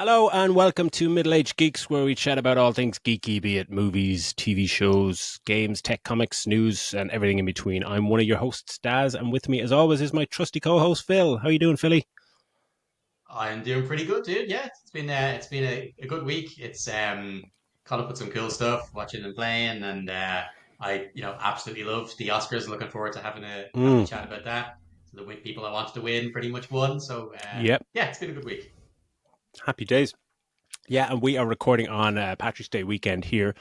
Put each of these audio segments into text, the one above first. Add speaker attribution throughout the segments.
Speaker 1: Hello and welcome to Middle Age Geeks, where we chat about all things geeky, be it movies, TV shows, games, tech, comics, news, and everything in between. I'm one of your hosts, Daz, and with me, as always, is my trusty co-host, Phil. How you doing, Philly?
Speaker 2: I'm doing pretty good, dude. Yeah, it's been a good week. It's caught up with some cool stuff, watching and playing, and I absolutely love the Oscars. Looking forward to having a
Speaker 1: Mm,
Speaker 2: chat about that. So the people I wanted to win pretty much won. So
Speaker 1: yep,
Speaker 2: yeah, it's been a good week.
Speaker 1: happy days. Yeah, and we are recording on Patrick's Day weekend here,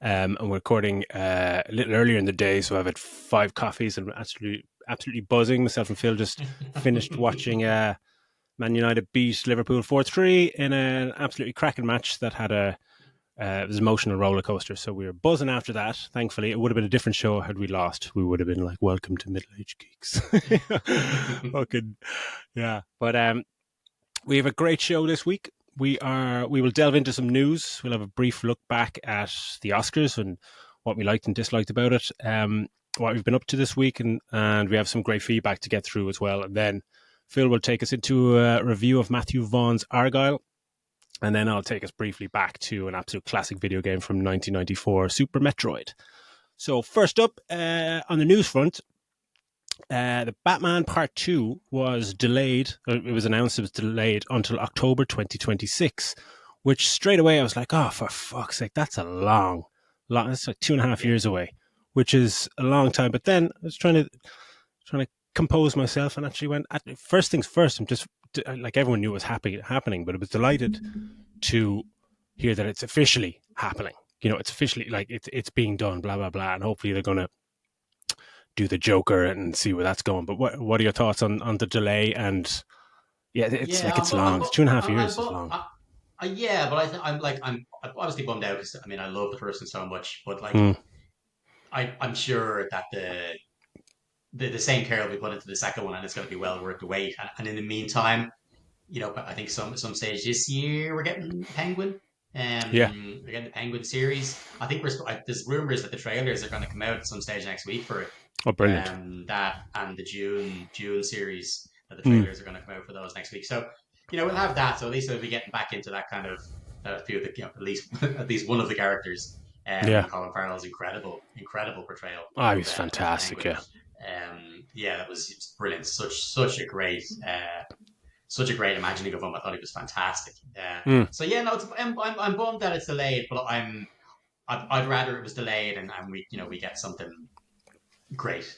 Speaker 1: and we're recording a little earlier in the day, so I've had five coffees and absolutely buzzing. Myself and Phil just finished watching Man United beat Liverpool 4-3 in an absolutely cracking match that had it was an emotional roller coaster. So we were buzzing after that. Thankfully, it would have been a different show had we lost. We would have been like, "Welcome to Middle Age Geeks." Fucking yeah. But we have a great show this week. We will delve into some news. We'll have a brief look back at the Oscars and what we liked and disliked about it. What we've been up to this week, and we have some great feedback to get through as well. And then Phil will take us into a review of Matthew Vaughan's Argyle. And then I'll take us briefly back to an absolute classic video game from 1994, Super Metroid. So first up, on the news front, the Batman Part 2 was delayed. It was announced it was delayed until October 2026, which straight away I was like, oh, for fuck's sake, that's a long, that's like 2.5 years
Speaker 2: Yeah,
Speaker 1: away, which is a long time. But then I was trying to compose myself and actually went, first things first, I'm just, like everyone knew it was happening, but it was delighted to hear that it's officially happening. You know, it's officially like it's being done, blah blah blah, and hopefully they're gonna do the Joker and see where that's going. But what are your thoughts on the delay? And yeah, it's
Speaker 2: yeah.
Speaker 1: like it's long. It's two and a half
Speaker 2: I'm
Speaker 1: years is long.
Speaker 2: yeah, but I'm obviously bummed out because I mean I love the person so much, but like
Speaker 1: Mm,
Speaker 2: I'm sure that the same care will be put into the second one, and it's going to be well worth the wait. And in the meantime, I think some stage this year we're getting Penguin.
Speaker 1: yeah.
Speaker 2: We're getting the Penguin series. I think there's rumors that the trailers are going to come out at some stage next week for it.
Speaker 1: Oh, brilliant.
Speaker 2: That and the June series that the
Speaker 1: Mm,
Speaker 2: trailers are going to come out for those next week. So we'll have that. So at least we'll be getting back into that kind of a few of the at least at least one of the characters.
Speaker 1: yeah.
Speaker 2: Colin Farrell's incredible portrayal
Speaker 1: Oh,
Speaker 2: of
Speaker 1: he's
Speaker 2: the
Speaker 1: fantastic.
Speaker 2: Penguin.
Speaker 1: Yeah.
Speaker 2: Yeah, that was brilliant. Such a great imagining of him. I thought he was fantastic.
Speaker 1: Mm,
Speaker 2: So yeah, no, I'm bummed that it's delayed, but I'd rather it was delayed and we get something great.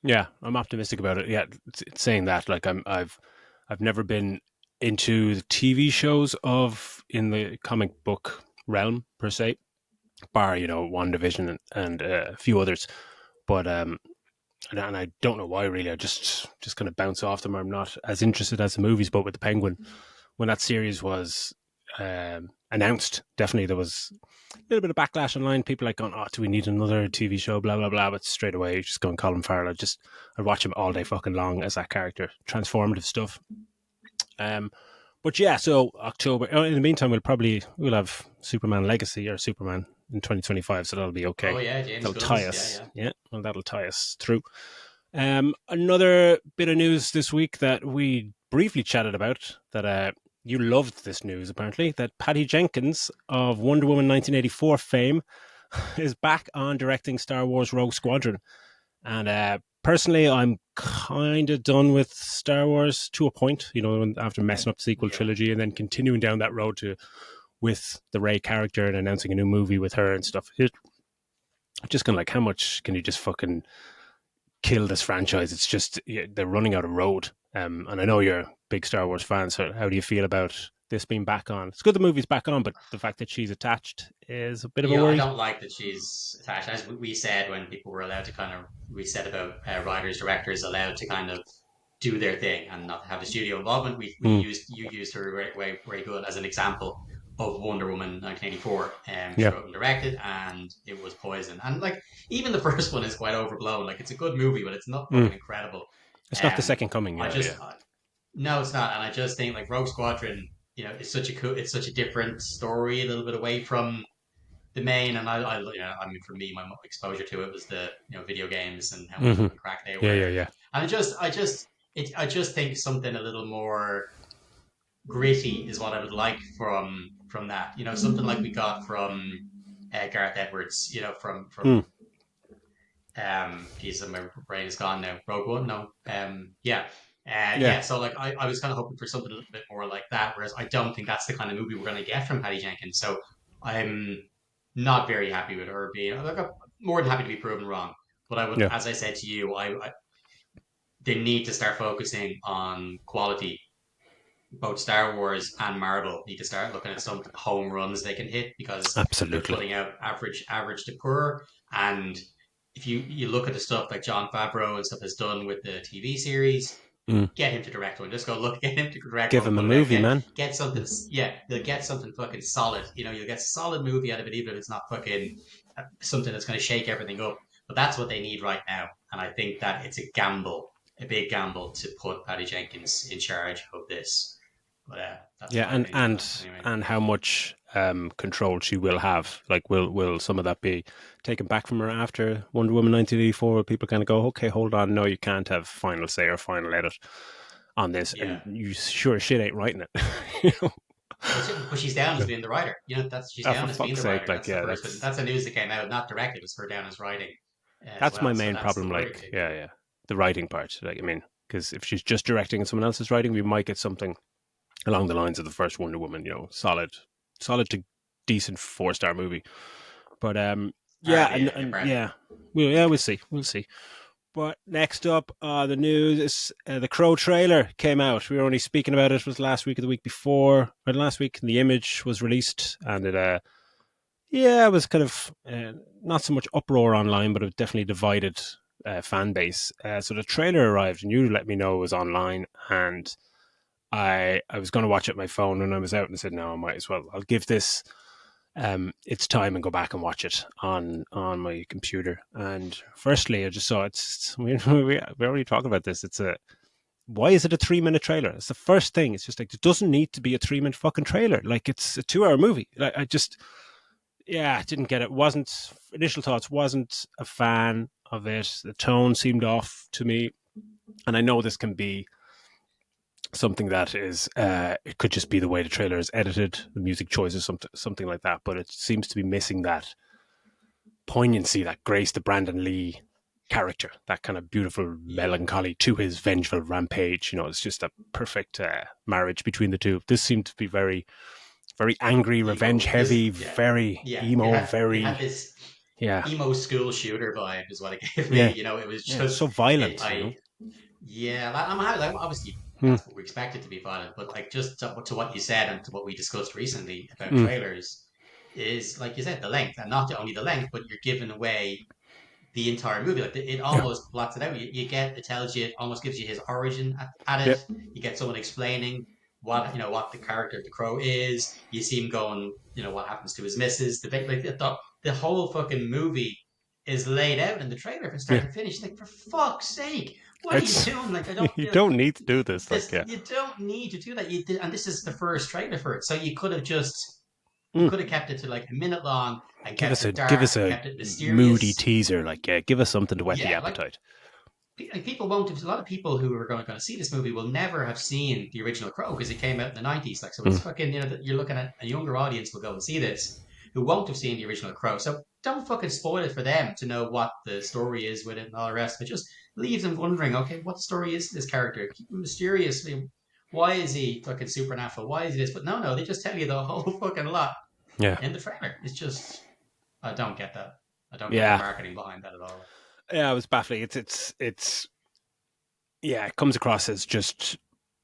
Speaker 1: yeah. I'm optimistic about it. Yeah, it's saying that like I've never been into the TV shows of in the comic book realm per se, bar One Division and a few others. But and I don't know why really. I just kind of bounce off them. I'm not as interested as the movies, but with the Penguin, when that series was announced, definitely there was a little bit of backlash online. People like going, "Oh, do we need another TV show?" Blah blah blah. But straight away, just going Colin Farrell. I'd watch him all day fucking long as that character. Transformative stuff. Um, but yeah, so October. In the meantime, we'll have Superman Legacy or Superman in 2025, so that'll be
Speaker 2: Oh
Speaker 1: okay.
Speaker 2: yeah, James
Speaker 1: That'll tie
Speaker 2: Gunn's. Yeah,
Speaker 1: us.
Speaker 2: yeah.
Speaker 1: Yeah, well, that'll tie us through. Another bit of news this week that we briefly chatted about that you loved this news apparently that Patty Jenkins of Wonder Woman 1984 fame is back on directing Star Wars Rogue Squadron. And personally, I'm kind of done with Star Wars to a point, after messing up the sequel
Speaker 2: Yeah.
Speaker 1: trilogy and then continuing down that road to with the Rey character and announcing a new movie with her and stuff. Just kind of like, how much can you just fucking kill this franchise? It's just they're running out of road. And I know you're a big Star Wars fan, so how do you feel about this being back on? It's good the movie's back on, but the fact that she's attached is a bit of a
Speaker 2: Yeah, I
Speaker 1: worry.
Speaker 2: don't like that she's attached. As we said when people were allowed to we said about writers, directors allowed to kind of do their thing and not have a studio involvement.
Speaker 1: Mm,
Speaker 2: You used her very good as an example of Wonder Woman 1984. She
Speaker 1: yeah,
Speaker 2: wrote and directed, and it was Poison. And like even the first one is quite overblown. Like it's a good movie, but it's not
Speaker 1: mm.
Speaker 2: fucking incredible.
Speaker 1: It's not the
Speaker 2: Um,
Speaker 1: second coming.
Speaker 2: I
Speaker 1: Yeah,
Speaker 2: just
Speaker 1: yeah.
Speaker 2: no, it's not. And I just think like Rogue Squadron, it's such a different story, a little bit away from the main. And I mean, for me, my exposure to it was the video games and how much
Speaker 1: Mm-hmm.
Speaker 2: fucking crack they
Speaker 1: Yeah,
Speaker 2: were.
Speaker 1: yeah, yeah.
Speaker 2: And I just think something a little more gritty is what I would like from that. You know, something like we got from Gareth Edwards. You know,
Speaker 1: Mm,
Speaker 2: from Jesus, my brain is gone now. Rogue One, no. Yeah.
Speaker 1: yeah,
Speaker 2: Yeah, so like I was kind of hoping for something a little bit more like that, whereas I don't think that's the kind of movie we're going to get from Patty Jenkins. So I'm not very happy with her being like I'm more than happy to be proven wrong. But I would,
Speaker 1: yeah,
Speaker 2: as I said to you, they need to start focusing on quality. Both Star Wars and Marvel need to start looking at some home runs they can hit because they're
Speaker 1: absolutely.
Speaker 2: putting out average to poor. And if you look at the stuff like John Favreau and stuff has done with the TV series,
Speaker 1: Mm.
Speaker 2: get him to direct one. Just go look, get him to direct
Speaker 1: Give
Speaker 2: one,
Speaker 1: him a
Speaker 2: put it out.
Speaker 1: movie, man.
Speaker 2: Get something. Yeah, they'll get something fucking solid. You know, you'll get a solid movie out of it, even if it's not fucking something that's going to shake everything up. But that's what they need right now, and I think that it's a gamble, a big gamble, to put Patty Jenkins in charge of this. But that's
Speaker 1: Yeah,
Speaker 2: my
Speaker 1: and
Speaker 2: opinion on
Speaker 1: and
Speaker 2: it, anyway.
Speaker 1: and how much control she will have. Like, will some of that be taken back from her after Wonder Woman 1984? Where people kind of go, okay, hold on, no, you can't have final say or final edit on this,
Speaker 2: Yeah.
Speaker 1: and you sure as shit ain't writing it. you know?
Speaker 2: But she's down as being the writer. You know, that's she's
Speaker 1: Oh,
Speaker 2: down
Speaker 1: for
Speaker 2: as being
Speaker 1: fuck's
Speaker 2: the
Speaker 1: sake!
Speaker 2: writer.
Speaker 1: Like,
Speaker 2: That's the
Speaker 1: yeah,
Speaker 2: first. That's the news that came out. Not directed. It was her down as writing as
Speaker 1: that's my
Speaker 2: well. So
Speaker 1: main
Speaker 2: that's the
Speaker 1: problem.
Speaker 2: worrying
Speaker 1: Like,
Speaker 2: thing.
Speaker 1: yeah, yeah, the writing part. Like, I mean, because if she's just directing and someone else is writing, we might get something along the lines of the first Wonder Woman. Solid to decent 4-star movie. But yeah,
Speaker 2: Hardly,
Speaker 1: and
Speaker 2: hardly.
Speaker 1: yeah, we'll see, we'll see. But next up, the news is the Crow trailer came out. We were only speaking about it. Was last week or the week before? Or last week, and the image was released, and it yeah, it was kind of not so much uproar online, but it definitely divided fan base. So the trailer arrived, and you let me know it was online, and I was going to watch it on my phone, and I was out and said, no, I might as well. I'll give this its time and go back and watch it on my computer. And firstly, I just saw it's we already talked about this. It's a why is it a 3 minute trailer? It's the first thing. It's just like it doesn't need to be a 3 minute fucking trailer. Like it's a 2 hour movie. Like I just yeah, didn't get it. Wasn't initial thoughts. Wasn't a fan of it. The tone seemed off to me, and I know this can be something that is it could just be the way the trailer is edited, the music choices, something like that. But it seems to be missing that poignancy that graced the Brandon Lee character, that kind of beautiful
Speaker 2: Yeah.
Speaker 1: melancholy to his vengeful rampage. You know, it's just a perfect marriage between the two. This seemed to be very angry, revenge
Speaker 2: Emo. This.
Speaker 1: heavy,
Speaker 2: Yeah.
Speaker 1: very
Speaker 2: Yeah.
Speaker 1: emo,
Speaker 2: It had
Speaker 1: very
Speaker 2: this
Speaker 1: yeah,
Speaker 2: emo school shooter vibe, is what it gave me.
Speaker 1: yeah,
Speaker 2: You know, it was
Speaker 1: yeah,
Speaker 2: just
Speaker 1: so
Speaker 2: it.
Speaker 1: violent. You know,
Speaker 2: I Yeah, like, obviously
Speaker 1: mm,
Speaker 2: that's what we expected to be violent, but like just to what you said and to what we discussed recently about
Speaker 1: mm,
Speaker 2: trailers is like you said the length, and not only the length, but you're giving away the entire movie. Like it
Speaker 1: yeah,
Speaker 2: almost blots it out. You get it tells you it almost gives you his origin at
Speaker 1: yeah,
Speaker 2: it. You get someone explaining what the character of the crow is. You see him going, what happens to his missus. The whole fucking movie is laid out in the trailer from start
Speaker 1: yeah.
Speaker 2: to finish. Like for fuck's sake, what are you
Speaker 1: It's
Speaker 2: doing? Like I don't
Speaker 1: you don't need to do this. Like
Speaker 2: this.
Speaker 1: yeah,
Speaker 2: You don't need to do that. You did, and this is the first trailer for it. So you
Speaker 1: mm.
Speaker 2: could have kept it to like a minute long and
Speaker 1: Give
Speaker 2: kept
Speaker 1: us a
Speaker 2: it
Speaker 1: give
Speaker 2: dark
Speaker 1: us
Speaker 2: and
Speaker 1: a
Speaker 2: kept it
Speaker 1: moody
Speaker 2: mysterious.
Speaker 1: teaser. Like yeah, give us something to whet the
Speaker 2: Yeah, like
Speaker 1: appetite.
Speaker 2: people won't have, a lot of people who are going to see this movie will never have seen the original Crow because it came out in the 90s. Like, so
Speaker 1: Mm,
Speaker 2: it's fucking, you're looking at a younger audience will go and see this who won't have seen the original Crow. So don't fucking spoil it for them to know what the story is with it and all the rest. But just leave them wondering, okay, what story is this character? Keep him mysterious. Why is he fucking supernatural? Why is he this? But no, they just tell you the whole fucking lot
Speaker 1: yeah,
Speaker 2: in the trailer. It's just, I don't get that. I don't get the
Speaker 1: yeah,
Speaker 2: marketing behind that at all.
Speaker 1: yeah. It was baffling. It's yeah. It comes across as just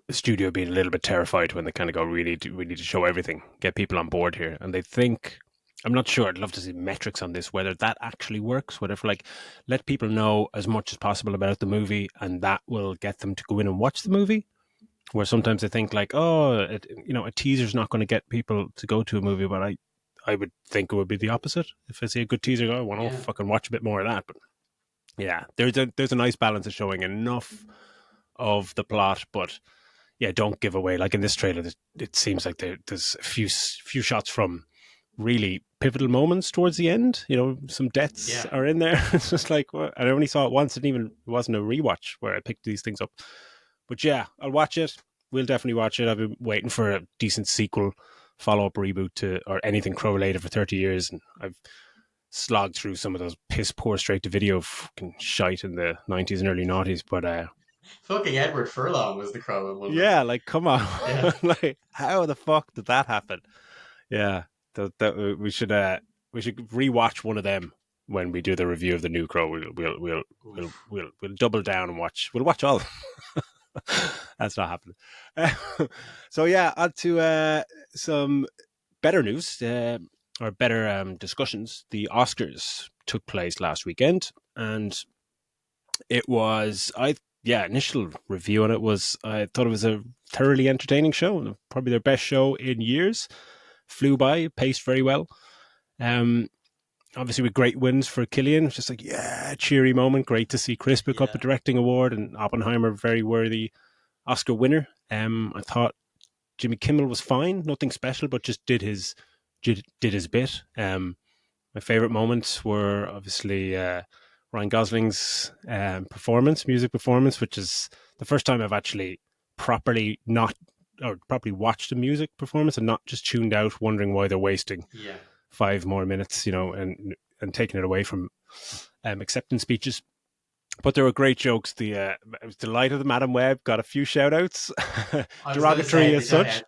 Speaker 1: a studio being a little bit terrified when they kind of go, we need to show everything, get people on board here, and they think. I'm not sure. I'd love to see metrics on this, whether that actually works. Whatever, like, let people know as much as possible about the movie, and that will get them to go in and watch the movie. Where sometimes they think like, oh, a teaser's not going to get people to go to a movie, but I would think it would be the opposite. If I see a good teaser, go, I want to
Speaker 2: Yeah.
Speaker 1: fucking watch a bit more of that. But yeah, there's a nice balance of showing enough of the plot, but yeah, don't give away. Like in this trailer, it seems like there's a few shots from really pivotal moments towards the end. Some deaths
Speaker 2: Yeah.
Speaker 1: are in there. It's just like I only saw it once, and even it wasn't a rewatch where I picked these things up. But yeah, I'll watch it. we'll definitely watch it. I've been waiting for a decent sequel, follow up, reboot to or anything Crow related for 30 years, and I've slogged through some of those piss poor straight to video fucking shite in the 90s and early noughties. But
Speaker 2: Fucking Edward Furlong was the Crow in one of them.
Speaker 1: yeah, like come on,
Speaker 2: Yeah.
Speaker 1: like how the fuck did that happen? Yeah, we should rewatch one of them when we do the review of the new Crow.
Speaker 2: Oof.
Speaker 1: We'll double down and watch. We'll watch all. That's not happening. So yeah, on to some better news or better discussions. The Oscars took place last weekend, and it was initial review on it was I thought it was a thoroughly entertaining show, probably their best show in years. Flew by, paced very well. Um, Obviously with great wins for Killian, just like cheery moment. Great to see Chris pick up a
Speaker 2: Yeah.
Speaker 1: directing award, and Oppenheimer very worthy Oscar winner. I thought Jimmy Kimmel was fine, nothing special, but just did his bit. My favorite moments were obviously Ryan Gosling's music performance, which is the first time I've actually properly not or properly watched a music performance and not just tuned out, wondering why they're wasting
Speaker 2: Yeah.
Speaker 1: 5 more minutes, and taking it away from acceptance speeches. But there were great jokes. I was delighted that Madam Webb got a few shout outs,
Speaker 2: I was gonna
Speaker 1: derogatory
Speaker 2: say
Speaker 1: as such.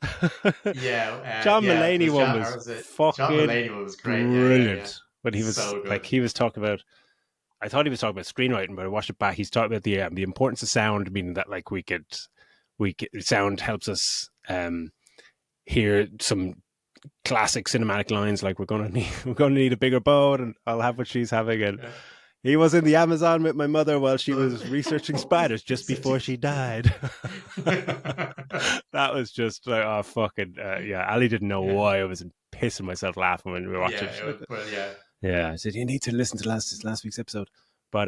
Speaker 1: John
Speaker 2: yeah,
Speaker 1: Mulaney
Speaker 2: was
Speaker 1: one
Speaker 2: John or
Speaker 1: was
Speaker 2: was it John
Speaker 1: fucking
Speaker 2: Mulaney one was great. Yeah.
Speaker 1: brilliant. When
Speaker 2: So good.
Speaker 1: he was talking about, I thought he was talking about screenwriting, but I watched it back. He's talking about the importance of sound, meaning that like sound helps us hear some classic cinematic lines like we're gonna need a bigger boat and I'll have what she's having, and
Speaker 2: Yeah.
Speaker 1: he was in the Amazon with my mother while she
Speaker 2: So
Speaker 1: was researching spiders just before she died. That was just like, oh fucking yeah. Ali didn't know
Speaker 2: yeah.
Speaker 1: why I was pissing myself laughing when we watched
Speaker 2: Yeah,
Speaker 1: it.
Speaker 2: it was, but yeah.
Speaker 1: Yeah, I said you need to listen to last week's episode. But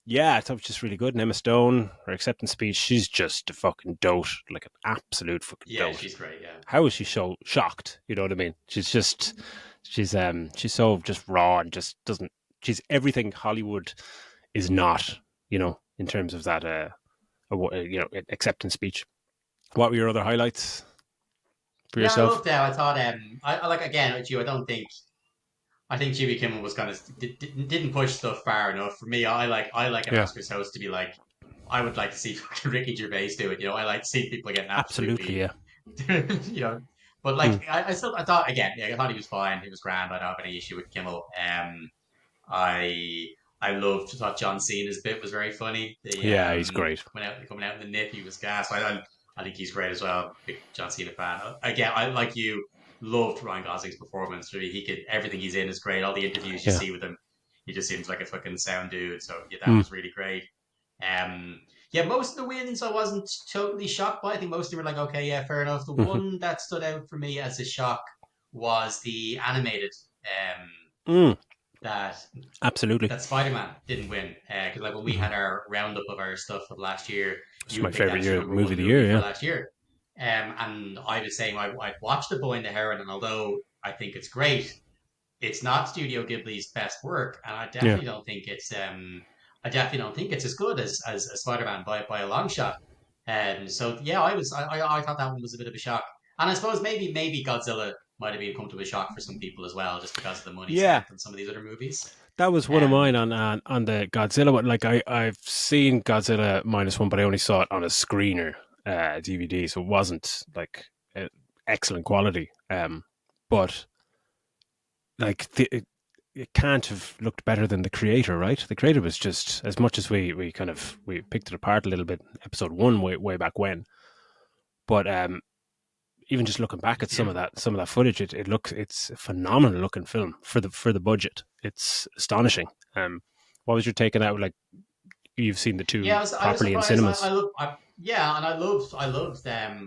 Speaker 1: yeah, I thought it was just really good. And Emma Stone, her acceptance speech, she's just a fucking dote, like an absolute fucking
Speaker 2: Yeah,
Speaker 1: dote.
Speaker 2: she's great, yeah.
Speaker 1: How is she so shocked? You know what I mean? She's so just raw and just doesn't. She's everything Hollywood is not. In terms of that acceptance speech. What were your other highlights for
Speaker 2: Yeah, I
Speaker 1: yourself?
Speaker 2: loved that. I thought I like again with you, I think Jimmy Kimmel was kind of didn't push stuff far enough. For me, I like an
Speaker 1: Yeah,
Speaker 2: Oscars host to be like I would like to see fucking Ricky Gervais do it, I like to see people getting
Speaker 1: absolutely.
Speaker 2: absolutely
Speaker 1: Yeah.
Speaker 2: you know. But
Speaker 1: Hmm.
Speaker 2: like I thought again, yeah, I thought he was fine. He was grand. I don't have any issue with Kimmel. I thought John Cena's bit was very funny. The
Speaker 1: Yeah, he's great.
Speaker 2: coming out in the nip, he was gas. I think he's great as well. Big John Cena fan. Again, I like you loved Ryan Gosling's performance. Really, he could everything he's in is great. All the interviews you
Speaker 1: Yeah.
Speaker 2: see with him, he just seems like a fucking sound dude. So yeah, that
Speaker 1: Hmm.
Speaker 2: was really great. Yeah, most of the wins I wasn't totally shocked by. I think most of them were like, okay, yeah, fair enough. The
Speaker 1: Mm-hmm.
Speaker 2: one that stood out for me as a shock was the animated
Speaker 1: Mm.
Speaker 2: that
Speaker 1: Absolutely.
Speaker 2: Spider-Man didn't win because like when we
Speaker 1: Mm-hmm.
Speaker 2: had our roundup of our stuff of last year,
Speaker 1: It's
Speaker 2: you
Speaker 1: my
Speaker 2: picked that
Speaker 1: favorite
Speaker 2: as your
Speaker 1: year
Speaker 2: number
Speaker 1: movie of
Speaker 2: one
Speaker 1: the year.
Speaker 2: movie for
Speaker 1: Yeah.
Speaker 2: last year. And I was saying I'd watched The Boy and the Heron, and although I think it's great, it's not Studio Ghibli's best work, and
Speaker 1: Yeah.
Speaker 2: I definitely don't think it's as good as Spider-Man by a long shot. And so yeah, I thought that one was a bit of a shock, and I suppose maybe Godzilla might have been come to a shock for some people as well, just because of the money
Speaker 1: Yeah.
Speaker 2: spent on some of these other movies.
Speaker 1: That was one of mine
Speaker 2: Um,
Speaker 1: on the Godzilla one. Like I've seen Godzilla -1, but I only saw it on a screener DVD, so it wasn't like excellent quality. But like it can't have looked better than the creator, right? The creator was just as much as we picked it apart a little bit. Episode 1 way back when, but even just looking back at
Speaker 2: yeah,
Speaker 1: some of that footage, it's a phenomenal looking film for the budget. It's astonishing. What was your take on that? Like you've seen the
Speaker 2: yeah,
Speaker 1: two
Speaker 2: I was
Speaker 1: properly in
Speaker 2: surprised.
Speaker 1: cinemas.
Speaker 2: Yeah, and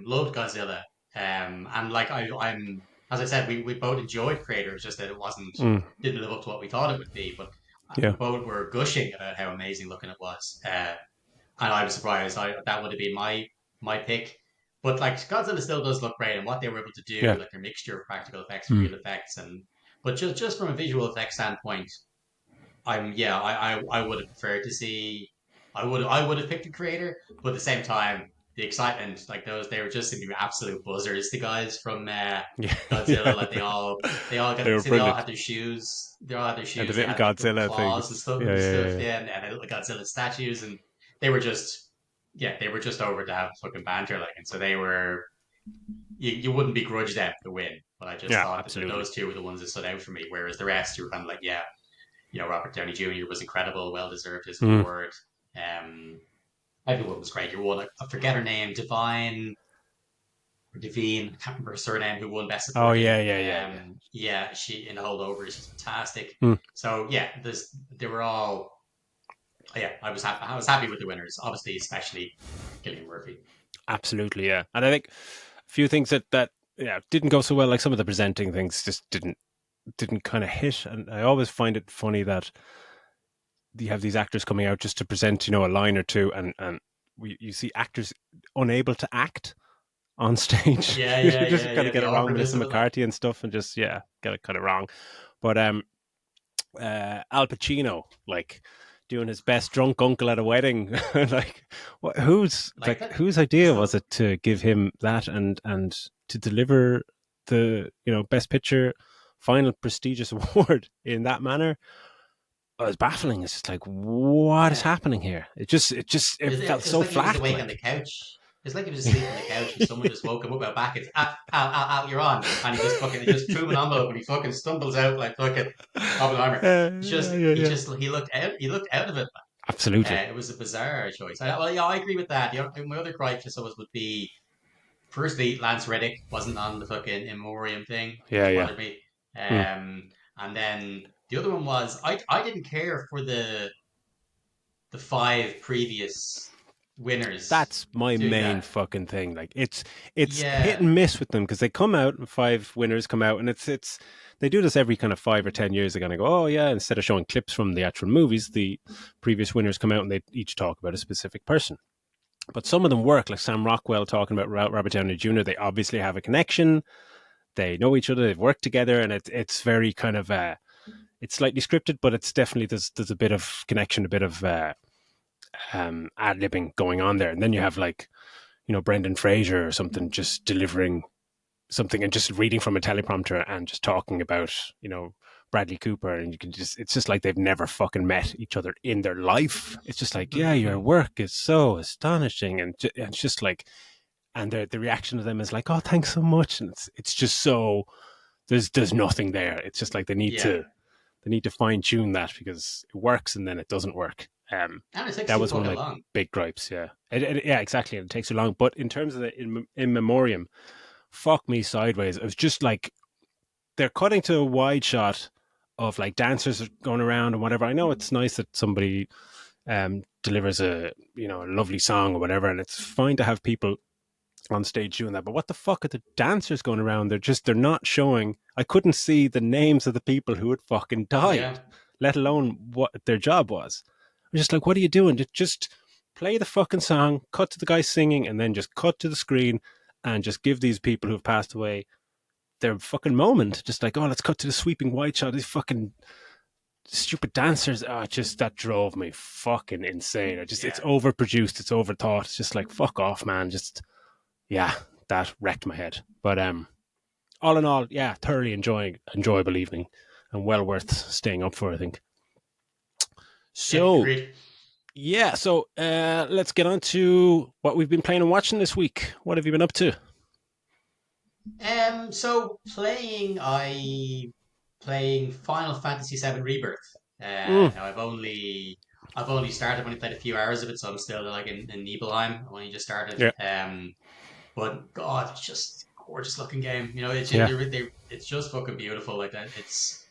Speaker 2: loved Godzilla. And like I'm as I said, we both enjoyed Creators, just that it
Speaker 1: Mm,
Speaker 2: didn't live up to what we thought it would be. But we
Speaker 1: yeah,
Speaker 2: both were gushing about how amazing looking it was. And I was surprised. That would have been my pick. But like Godzilla still does look great, and what they were able to do,
Speaker 1: yeah,
Speaker 2: like their mixture of practical effects and
Speaker 1: mm,
Speaker 2: real effects, and but just from a visual effects standpoint, I would have preferred to see. I would have picked a creator, but at the same time, the excitement, like those, they were just seemed to be absolute buzzers. The guys from
Speaker 1: Yeah,
Speaker 2: Godzilla,
Speaker 1: yeah,
Speaker 2: like they all
Speaker 1: they
Speaker 2: got,
Speaker 1: were
Speaker 2: see, they all had
Speaker 1: brilliant.
Speaker 2: their shoes. They all had their
Speaker 1: And the
Speaker 2: shoes. They
Speaker 1: little
Speaker 2: had like little
Speaker 1: Godzilla
Speaker 2: claws
Speaker 1: things. Yeah,
Speaker 2: and
Speaker 1: yeah,
Speaker 2: stuff,
Speaker 1: yeah.
Speaker 2: yeah, and little Godzilla statues, and they were just, yeah, they were just over to have fucking banter, like, and so they were. You wouldn't begrudge them the win, but I just
Speaker 1: Yeah,
Speaker 2: thought that
Speaker 1: absolutely.
Speaker 2: those two were the ones that stood out for me. Whereas the rest, you were kind of like, yeah, Robert Downey Jr. was incredible, well deserved his
Speaker 1: Mm.
Speaker 2: award. Um, everyone was great. You won, I forget her name, Divine or Devine, I can't remember her surname, who won Best
Speaker 1: Oh
Speaker 2: Supporting.
Speaker 1: yeah, yeah, yeah, yeah.
Speaker 2: Yeah, she in the holdover, she's fantastic.
Speaker 1: Mm.
Speaker 2: So yeah, they were all. Yeah, I was happy. I was happy with the winners, obviously, especially Gillian Murphy.
Speaker 1: Absolutely, yeah. And I think a few things that yeah didn't go so well, like some of the presenting things, just didn't kind of hit. And I always find it funny that you have these actors coming out just to present, a line or two, and you see actors unable to act on stage.
Speaker 2: Yeah,
Speaker 1: You
Speaker 2: yeah,
Speaker 1: just
Speaker 2: yeah,
Speaker 1: kind
Speaker 2: yeah.
Speaker 1: of
Speaker 2: The
Speaker 1: get it wrong, Melissa
Speaker 2: awkwardness of it, like.
Speaker 1: McCarthy and stuff, and just yeah, get it kind of wrong. But Al Pacino, like doing his best drunk uncle at a wedding, like
Speaker 2: Like that.
Speaker 1: whose idea was
Speaker 2: So
Speaker 1: it to give him that and to deliver the best picture final prestigious award in that manner? It was baffling. It's just like, what is
Speaker 2: yeah,
Speaker 1: happening here? It felt
Speaker 2: it's
Speaker 1: so
Speaker 2: like he was
Speaker 1: flat.
Speaker 2: awake on the
Speaker 1: Like,
Speaker 2: couch. It's like he was asleep on the couch and someone just woke him up out back. It's you're on, and he just threw him an envelope and he fucking stumbles out like fucking Oppenheimer.
Speaker 1: yeah, yeah, yeah.
Speaker 2: He looked out of it.
Speaker 1: Absolutely.
Speaker 2: It was a bizarre choice. Well, yeah, I agree with that. My other gripe just always would be, firstly, Lance Reddick wasn't on the fucking in memoriam thing,
Speaker 1: Yeah,
Speaker 2: which
Speaker 1: yeah.
Speaker 2: bothered me.
Speaker 1: Hmm.
Speaker 2: And then the other one was I didn't care for the five previous winners.
Speaker 1: That's my
Speaker 2: Doing
Speaker 1: main
Speaker 2: that.
Speaker 1: fucking thing. Like, it's hit
Speaker 2: Yeah,
Speaker 1: and miss with them because they come out and five winners come out, and it's they do this every kind of 5 or 10 years. They're gonna go, oh yeah, instead of showing clips from the actual movies, the previous winners come out and they each talk about a specific person. But some of them work, like Sam Rockwell talking about Robert Downey Jr. They obviously have a connection. They know each other. They've worked together, and it's very kind of it's slightly scripted, but it's definitely there's a bit of connection, a bit of ad libbing going on there. And then you have like Brendan Fraser or something just delivering something and just reading from a teleprompter and just talking about Bradley Cooper, and you can just it's just like they've never fucking met each other in their life. It's just like, yeah, your work is so astonishing, and it's just like, and the reaction of them is like, oh, thanks so much, and it's just so there's nothing there. It's just like
Speaker 2: yeah.
Speaker 1: they need to fine tune that because it works and then it doesn't work.
Speaker 2: And it takes
Speaker 1: That
Speaker 2: too
Speaker 1: was one of
Speaker 2: fucking
Speaker 1: my
Speaker 2: long.
Speaker 1: big gripes. Yeah, yeah, exactly. And it takes too long. But in terms of the in memoriam, fuck me sideways. It was just like they're cutting to a wide shot of like dancers going around and whatever. I know it's nice that somebody delivers a lovely song or whatever, and it's fine to have people on stage doing that. But what the fuck are the dancers going around? They're not showing. I couldn't see the names of the people who had fucking died,
Speaker 2: Yeah,
Speaker 1: let alone what their job was. I'm just like, what are you doing? Just play the fucking song, cut to the guy singing, and then just cut to the screen and just give these people who've passed away their fucking moment. Just like, oh, let's cut to the sweeping white shot. These fucking stupid dancers. Oh, just that drove me fucking insane. It's
Speaker 2: yeah,
Speaker 1: overproduced. It's overthought. It's just like, fuck off, man. Just yeah, that wrecked my head. But all in all, yeah, thoroughly enjoyable evening and well worth staying up for, I think.
Speaker 2: yeah.
Speaker 1: So
Speaker 2: Agreed.
Speaker 1: yeah, so let's get on to what we've been playing and watching this week. What have you been up to?
Speaker 2: So playing Final Fantasy VII Rebirth.
Speaker 1: Mm,
Speaker 2: Now I've only started. I've only played a few hours of it, so I'm still like in Nibelheim. I've only just started.
Speaker 1: yeah,
Speaker 2: But God, it's just a gorgeous looking game.
Speaker 1: yeah.
Speaker 2: It's just fucking beautiful. Like that, it's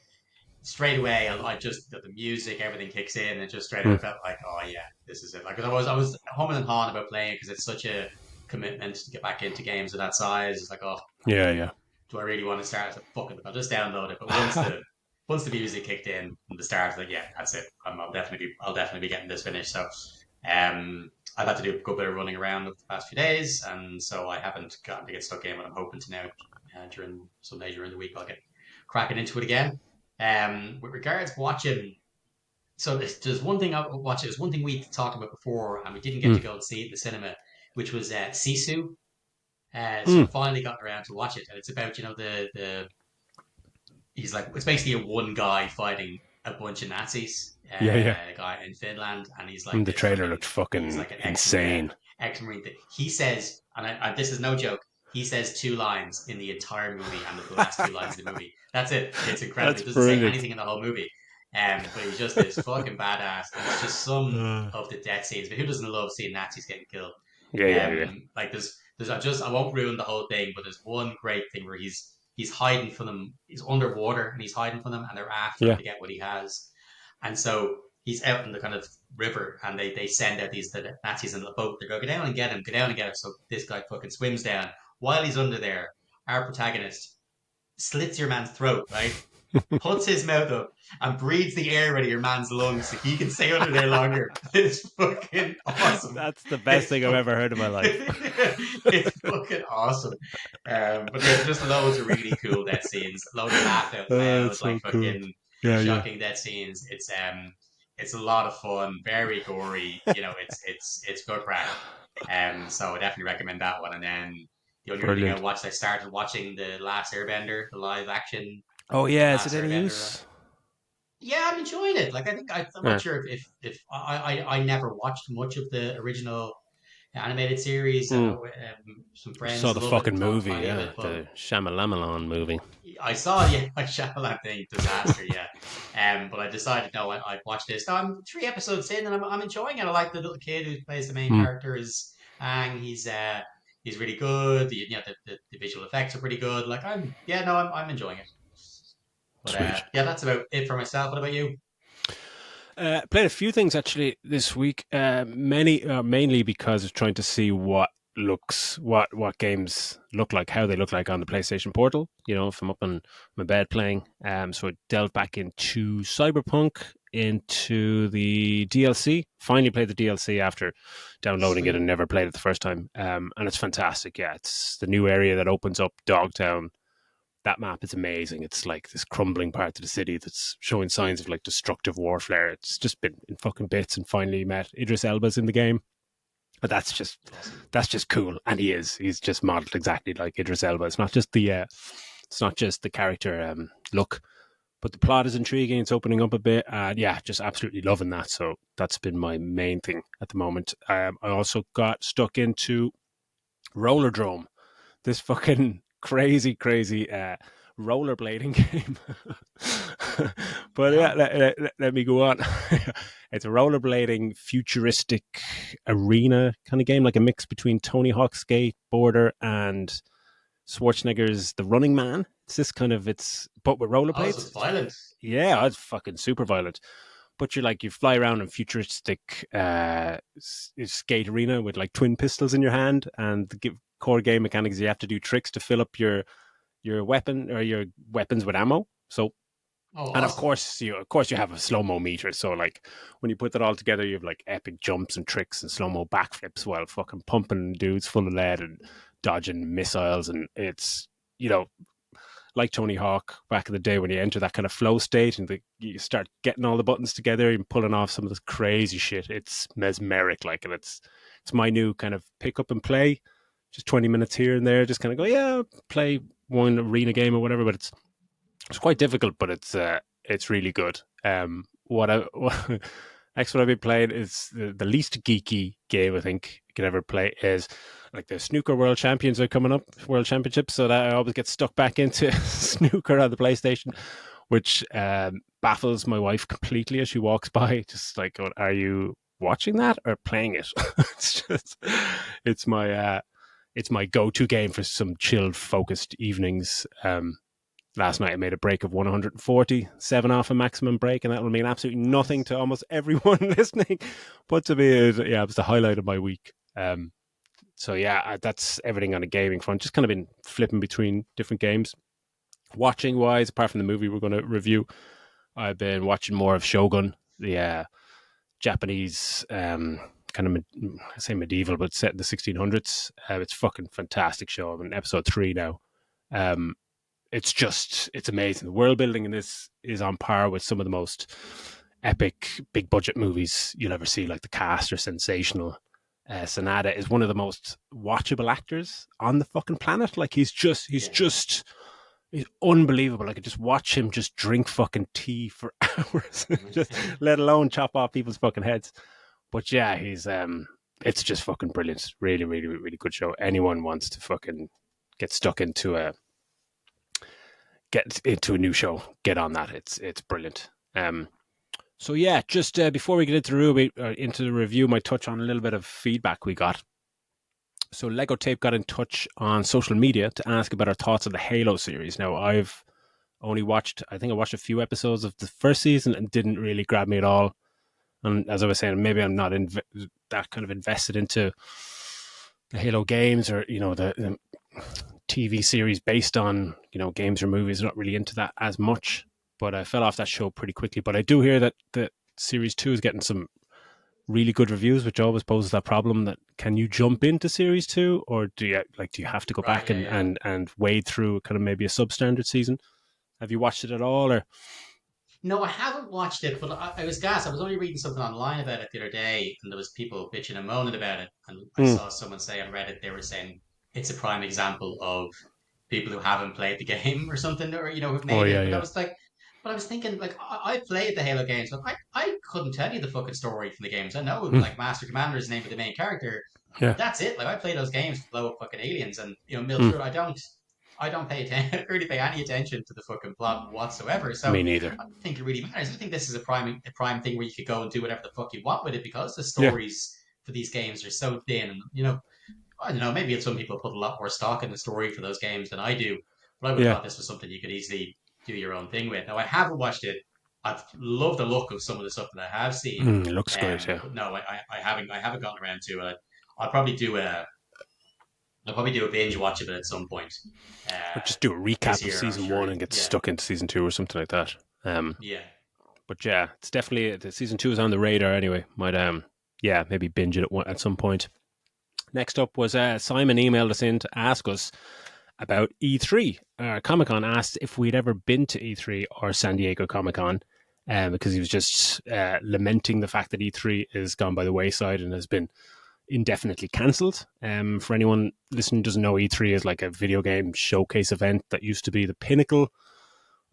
Speaker 2: straight away. I just the music, everything kicks in, and just straight away
Speaker 1: Mm,
Speaker 2: felt like, oh yeah, this is it. Like I was humming and hawing about playing it because it's such a commitment to get back into games of that size. It's like, oh,
Speaker 1: yeah, yeah.
Speaker 2: do I really want to start? I said, fuck it, I'll just download it. But once the music kicked in from the start, like, yeah, that's it. I'll definitely be getting this finished. So, I've had to do a good bit of running around the past few days, and so I haven't gotten to get stuck in. But I'm hoping to now during someday during the week I'll get cracking into it again. With regards to watching, so there's one thing I watch. There's one thing we talked about before, and we didn't get
Speaker 1: Mm,
Speaker 2: to go and see it in the cinema. which was Sisu. So I
Speaker 1: Mm.
Speaker 2: finally got around to watch it, and it's about the he's like it's basically a one guy fighting a bunch of Nazis,
Speaker 1: Yeah, yeah.
Speaker 2: a guy in Finland, and he's like
Speaker 1: And the
Speaker 2: this
Speaker 1: trailer looked
Speaker 2: fucking he's
Speaker 1: fucking
Speaker 2: like an
Speaker 1: insane.
Speaker 2: ex marine. He says, and this is no joke. He says two lines in the entire movie, and the last two lines of the movie. That's it. It's incredible.
Speaker 1: That's
Speaker 2: He doesn't say
Speaker 1: brilliant.
Speaker 2: anything in the whole movie, but he's just this fucking badass, and it's just some
Speaker 1: Uh,
Speaker 2: of the death scenes. But who doesn't love seeing Nazis getting killed?
Speaker 1: yeah, yeah, yeah.
Speaker 2: Like there's I won't ruin the whole thing, but there's one great thing where he's hiding from them. He's underwater and he's hiding from them, and they're after him
Speaker 1: Yeah.
Speaker 2: to get what he has. And so he's out in the kind of river, and they send out the Nazis in the boat. They go down and get him, go down and get him. So this guy fucking swims down while he's under there. Our protagonist slits your man's throat, right? Puts his mouth up and breathes the air out of your man's lungs so he can stay under there longer. It's fucking awesome.
Speaker 1: That's the best
Speaker 2: It's
Speaker 1: thing I've ever heard in my life.
Speaker 2: it's fucking awesome. But there's just loads of really cool death scenes, loads of laughed out
Speaker 1: Oh,
Speaker 2: loud,
Speaker 1: it's
Speaker 2: like
Speaker 1: so cool.
Speaker 2: fucking
Speaker 1: Yeah, yeah.
Speaker 2: shocking death scenes. It's a lot of fun, very gory. It's good crack. So I definitely recommend that one. And then the only other thing I
Speaker 1: Brilliant.
Speaker 2: watched, I started watching the Last Airbender, the live action
Speaker 1: Oh, yeah. Is it
Speaker 2: Last
Speaker 1: any
Speaker 2: Airbender.
Speaker 1: use?
Speaker 2: Yeah, I'm enjoying it. Like I'm not
Speaker 1: Yeah.
Speaker 2: sure if I never watched much of the original animated series. I
Speaker 1: Mm.
Speaker 2: know some
Speaker 1: I saw
Speaker 2: friends
Speaker 1: the
Speaker 2: love it and
Speaker 1: fucking
Speaker 2: talk
Speaker 1: movie,
Speaker 2: highly of
Speaker 1: yeah.
Speaker 2: it, but
Speaker 1: The Shyamalan movie.
Speaker 2: I saw the Shyamalan thing disaster. Yeah, but I decided no, I'd watch this. Now I'm 3 episodes in and I'm enjoying it. I like the little kid who plays the main
Speaker 1: Mm.
Speaker 2: character is Ang. He's really good. The visual effects are pretty good. Like I'm enjoying it. But
Speaker 1: Sweet.
Speaker 2: yeah, that's about it for myself. What about you?
Speaker 1: Played a few things actually this week. Mainly because of trying to see what games look like, how they look like on the PlayStation Portal. You know, if I'm up on my bed playing. So I delved back into Cyberpunk, into the DLC. Finally played the DLC after downloading it and
Speaker 2: Sweet.
Speaker 1: never played it the first time. And it's fantastic. Yeah, it's the new area that opens up Dogtown. That map is amazing. It's like this crumbling part of the city that's showing signs of like destructive warfare. It's just been in fucking bits, and finally met Idris Elba's in the game. But
Speaker 2: Awesome.
Speaker 1: that's just cool, and he's just modeled exactly like Idris Elba. It's not just the character look, but the plot is intriguing. It's opening up a bit, and yeah, just absolutely loving that. So that's been my main thing at the moment. I also got stuck into Roller Drome, this fucking crazy rollerblading game. But yeah,
Speaker 2: No.
Speaker 1: let me go on. It's a rollerblading futuristic arena kind of game, like a mix between Tony Hawk's Skateboarder and Schwarzenegger's The Running Man. It's this kind of but with
Speaker 2: Oh, so it's
Speaker 1: rollerblades.
Speaker 2: violent.
Speaker 1: Yeah, it's fucking super violent. But you fly around in futuristic skate arena with like twin pistols in your hand, and the core game mechanics, you have to do tricks to fill up your weapon or your weapons with ammo. So,
Speaker 2: Oh,
Speaker 1: and
Speaker 2: awesome.
Speaker 1: of course you have a slow mo meter. So like when you put that all together, you have like epic jumps and tricks and slow mo backflips while fucking pumping dudes full of lead and dodging missiles, and it's you know like Tony Hawk back in the day when you enter that kind of flow state and you start getting all the buttons together and pulling off some of this crazy shit. It's mesmeric, like, and it's my new kind of pick up and play. Just 20 minutes here and there, just kind of go, yeah, play one arena game or whatever. But it's quite difficult, but it's really good. Next one I've been playing is the least geeky game I think you could ever play is like the snooker world champions are coming up, world championships. So that I always get stuck back into snooker on the PlayStation, which baffles my wife completely as she walks by, just like, are you watching that or playing it? it's just, it's my, uh, it's my go-to game for some chilled, focused evenings. Last night I made a break of 147 off a maximum break, and that will mean absolutely nothing
Speaker 2: Nice.
Speaker 1: to almost everyone listening. But to me, it was the highlight of my week. So yeah, that's everything on a gaming front. Just kind of been flipping between different games. Watching wise, apart from the movie we're going to review, I've been watching more of Shogun, the Japanese kind of I say medieval, but set in the 1600s. It's fucking fantastic show. I'm in episode 3 now. Um, it's amazing. The world building in this is on par with some of the most epic big budget movies you'll ever see. Like the cast are sensational. Sanada is one of the most watchable actors on the fucking planet. Like
Speaker 2: Yeah.
Speaker 1: he's unbelievable. I could just watch him just drink fucking tea for hours, just let alone chop off people's fucking heads. But yeah, he's it's just fucking brilliant. Really, really, really good show. Anyone wants to fucking get stuck into a get into a new show, get on that. It's brilliant. So yeah, just before we get into the review, might touch on a little bit of feedback we got. So Lego Tape got in touch on social media to ask about our thoughts on the Halo series. Now I've only watched, I think I watched a few episodes of the first season and didn't really grab me at all. And as I was saying, maybe I'm not that kind of invested into the Halo games or the TV series based on games or movies. I'm not really into that as much, but I fell off that show pretty quickly. But I do hear that the series 2 is getting some really good reviews, which always poses that problem that can you jump into series 2, or do you have to go
Speaker 2: Right.
Speaker 1: back
Speaker 2: Yeah. Yeah.
Speaker 1: and wade through kind of maybe a substandard season? Have you watched it at all, or?
Speaker 2: No, I haven't watched it, but I was gassed. I was only reading something online about it the other day, and there was people bitching and moaning about it. And I
Speaker 1: Mm.
Speaker 2: saw someone say on Reddit they were saying it's a prime example of people who haven't played the game or something, or who've
Speaker 1: Oh
Speaker 2: made
Speaker 1: yeah,
Speaker 2: it. But I
Speaker 1: yeah.
Speaker 2: was like, but I was thinking like I played the Halo games, but I couldn't tell you the fucking story from the games. I know
Speaker 1: Mm.
Speaker 2: like Master Commander is the name of the main character,
Speaker 1: Yeah.
Speaker 2: but that's it. Like I play those games to blow up fucking aliens and mill
Speaker 1: Mm.
Speaker 2: through it. I don't pay attention, really pay any attention to the fucking plot whatsoever. So
Speaker 1: Me neither.
Speaker 2: I don't think it really matters. I think this is a prime thing where you could go and do whatever the fuck you want with it because the
Speaker 1: Yeah,
Speaker 2: stories for these games are so thin. And I don't know. Maybe some people put a lot more stock in the story for those games than I do. But I would have
Speaker 1: yeah.
Speaker 2: thought this was something you could easily do your own thing with. Now I haven't watched it. I've loved the look of some of the stuff that I have seen.
Speaker 1: It looks great. Yeah.
Speaker 2: But no, I haven't gotten around to it. I'll probably do a I'll probably do a binge watch of it at some point
Speaker 1: Or
Speaker 2: uh,
Speaker 1: just do a
Speaker 2: this
Speaker 1: recap of
Speaker 2: year. I'm
Speaker 1: season
Speaker 2: sure.
Speaker 1: 1 and get
Speaker 2: Yeah,
Speaker 1: stuck into season 2 or something like that. Um,
Speaker 2: yeah,
Speaker 1: but yeah, it's definitely the season 2 is on the radar anyway. Might yeah, maybe binge it at some point. Next up was Simon emailed us in to ask us about E3. Comic Con asked if we'd ever been to E3 or San Diego Comic Con, because he was just lamenting the fact that E3 is gone by the wayside and has been indefinitely cancelled. For anyone listening who doesn't know, E3 is like a video game showcase event that used to be the pinnacle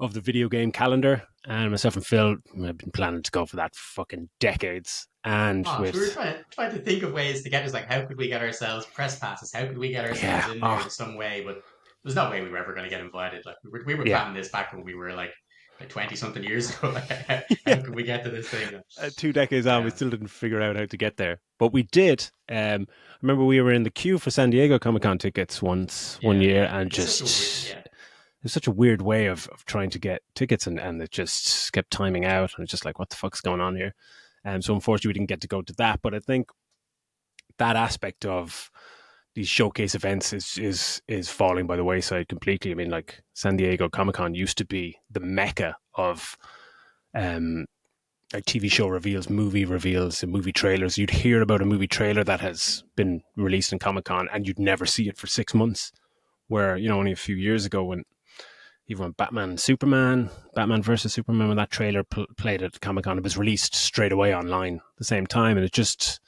Speaker 1: of the video game calendar. And myself and Phil have been planning to go for that for fucking decades. And
Speaker 2: oh, so we were
Speaker 1: with,
Speaker 2: trying to think of ways to get us like how could we get ourselves press passes? How could we get ourselves
Speaker 1: yeah,
Speaker 2: in there
Speaker 1: oh,
Speaker 2: in some way? But there's no way we were ever going to get invited. Like we were
Speaker 1: yeah.
Speaker 2: planning this back when we were like 20 something years ago. Like, how
Speaker 1: Yeah.
Speaker 2: could we get to this thing?
Speaker 1: 2 decades on, we
Speaker 2: Um,
Speaker 1: still didn't figure out how to get there, but we did. I remember we were in the queue for San Diego Comic Con tickets once one
Speaker 2: yeah,
Speaker 1: year,
Speaker 2: yeah.
Speaker 1: and
Speaker 2: It's such a weird,
Speaker 1: just
Speaker 2: yeah,
Speaker 1: it's such a weird way of trying to get tickets, and it just kept timing out, and it's just like, what the fuck's going on here? So unfortunately, we didn't get to go to that. But I think that aspect of these showcase events is falling by the wayside completely. I mean, like San Diego Comic Con used to be the mecca of um, like TV show reveals, movie reveals, and movie trailers. You'd hear about a movie trailer that has been released in Comic Con, and you'd never see it for 6 months. Where only a few years ago, when even when Batman versus Superman, when that trailer played at Comic Con, it was released straight away online at the same time, and it just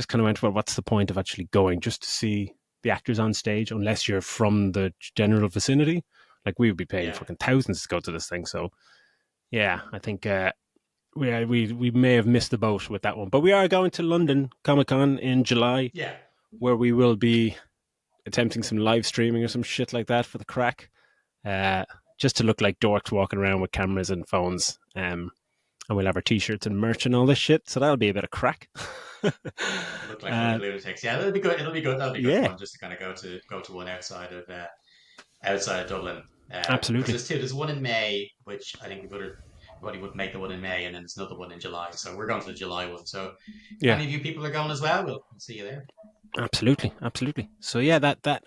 Speaker 1: kind of went, well, what's the point of actually going just to see the actors on stage unless you're from the general vicinity? Like we would be paying
Speaker 2: yeah,
Speaker 1: fucking thousands to go to this thing. So yeah, I think we may have missed the boat with that one, but we are going to London Comic Con in July,
Speaker 2: yeah.
Speaker 1: where we will be attempting some live streaming or some shit like that for the crack, uh, just to look like dorks walking around with cameras and phones. And we'll have our t-shirts and merch and all this shit, so that'll be a bit of crack.
Speaker 2: Look like fucking
Speaker 1: uh,
Speaker 2: lunatics. Yeah, it'll be good. It'll be good. That'll be good
Speaker 1: yeah,
Speaker 2: fun just to kind of go to one outside of Dublin. Because
Speaker 1: absolutely.
Speaker 2: there's one in May, which I think everybody would make the one in May, and then there's another one in July. So we're going to the July one. So if
Speaker 1: Yeah,
Speaker 2: any of you people are going as well, we'll see you there.
Speaker 1: absolutely. So yeah, that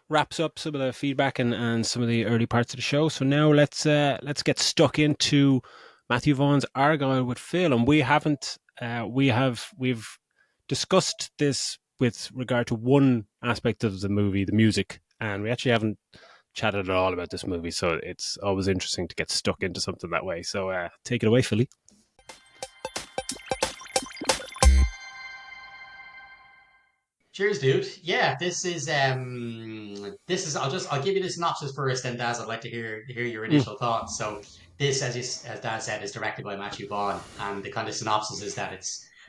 Speaker 1: wraps up some of the feedback and some of the early parts of the show. So now let's get stuck into Matthew Vaughan's Argyle with Phil, and we've discussed this with regard to one aspect of the movie, the music, and we actually haven't chatted at all about this movie. So it's always interesting to get stuck into something that way. So take it away, Philly.
Speaker 2: Cheers, dude. Yeah, this is I'll give you the synopsis first, and Daz, I'd like to hear your
Speaker 1: Mm,
Speaker 2: initial thoughts. So this, as Daz said, is directed by Matthew Vaughan, and the kind of synopsis is that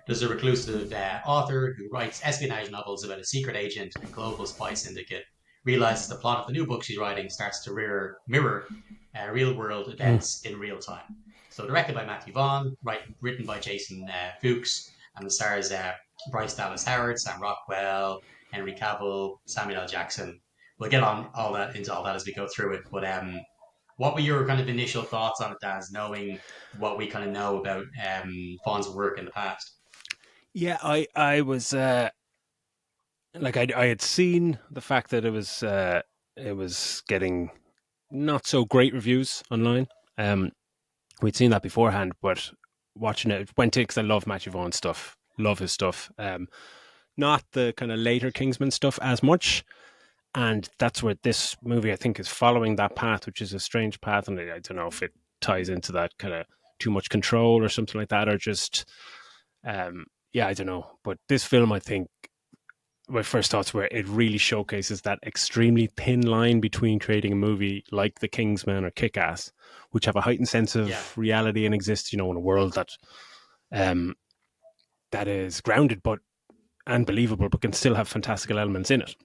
Speaker 2: there's a reclusive author who writes espionage novels about a secret agent and global spy syndicate. Realizes the plot of the new book she's writing starts to mirror real world
Speaker 1: mm.
Speaker 2: events in real time. So directed by Matthew Vaughan, written by Jason Fuchs, and the stars Bryce Dallas Howard, Sam Rockwell, Henry Cavill, Samuel L. Jackson. We'll get on all that into all that as we go through it. But what were your kind of initial thoughts on it, Daz, knowing what we kind of know about Fawn's work in the past?
Speaker 1: Yeah, I was like I had seen the fact that it was getting not so great reviews online. Um, we'd seen that beforehand, but watching it went in because I love Matthew Vaughan stuff, love his stuff. Not the kind of later Kingsman stuff as much, and that's where this movie I think is following that path, which is a strange path, and I don't know if it ties into that kind of too much control or something like that, or just yeah, I don't know. But this film, I think, my first thoughts were it really showcases that extremely thin line between creating a movie like The Kingsman or Kick Ass, which have a heightened sense
Speaker 2: Yeah,
Speaker 1: of reality and exist, in a world um, that is grounded but and believable, but can still have fantastical elements in it.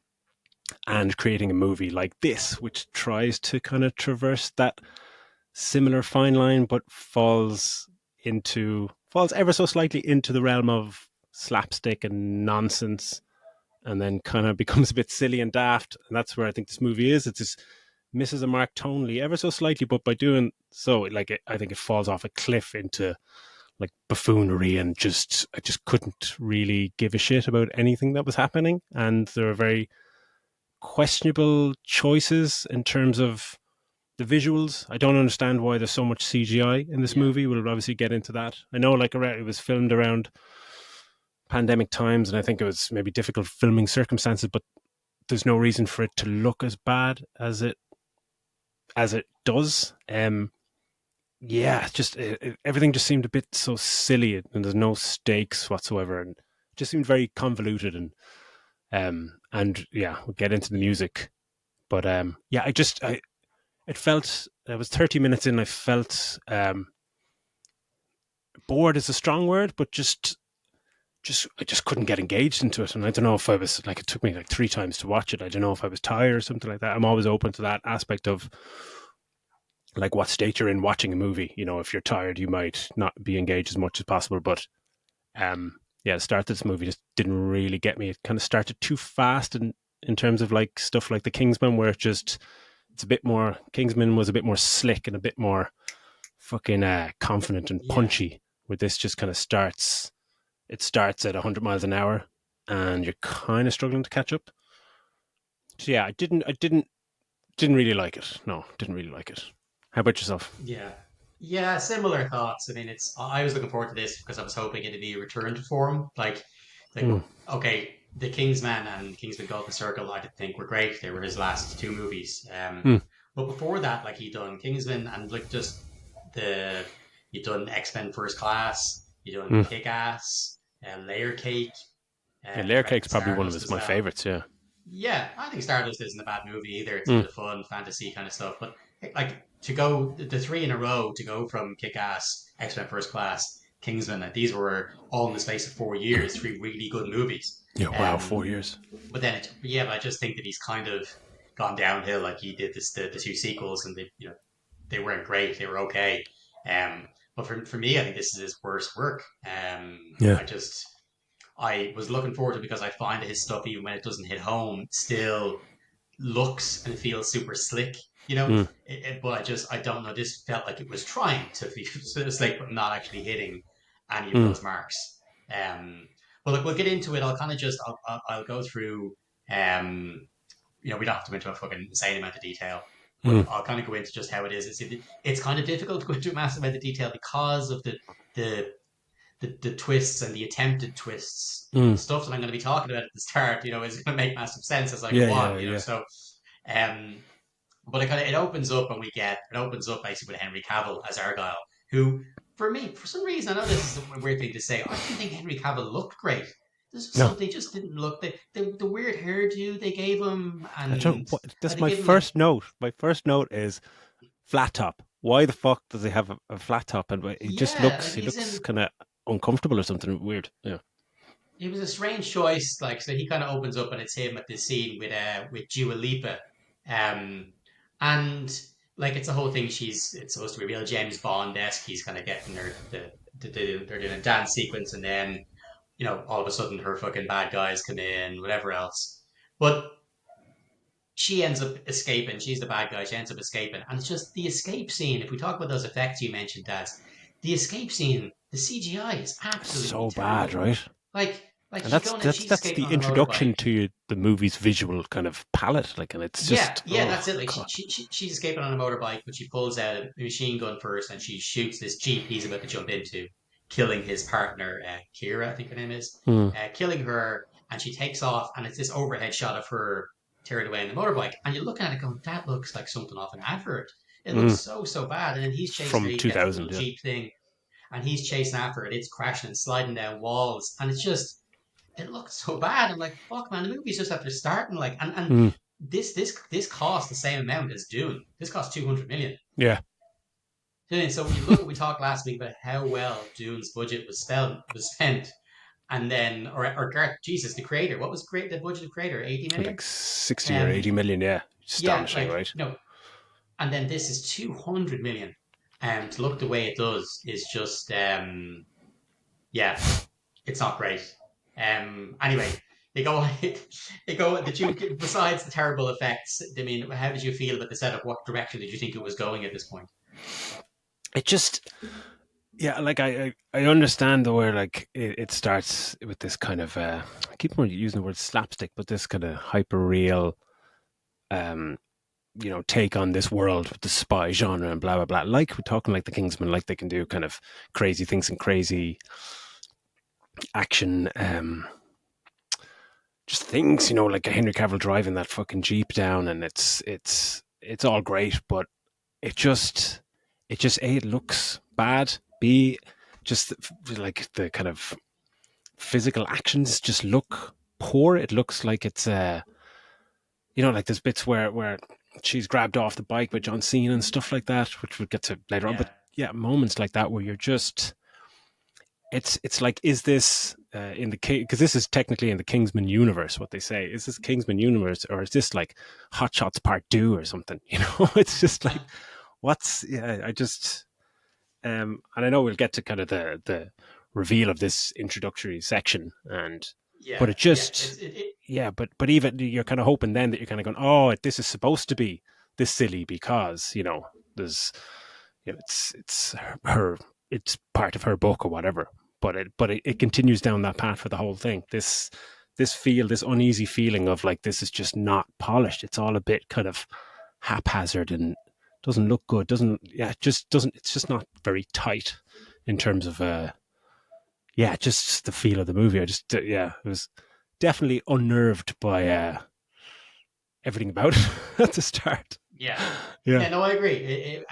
Speaker 1: And creating a movie like this, which tries to kind of traverse that similar fine line, but falls ever so slightly into the realm of slapstick and nonsense, and then kind of becomes a bit silly and daft. And that's where I think this movie is. It just misses a mark tonally ever so slightly, but by doing so, I think it falls off a cliff into like buffoonery, and I just couldn't really give a shit about anything that was happening. And there are very questionable choices in terms of the visuals. I don't understand why there's so much CGI in this
Speaker 2: yeah,
Speaker 1: movie. We'll obviously get into that. I know, like, it was filmed around pandemic times, and I think it was maybe difficult filming circumstances, but there's no reason for it to look as bad as it does. Yeah, everything just seemed a bit so silly, and there's no stakes whatsoever, and it just seemed very convoluted. And yeah, we'll get into the music, but yeah, I it felt I was 30 minutes in. I felt bored is a strong word, but just I just couldn't get engaged into it. And I don't know if I was like, it took me like three times to watch it. I don't know if I was tired or something like that. I'm always open to that aspect of like what state you're in watching a movie. If you're tired, you might not be engaged as much as possible. But yeah, the start of this movie just didn't really get me. It kind of started too fast, and in terms of like stuff like the Kingsman, where it's a bit more. Kingsman was a bit more slick and a bit more fucking confident and
Speaker 2: yeah,
Speaker 1: punchy. Where this just kind of starts. It starts at 100 miles an hour, and you're kind of struggling to catch up. So yeah, didn't really like it. No, didn't really like it. How about yourself?
Speaker 2: yeah. Yeah, similar thoughts. I mean, I was looking forward to this because I was hoping it'd be a return to form. Like,
Speaker 1: Mm,
Speaker 2: okay, The Kingsman and Kingsman Golden Circle, I did think were great. They were his last two movies.
Speaker 1: mm,
Speaker 2: But before that, like he done Kingsman and like just the you done X-Men First Class, you done
Speaker 1: mm.
Speaker 2: Kick Ass, Layer Cake,
Speaker 1: Yeah, Layer Cake's
Speaker 2: directed
Speaker 1: probably one of
Speaker 2: Stardust as
Speaker 1: my
Speaker 2: well.
Speaker 1: favorites. Yeah.
Speaker 2: Yeah, I think Stardust isn't a bad movie either. It's a
Speaker 1: Mm,
Speaker 2: bit of fun, fantasy kind of stuff. But like to go the three in a row to go from Kick Ass, X Men First Class, Kingsman, and these were all in the space of 4 years, three really good movies.
Speaker 1: yeah. Wow.
Speaker 2: Um,
Speaker 1: 4 years.
Speaker 2: but then yeah, but I just think that he's kind of gone downhill. Like he did the two sequels, and they weren't great. They were okay. But for me, I think this is his worst work.
Speaker 1: Yeah.
Speaker 2: I was looking forward to it because I find his stuff, even when it doesn't hit home, still looks and feels super slick.
Speaker 1: Mm,
Speaker 2: But I don't know. This felt like it was trying to feel slick, but not actually hitting any of
Speaker 1: mm,
Speaker 2: those marks. But look, we'll get into it. I'll kind of just I'll go through. Um, we don't have to go into a fucking insane amount of detail, but
Speaker 1: mm,
Speaker 2: I'll kind of go into just how it is. It's kind of difficult to go into a massive amount of detail because of the the twists and the attempted twists. The
Speaker 1: mm.
Speaker 2: stuff that I'm going to be talking about at the start, is going to make massive sense as I
Speaker 1: Yeah.
Speaker 2: go
Speaker 1: Yeah.
Speaker 2: on.
Speaker 1: Yeah.
Speaker 2: So um, but it opens up, and it opens up basically with Henry Cavill as Argyle, who for me, for some reason, I know this is a weird thing to say, I didn't think Henry Cavill looked great. there's just
Speaker 1: No,
Speaker 2: something they just didn't look the weird hairdo they gave him,
Speaker 1: I
Speaker 2: and
Speaker 1: don't. What, that's
Speaker 2: they
Speaker 1: my
Speaker 2: gave him like
Speaker 1: first note. My first note is flat top. Why the fuck does he have a flat top? And he just
Speaker 2: yeah, like
Speaker 1: he
Speaker 2: he's
Speaker 1: looks
Speaker 2: in.
Speaker 1: kind of uncomfortable or something weird. Yeah,
Speaker 2: It was a strange choice. Like, so he kind of opens up and it's him at this scene with Dua Lipa, um, and like it's a whole thing. It's supposed to be real James Bond esque. He's kind of getting her they're doing a dance sequence, and then all of a sudden her fucking bad guys come in, whatever else. But she ends up escaping. She's the bad guy. She ends up escaping, and it's just the escape scene. If we talk about those effects you mentioned, Daz, the escape scene, the CGI is
Speaker 1: it's
Speaker 2: absolutely
Speaker 1: so bad,
Speaker 2: terrible.
Speaker 1: right?
Speaker 2: Like
Speaker 1: And
Speaker 2: she's going in, she's
Speaker 1: that's
Speaker 2: escaping
Speaker 1: the
Speaker 2: on a motorbike.
Speaker 1: introduction to the movie's visual kind of palette. Like, and it's
Speaker 2: Yeah,
Speaker 1: just
Speaker 2: yeah,
Speaker 1: oh
Speaker 2: that's it. Like
Speaker 1: god,
Speaker 2: she's escaping on a motorbike, but she pulls out a machine gun first, and she shoots this jeep he's about to jump into, killing his partner, Kira, I think her name is,
Speaker 1: mm,
Speaker 2: killing her, and she takes off, and it's this overhead shot of her tearing away on the motorbike, and you're looking at it going, that looks like something off an advert. It looks
Speaker 1: mm.
Speaker 2: so bad, and then he's
Speaker 1: It's
Speaker 2: chasing her.
Speaker 1: from
Speaker 2: He
Speaker 1: two
Speaker 2: gets the little
Speaker 1: thousand. Yeah,
Speaker 2: jeep thing, and he's chasing after it. It's crashing and sliding down walls, and it's just it looked so bad. I'm like, fuck, man, the movie's just after starting. Like, and
Speaker 1: mm,
Speaker 2: this cost the same amount as Dune. This cost 200 million.
Speaker 1: yeah.
Speaker 2: So when you look at we talked last week about how well Dune's budget was spent, and then or Garth, Jesus, the creator, what was great the budget of creator? 80 million.
Speaker 1: Like 60 or 80
Speaker 2: Um,
Speaker 1: million. Yeah,
Speaker 2: yeah,
Speaker 1: astonishing,
Speaker 2: like
Speaker 1: right?
Speaker 2: and then this is 200 million. To look the way it does is just yeah, it's not great. Anyway, they go, they go. Did you, besides the terrible effects? I mean, how did you feel about the setup? What direction did you think it was going at this point?
Speaker 1: It just yeah, like I understand the where like it starts with this kind of I keep on using the word slapstick, but this kind of hyper real um take on this world with the spy genre and blah blah blah. Like we're talking like the Kingsman, like they can do kind of crazy things and crazy action just things, like a Henry Cavill driving that fucking Jeep down and it's all great, but it just A, it looks bad, B, just like the kind of physical actions just look poor. It looks like it's like there's bits where she's grabbed off the bike by John Cena and stuff like that, which we'll get to later on. But
Speaker 2: Yeah,
Speaker 1: yeah, moments like that where you're just it's like, is this in the king, because this is technically in the Kingsman universe, what they say, is this Kingsman universe, or is this like Hot Shots Part 2 or something? It's just like, what's yeah, I just and I know we'll get to kind of the reveal of this introductory section, and but
Speaker 2: yeah,
Speaker 1: it
Speaker 2: yeah.
Speaker 1: just yeah, but even you're kind of hoping then that you're kind of going, oh, this is supposed to be this silly because there's it's her, it's part of her book or whatever, but it continues down that path for the whole thing. This uneasy feeling of like this is just not polished. It's all a bit kind of haphazard and doesn't look good. Doesn't yeah, it just doesn't. It's just not very tight in terms of yeah, just the feel of the movie. I just yeah, it was definitely unnerved by everything about it at the start.
Speaker 2: yeah,
Speaker 1: Yeah.
Speaker 2: yeah. No, I agree.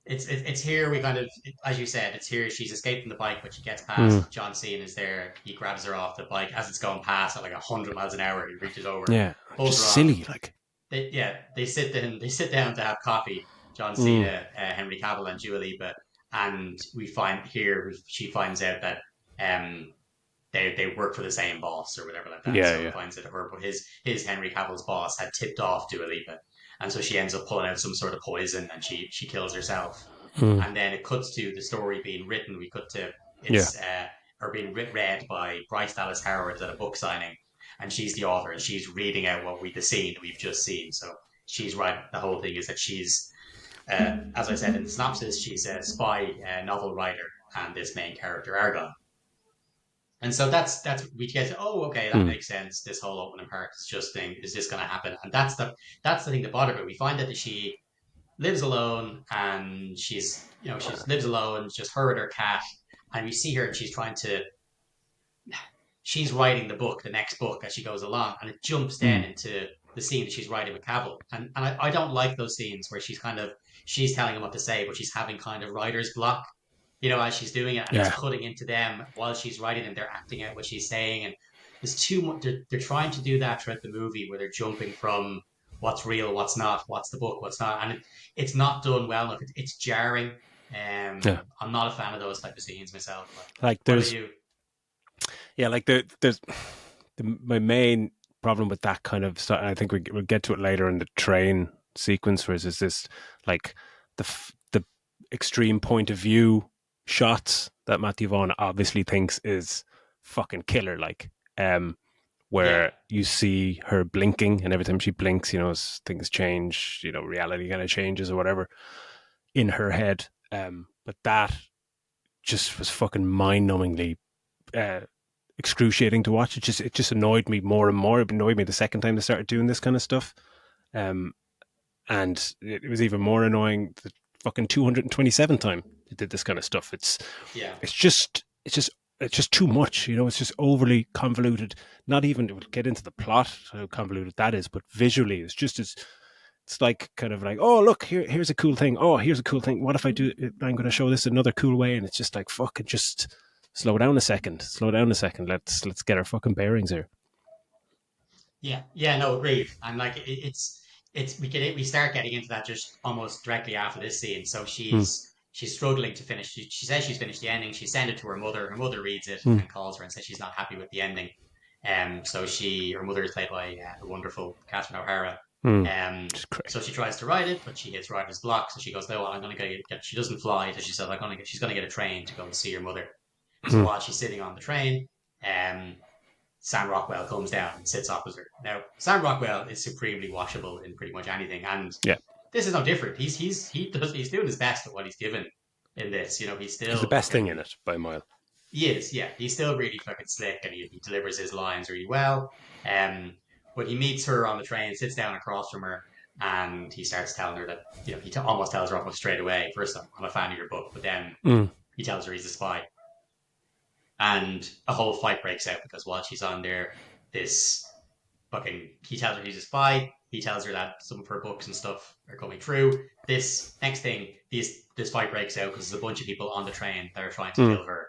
Speaker 2: It's here we kind of, as you said, it's here she's escaped from the bike, but she gets
Speaker 1: Mm.
Speaker 2: past John Cena is there. He grabs her off the bike as it's going past at like 100 miles an hour. He reaches over,
Speaker 1: Yeah.
Speaker 2: pulls
Speaker 1: Just
Speaker 2: her off.
Speaker 1: silly, like.
Speaker 2: They sit down to have coffee. John
Speaker 1: Mm.
Speaker 2: Cena, Henry Cavill, and Dua Lipa, and we find here she finds out that um they work for the same boss or whatever like that.
Speaker 1: Yeah,
Speaker 2: So he
Speaker 1: yeah.
Speaker 2: finds that his Henry Cavill's boss had tipped off Dua Lipa, and so she ends up pulling out some sort of poison and she kills herself.
Speaker 1: Mm.
Speaker 2: And then it cuts to the story being written. We cut to
Speaker 1: Yeah.
Speaker 2: it's or being read by Bryce Dallas Howard at a book signing, and she's the author and she's reading out what we've just seen. So she's right. The whole thing is that she's as I said in the synopsis, she's a spy novel writer and this main character Argyle. And so that's we get, oh, okay, that
Speaker 1: Mm.
Speaker 2: makes sense. This whole opening part is just thing, is this going to happen? And that's the thing that bothered me. We find out that she lives alone, and she lives alone, just her and her cat. And we see her, and she's writing the next book as she goes along, and it jumps then
Speaker 1: Mm.
Speaker 2: into the scene that she's writing with Cavill. And I don't like those scenes where she's telling him what to say, but she's having kind of writer's block. as she's doing it, and it's
Speaker 1: Yeah,
Speaker 2: cutting into them while she's writing, and they're acting out what she's saying, and there's too much. They're trying to do that throughout the movie, where they're jumping from what's real, what's not, what's the book, what's not, and it's not done well enough. It's jarring.
Speaker 1: yeah.
Speaker 2: I'm not a fan of those type of scenes myself. But
Speaker 1: Like
Speaker 2: what about
Speaker 1: there's
Speaker 2: you?
Speaker 1: yeah, like there's my main problem with that kind of stuff. I think we'll get to it later in the train sequence, where is this like the extreme point of view shots that Matthew Vaughan obviously thinks is fucking killer. Like,
Speaker 2: Yeah,
Speaker 1: where you see her blinking, and every time she blinks, as things change, reality kind of changes or whatever in her head. But that just was fucking mind-numbingly uh, excruciating to watch. It just annoyed me more and more. It annoyed me the second time they started doing this kind of stuff. Um, and it was even more annoying the fucking 227th time they did this kind of stuff.
Speaker 2: yeah,
Speaker 1: It's just it's just it's just too much. It's just overly convoluted. Not even it would get into the plot how convoluted that is, but visually it's like kind of like, oh look, here's a cool thing. Oh, here's a cool thing. What if I do it? I'm going to show this another cool way, and it's just like fucking just slow down a second. Slow down a second. Let's get our fucking bearings here.
Speaker 2: yeah. No, agreed. And like it's we start getting into that just almost directly after this scene. So
Speaker 1: Hmm.
Speaker 2: she's struggling to finish. She says she's finished the ending. She sent it to her mother. Her mother reads it
Speaker 1: Hmm.
Speaker 2: and calls her and says she's not happy with the ending. So her mother is played by the wonderful Catherine O'Hara.
Speaker 1: Hmm.
Speaker 2: Um,
Speaker 1: Just crazy.
Speaker 2: so she tries to write it, but she hits writer's block. So she goes, "No, I'm going to get." She doesn't fly, so she says, She's going to get a train to go and see her mother." So
Speaker 1: Hmm.
Speaker 2: while she's sitting on the train, um, Sam Rockwell comes down and sits opposite her. Now, Sam Rockwell is supremely washable in pretty much anything, and
Speaker 1: Yeah,
Speaker 2: this is no different. He's doing his best at what he's given in this. He's
Speaker 1: he's the
Speaker 2: still
Speaker 1: best thing in
Speaker 2: fucking
Speaker 1: it by a mile.
Speaker 2: he is, yeah. He's still really fucking slick, and he delivers his lines really well. Um, but he meets her on the train, sits down across from her, and he starts telling her that almost tells her almost straight away. First, I'm a fan of your book, but then
Speaker 1: Hmm.
Speaker 2: he tells her he's a spy, and a whole fight breaks out because while she's on there, this fucking he tells her he's a spy. He tells her that some of her books and stuff are coming true. This next thing, this fight breaks out because there's a bunch of people on the train that are trying to
Speaker 1: Hmm.
Speaker 2: kill her.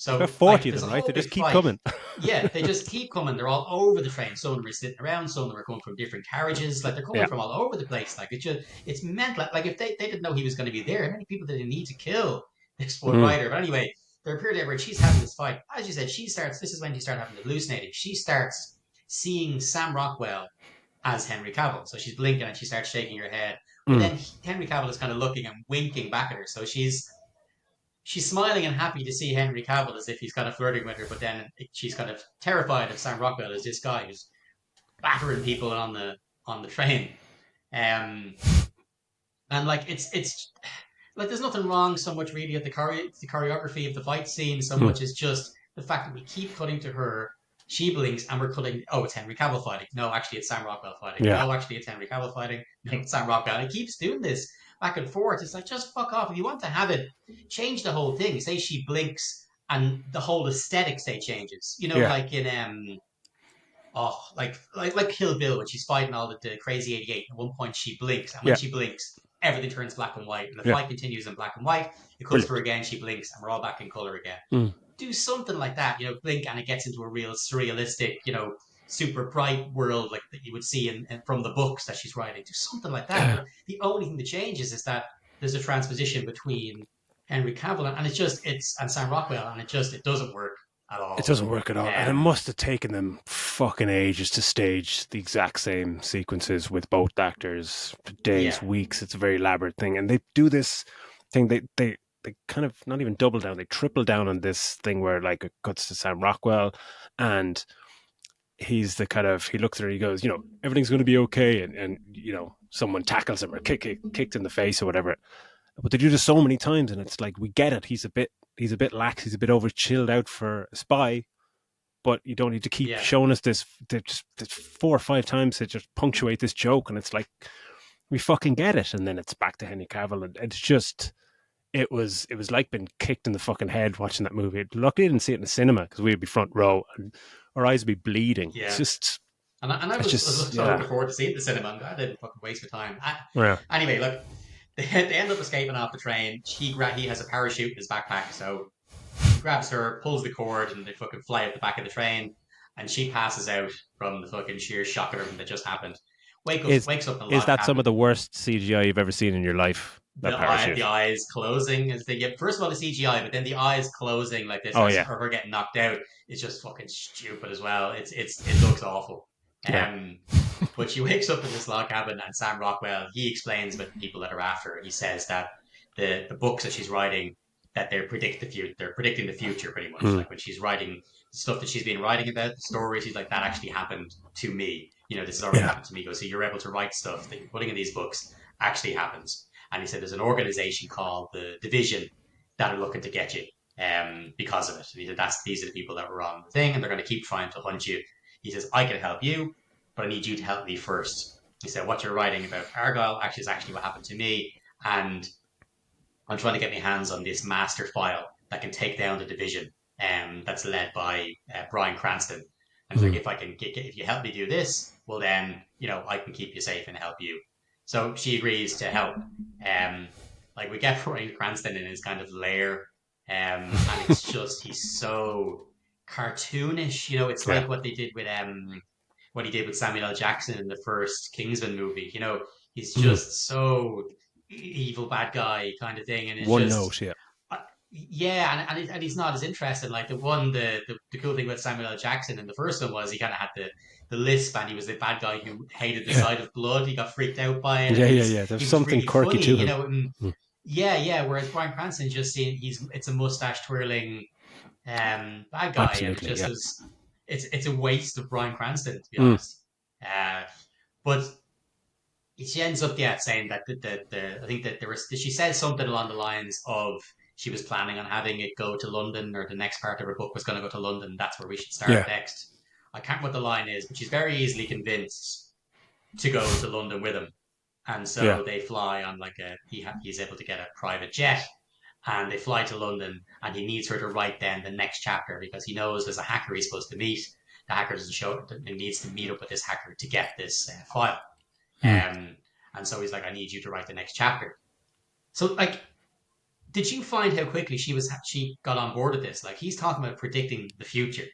Speaker 1: There's about
Speaker 2: So,
Speaker 1: 40
Speaker 2: like,
Speaker 1: of
Speaker 2: there's
Speaker 1: them,
Speaker 2: a
Speaker 1: right?
Speaker 2: whole
Speaker 1: They
Speaker 2: big
Speaker 1: just keep
Speaker 2: fight.
Speaker 1: coming.
Speaker 2: Yeah, they just keep coming. They're all over the train. Some of them are sitting around. Some of them are coming from different carriages. Like, they're coming
Speaker 1: Yeah.
Speaker 2: from all over the place. Like, it's meant like if they didn't know he was going to be there, how many people did they need to kill this one
Speaker 1: Hmm.
Speaker 2: rider? But anyway, there appear there where she's having this fight. As you said, this is when she started having the hallucinating. She starts seeing Sam Rockwell as Henry Cavill. So she's blinking and she starts shaking her head. But
Speaker 1: Hmm.
Speaker 2: then Henry Cavill is kind of looking and winking back at her. So she's smiling and happy to see Henry Cavill as if he's kind of flirting with her, but then she's kind of terrified of Sam Rockwell as this guy who's battering people on the train. Um, and like it's like there's nothing wrong so much really at the choreography of the fight scene so
Speaker 1: Hmm.
Speaker 2: much as just the fact that we keep cutting to her. She blinks and we're cutting. Oh, it's Henry Cavill fighting. No, actually, it's Sam Rockwell fighting.
Speaker 1: Yeah.
Speaker 2: No, actually, it's Henry Cavill fighting. No, it's Sam Rockwell. And it keeps doing this back and forth. It's like just fuck off. If you want to have it, change the whole thing. Say she blinks and the whole aesthetic say changes.
Speaker 1: Yeah.
Speaker 2: Like in like Kill Bill when she's fighting all the crazy 88. At one point she blinks, and when
Speaker 1: Yeah.
Speaker 2: she blinks, everything turns black and white, and the
Speaker 1: Yeah.
Speaker 2: fight continues in black and white. It cuts to her
Speaker 1: Brilliant.
Speaker 2: again, she blinks, and we're all back in color again.
Speaker 1: Hmm.
Speaker 2: Do something like that, blink, and it gets into a real surrealistic, super bright world like that you would see from the books that she's writing. Do something like that. But the only thing that changes is that there's a transposition between Henry Cavill and it's and Sam Rockwell, and it doesn't work at
Speaker 1: It
Speaker 2: all.
Speaker 1: doesn't work at all. And it
Speaker 2: Um,
Speaker 1: must have taken them fucking ages to stage the exact same sequences with both actors.
Speaker 2: yeah,
Speaker 1: Days, weeks. It's a very elaborate thing. And they do this thing, they kind of not even double down, they triple down on this thing where like it cuts to Sam Rockwell, and he's the kind of, he looks at her, he goes, everything's going to be okay. And someone tackles him or kicked in the face or whatever. But they do this so many times, and it's like, we get it. He's a bit lax. He's a bit over chilled out for a spy, but you don't need to keep
Speaker 2: yeah.
Speaker 1: showing us this. There's 4 or 5 times to just punctuate this joke, and it's like, we fucking get it. And then it's back to Henry Cavill, and it's just, it was like being kicked in the fucking head watching that movie. Luckily, I didn't see it in the cinema because we'd be front row and our eyes would be bleeding. It's
Speaker 2: Yeah.
Speaker 1: just,
Speaker 2: And I
Speaker 1: it's
Speaker 2: was
Speaker 1: just,
Speaker 2: so
Speaker 1: yeah,
Speaker 2: looking forward to seeing the cinema. I'm glad I didn't fucking waste my time.
Speaker 1: yeah,
Speaker 2: Anyway, look, they end up escaping off the train. He has a parachute in his backpack, so he grabs her, pulls the cord, and they fucking fly at the back of the train. And she passes out from the fucking sheer shock of everything that just happened.
Speaker 1: Is
Speaker 2: Wakes up in a
Speaker 1: is
Speaker 2: log
Speaker 1: that some of
Speaker 2: cabin.
Speaker 1: the worst CGI you've ever seen in your life? That
Speaker 2: The
Speaker 1: parachute.
Speaker 2: eyes closing as they get first of all the CGI, but then the eyes closing like this
Speaker 1: Oh
Speaker 2: as
Speaker 1: yeah,
Speaker 2: her getting knocked out is just fucking stupid as well. It looks awful.
Speaker 1: yeah,
Speaker 2: Um, but she wakes up in this log cabin, and Sam Rockwell he explains about the people that are after her. He says that the books that she's writing that they're predicting the future pretty much.
Speaker 1: mm,
Speaker 2: Like when she's writing stuff that she's been writing about, the stories, she's like that actually happened to me. This has already
Speaker 1: yeah,
Speaker 2: happened to me. He goes, so you're able to write stuff that you're putting in these books actually happens. And he said there's an organization called the Division that are looking to get you because of it. And he said these are the people that were on the thing, and they're going to keep trying to hunt you. He says I can help you, but I need you to help me first. He said what you're writing about Argyle actually is actually what happened to me, and I'm trying to get my hands on this master file that can take down the Division. That's led by Brian Cranston. And he's like,
Speaker 1: mm,
Speaker 2: if I can if you help me do this, well then I can keep you safe and help you. So she agrees to help. Um, like we get Brian Cranston in his kind of lair, and it's just he's so cartoonish. It's
Speaker 1: yeah.
Speaker 2: like what he did with Samuel L. Jackson in the first Kingsman movie. He's
Speaker 1: Mm.
Speaker 2: just so evil bad guy kind of thing, and it's
Speaker 1: One
Speaker 2: just
Speaker 1: note, yeah,
Speaker 2: yeah, and he's not as interesting. Like the cool thing about Samuel L. Jackson in the first one was he kind of had the lisp, and he was the bad guy who hated the
Speaker 1: yeah,
Speaker 2: sight of blood. He got freaked out by it, and
Speaker 1: yeah, yeah, yeah. There's
Speaker 2: he was
Speaker 1: something
Speaker 2: really
Speaker 1: quirky
Speaker 2: funny,
Speaker 1: to him.
Speaker 2: And
Speaker 1: Mm.
Speaker 2: yeah, yeah. Whereas Brian Cranston just seeing it's a mustache twirling bad guy, and it
Speaker 1: Absolutely,
Speaker 2: just
Speaker 1: yeah.
Speaker 2: is it's a waste of Brian Cranston to be
Speaker 1: Mm.
Speaker 2: honest. But she ends up saying that I think that there was she says something along the lines of she was planning on having it go to London, or the next part of her book was going to go to London. That's where we should start
Speaker 1: Yeah,
Speaker 2: next. I can't remember what the line is, but she's very easily convinced to go to London with him, and
Speaker 1: yeah.
Speaker 2: so they fly on like he's able to get a private jet, and they fly to London, and he needs her to write then the next chapter because he knows there's a hacker he's supposed to meet. The hacker doesn't show it, and needs to meet up with this hacker to get this file.
Speaker 1: Mm.
Speaker 2: Um, and so he's like, I need you to write the next chapter. So like, did you find how quickly she got on board with this? Like he's talking about predicting the future,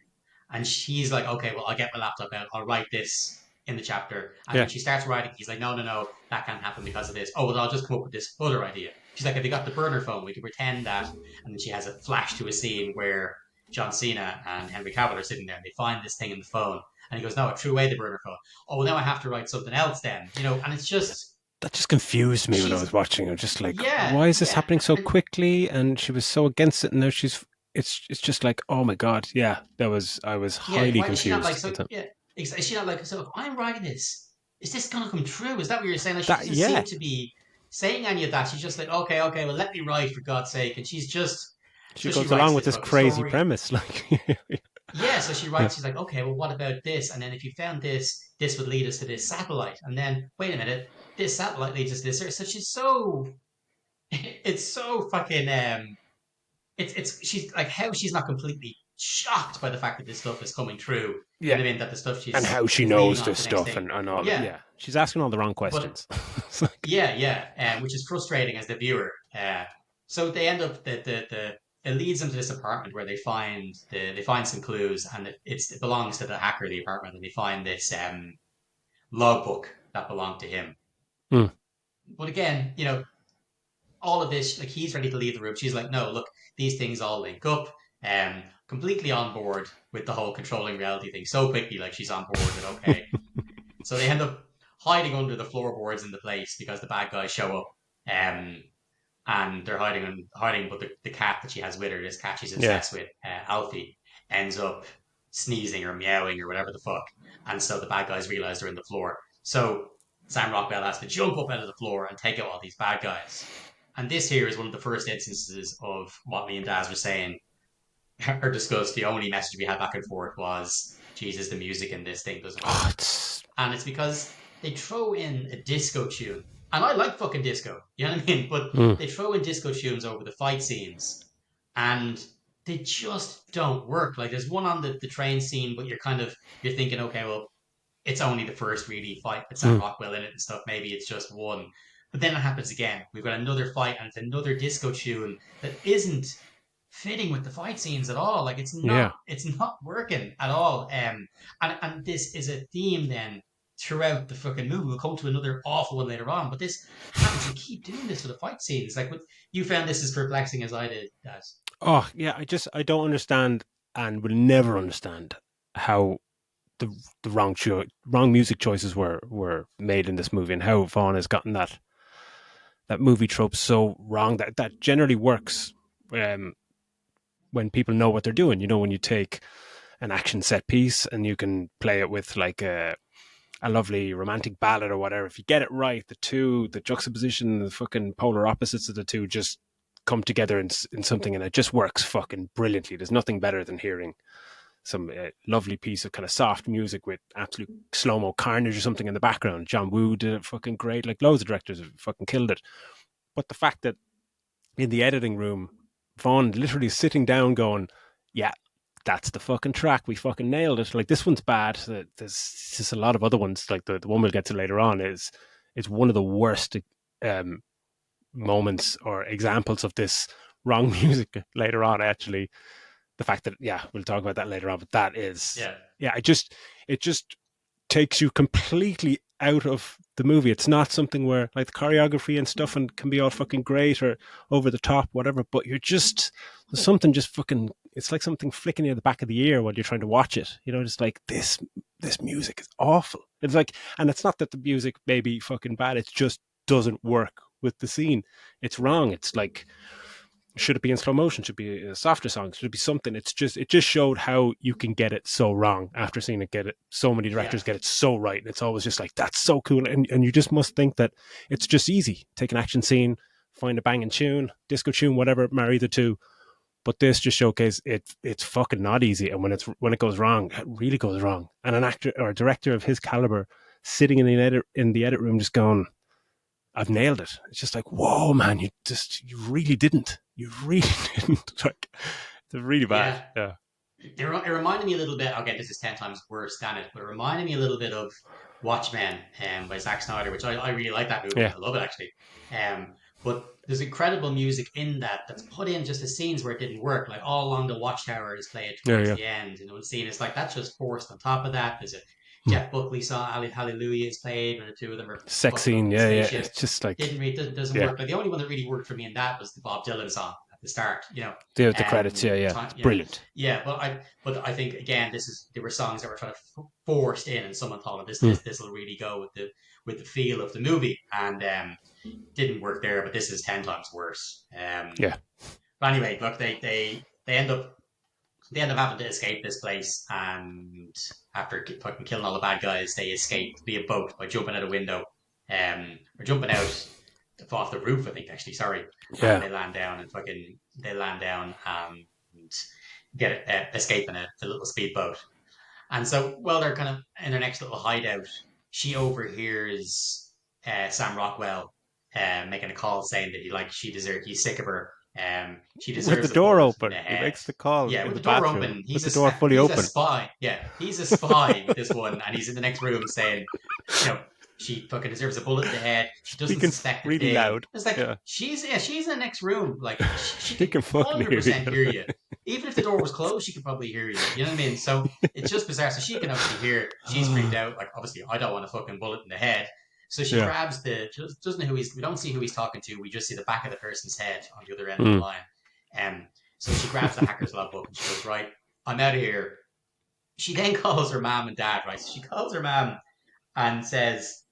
Speaker 2: and she's like, okay, well I'll get my laptop out, I'll write this in the chapter, and
Speaker 1: Yeah.
Speaker 2: then she starts writing. He's like, no, no, no, that can't happen because of this. Oh well, I'll just come up with this other idea. She's like, have you got the burner phone? We can pretend that, and then she has a flash to a scene where John Cena and Henry Cavill are sitting there, and they find this thing in the phone, and he goes, no, I threw away the burner phone. Oh well, now I have to write something else then, and it's just
Speaker 1: That just confused me when I was
Speaker 2: she's
Speaker 1: watching. I'm just like,
Speaker 2: yeah,
Speaker 1: why is this
Speaker 2: yeah,
Speaker 1: happening so
Speaker 2: and
Speaker 1: quickly? And she was so against it, and now she's. It's just like, oh my god, yeah. I was
Speaker 2: yeah.
Speaker 1: highly
Speaker 2: Why is she not like
Speaker 1: confused at
Speaker 2: so?
Speaker 1: the time.
Speaker 2: Yeah, is she not like so? If I'm writing this, is this gonna come true? Is that what you're saying? Like she
Speaker 1: That
Speaker 2: doesn't seem
Speaker 1: yeah,
Speaker 2: to be saying any of that. She's just like, okay, okay, well, let me write for God's sake. And she's just
Speaker 1: she
Speaker 2: so she
Speaker 1: goes along
Speaker 2: writes
Speaker 1: with
Speaker 2: this
Speaker 1: this
Speaker 2: about the
Speaker 1: crazy
Speaker 2: story.
Speaker 1: premise, like,
Speaker 2: Yeah, so she
Speaker 1: yeah,
Speaker 2: writes. She's like, okay, well, what about this? And then if you found this, this would lead us to this satellite. And then wait a minute, this satellite leads us to this. So she's so it's so fucking it's she's like how she's not completely shocked by the fact that this stuff is coming true. You
Speaker 1: yeah.
Speaker 2: know what I mean? That the stuff
Speaker 1: And
Speaker 2: she's
Speaker 1: how she
Speaker 2: is leading
Speaker 1: knows
Speaker 2: on
Speaker 1: this
Speaker 2: to the next
Speaker 1: stuff
Speaker 2: thing.
Speaker 1: and all that.
Speaker 2: Yeah,
Speaker 1: Yeah, she's asking all the wrong
Speaker 2: but
Speaker 1: questions. It's like,
Speaker 2: yeah, yeah, which is frustrating as the viewer. So they end up it leads them to this apartment where they find some clues, and it belongs to the hacker of the apartment, and they find this logbook that belonged to him.
Speaker 1: hmm,
Speaker 2: But again, all of this, like he's ready to leave the room. She's like, no, look, these things all link up. Completely on board with the whole controlling reality thing so quickly, like she's on board with okay. So they end up hiding under the floorboards in the place because the bad guys show up. And they're hiding, but the cat that she has with her, this cat she's
Speaker 1: yeah,
Speaker 2: obsessed with, Alfie, ends up sneezing or meowing or whatever the fuck. And so the bad guys realize they're in the floor. So Sam Rockwell has to jump up out of the floor and take out all these bad guys. And this here is one of the first instances of what me and Daz were saying or discussed. The only message we had back and forth was, Jesus, the music in this thing doesn't
Speaker 1: oh,
Speaker 2: work.
Speaker 1: it's
Speaker 2: And it's because they throw in a disco tune. And I like fucking disco, you know what I mean? But
Speaker 1: mm,
Speaker 2: they throw in disco tunes over the fight scenes and they just don't work. Like there's one on the train scene, but you're thinking, okay, well, it's only the first really fight with Sam
Speaker 1: mm,
Speaker 2: Rockwell in it and stuff. Maybe it's just one. But then it happens again. We've got another fight, and it's another disco tune that isn't fitting with the fight scenes at all. Like
Speaker 1: Yeah.
Speaker 2: it's not working at all. And this is a theme then throughout the fucking movie. We'll come to another awful one later on, but this happens. They keep doing this for the fight scenes. Like, what you found this as perplexing as I did, guys.
Speaker 1: Oh, yeah. I don't understand and will never understand how the wrong music choices were made in this movie, and how Vaughn has gotten that movie trope so wrong that generally works um, when people know what they're doing. You know, when you take an action set piece and you can play it with like a lovely romantic ballad or whatever. If you get it right, the juxtaposition, the fucking polar opposites of the two just come together in something, and it just works fucking brilliantly. There's nothing better than hearing some lovely piece of kind of soft music with absolute slow mo carnage or something in the background. John Woo did it fucking great. Like loads of directors have fucking killed it. But the fact that in the editing room, Vaughn literally sitting down going, yeah, that's the fucking track. We fucking nailed it. Like this one's bad. There's just a lot of other ones. Like the one we'll get to later on is one of the worst um, moments or examples of this wrong music later on. Actually, the fact that we'll talk about that later on. But that is
Speaker 2: Yeah,
Speaker 1: it just takes you completely out of the movie. It's not something where like the choreography and stuff and can be all fucking great or over the top, whatever, but you're just there's something just fucking it's like something flicking you in the back of the ear while you're trying to watch it. You know, just like this music is awful. It's like, and it's not that the music may be fucking bad, it just doesn't work with the scene. It's wrong. It's like should it be in slow motion? Should it be a softer song? Should it be something? It just showed how you can get it so wrong after seeing it get it. So many
Speaker 2: yeah,
Speaker 1: directors get it so right, and it's always just like that's so cool. And you just must think that it's just easy. Take an action scene, find a banging tune, disco tune, whatever, marry the two. But this just showcased it's fucking not easy. And when it goes wrong, it really goes wrong. And an actor or a director of his caliber sitting in the edit room just going, I've nailed it. It's just like, whoa, man, you really didn't. You really didn't. Like, it's really bad.
Speaker 2: yeah.
Speaker 1: Yeah.
Speaker 2: It reminded me a little bit. Okay, this is 10 times worse than it, but it reminded me a little bit of Watchmen by Zack Snyder, which I really like that movie.
Speaker 1: Yeah.
Speaker 2: I love it actually. But there's incredible music in that that's put in just the scenes where it didn't work, like all along the Watchtower is played
Speaker 1: Yeah.
Speaker 2: towards
Speaker 1: Yeah.
Speaker 2: the end. You know, the scene is like that's just forced on top of that. There's a
Speaker 1: Hmm.
Speaker 2: Jeff Buckley song, Hallelujah is played, and the two of them are
Speaker 1: Sex
Speaker 2: fucking up
Speaker 1: scene.
Speaker 2: in the
Speaker 1: Yeah. Yeah.
Speaker 2: spaceship.
Speaker 1: It's just like,
Speaker 2: Doesn't
Speaker 1: yeah.
Speaker 2: work. Like the only one that really worked for me in that was the Bob Dylan song at the start.
Speaker 1: The credits. Yeah. Yeah. It's
Speaker 2: Yeah,
Speaker 1: brilliant.
Speaker 2: yeah. But I think again, there were songs that were trying to forced in, and someone thought
Speaker 1: Hmm.
Speaker 2: this will really go with the feel of the movie, and didn't work there. But this is 10 times worse.
Speaker 1: Yeah.
Speaker 2: But anyway, look, they end up having to escape this place, and after fucking killing all the bad guys, they escape via boat by jumping out a window, or jumping out off the roof, I think actually. Sorry, and
Speaker 1: Yeah.
Speaker 2: they land down and get escape in a little speedboat. And so while they're kind of in their next little hideout, she overhears Sam Rockwell making a call saying that he's sick of her. She
Speaker 1: With the
Speaker 2: deserves a
Speaker 1: door
Speaker 2: bullet in the
Speaker 1: open, he
Speaker 2: head.
Speaker 1: makes the call
Speaker 2: Yeah,
Speaker 1: in
Speaker 2: with
Speaker 1: the
Speaker 2: the door
Speaker 1: bathroom
Speaker 2: open,
Speaker 1: with the door fully
Speaker 2: he's a
Speaker 1: open.
Speaker 2: spy. Yeah, he's a spy with this one, and he's in the next room saying, you know, she fucking deserves a bullet in the head. She doesn't
Speaker 1: Speaking
Speaker 2: suspect a
Speaker 1: really
Speaker 2: thing.
Speaker 1: loud.
Speaker 2: It's like
Speaker 1: Yeah.
Speaker 2: she's in the next room. Like she
Speaker 1: He
Speaker 2: could
Speaker 1: can fucking hear
Speaker 2: 100% hear
Speaker 1: you.
Speaker 2: you. Even if the door was closed, she could probably hear you. You know what I mean? So it's just bizarre. So she can obviously hear. She's freaked out. Like obviously, I don't want a fucking bullet in the head. So she
Speaker 1: Yeah.
Speaker 2: grabs doesn't know who he's. We don't see who he's talking to. We just see the back of the person's head on the other end of the
Speaker 1: Mm.
Speaker 2: line. So she grabs the hacker's logbook and she goes, right, I'm out of here. She then calls her mom and dad, right? So she calls her mom and says,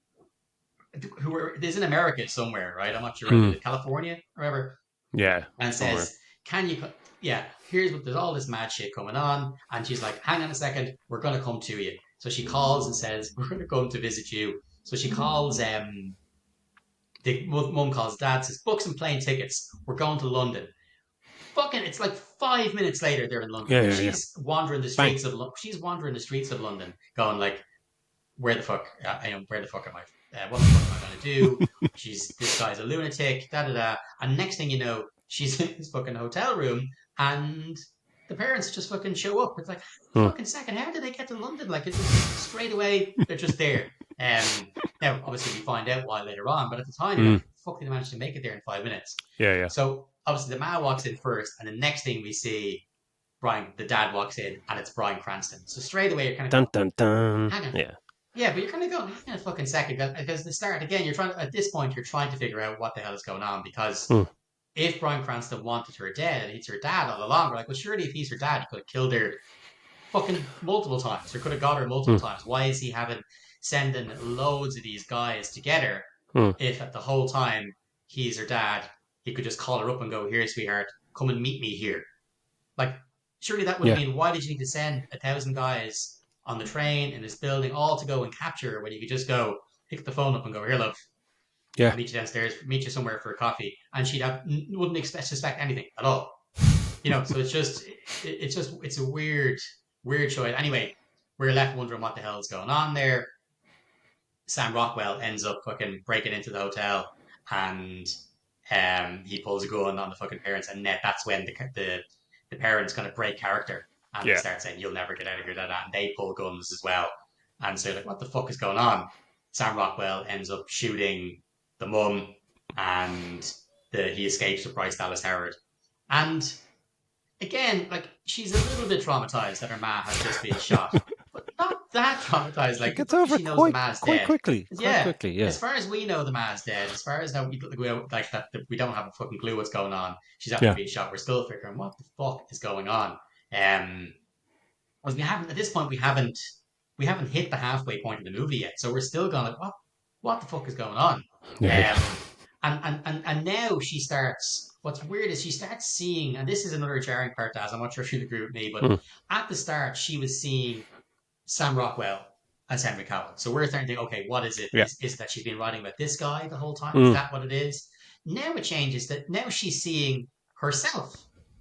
Speaker 2: there's in America somewhere, right? I'm not sure. Is
Speaker 1: Mm.
Speaker 2: it California or whatever?
Speaker 1: Yeah.
Speaker 2: And
Speaker 1: Somewhere.
Speaker 2: says, can you, yeah, there's all this mad shit going on. And she's like, hang on a second, we're going to come to you. So she calls and says, we're going to come to visit you. So she calls, the mum calls dad, says, book some plane tickets. We're going to London. Fucking, it's like 5 minutes later they're in London.
Speaker 1: Yeah.
Speaker 2: Like
Speaker 1: Yeah. Yeah. Bang.
Speaker 2: She's wandering the streets of London, going like, where the fuck, where the fuck am I? What the fuck am I going to do? This guy's a lunatic, da da da. And next thing you know, she's in this fucking hotel room, and the parents just fucking show up. It's like,
Speaker 1: Mm.
Speaker 2: fucking second, how did they get to London? Like, it's straight away, they're just there. Now, obviously, we find out why later on, but at the time, you're
Speaker 1: Mm.
Speaker 2: like, fuck, did they manage to make it there in 5 minutes?
Speaker 1: Yeah, yeah.
Speaker 2: So, obviously, the man walks in first, and the next thing we see, Brian, the dad walks in, and it's Bryan Cranston. So, straight away, you're kind of
Speaker 1: Dun
Speaker 2: going,
Speaker 1: dun dun.
Speaker 2: hang on.
Speaker 1: Yeah.
Speaker 2: Yeah, but you're kind of going, hang on a fucking second, because the start, again, you're trying to, at this point, you're trying to figure out what the hell is going on, because
Speaker 1: Mm.
Speaker 2: if Bryan Cranston wanted her dead, and it's her dad all along, we're like, well, surely if he's her dad, he could have killed her fucking multiple times or could have got her multiple
Speaker 1: Mm.
Speaker 2: times. Why is he having sending loads of these guys to get her
Speaker 1: Mm.
Speaker 2: if at the whole time he's her dad, he could just call her up and go, here, sweetheart, come and meet me here. Like, surely that would have
Speaker 1: Yeah.
Speaker 2: been, why did you need to send 1,000 guys on the train in this building all to go and capture her when you could just go pick the phone up and go, here, love,
Speaker 1: Yeah.
Speaker 2: I'll meet you downstairs, meet you somewhere for a coffee, and she'd have wouldn't suspect anything at all. So it's a weird choice. Anyway, we're left wondering what the hell is going on there. Sam Rockwell ends up fucking breaking into the hotel, and he pulls a gun on the fucking parents, and that's when the parents kind of break character, and they
Speaker 1: Yeah.
Speaker 2: start saying, "You'll never get out of here," and they pull guns as well, and so you're like, what the fuck is going on? Sam Rockwell ends up shooting the mum, and he escapes with Bryce Dallas Howard, and again, like she's a little bit traumatized that her ma has just been shot, but not that traumatized.
Speaker 1: She
Speaker 2: Like as
Speaker 1: gets
Speaker 2: far as
Speaker 1: over
Speaker 2: she knows the
Speaker 1: quite
Speaker 2: ma's
Speaker 1: quite
Speaker 2: dead.
Speaker 1: quickly. Quite
Speaker 2: Yeah,
Speaker 1: quickly.
Speaker 2: as
Speaker 1: Yeah.
Speaker 2: far as we know, the ma's dead. As far as now we like that we don't have a fucking clue what's going on. She's after
Speaker 1: Yeah.
Speaker 2: being shot. We're still figuring what the fuck is going on. Um, because we haven't at this point we haven't hit the halfway point of the movie yet, so we're still going like what the fuck is going on?
Speaker 1: Yeah. Yeah.
Speaker 2: And now she starts. What's weird is she starts seeing, and this is another jarring part, as I'm not sure if you'd agree with me, but
Speaker 1: Mm.
Speaker 2: at the start she was seeing Sam Rockwell as Henry Cavill. So we're starting to think, okay, what is it?
Speaker 1: Yeah.
Speaker 2: Is it that she's been writing about this guy the whole time? Is
Speaker 1: Mm.
Speaker 2: that what it is? Now it changes that now she's seeing herself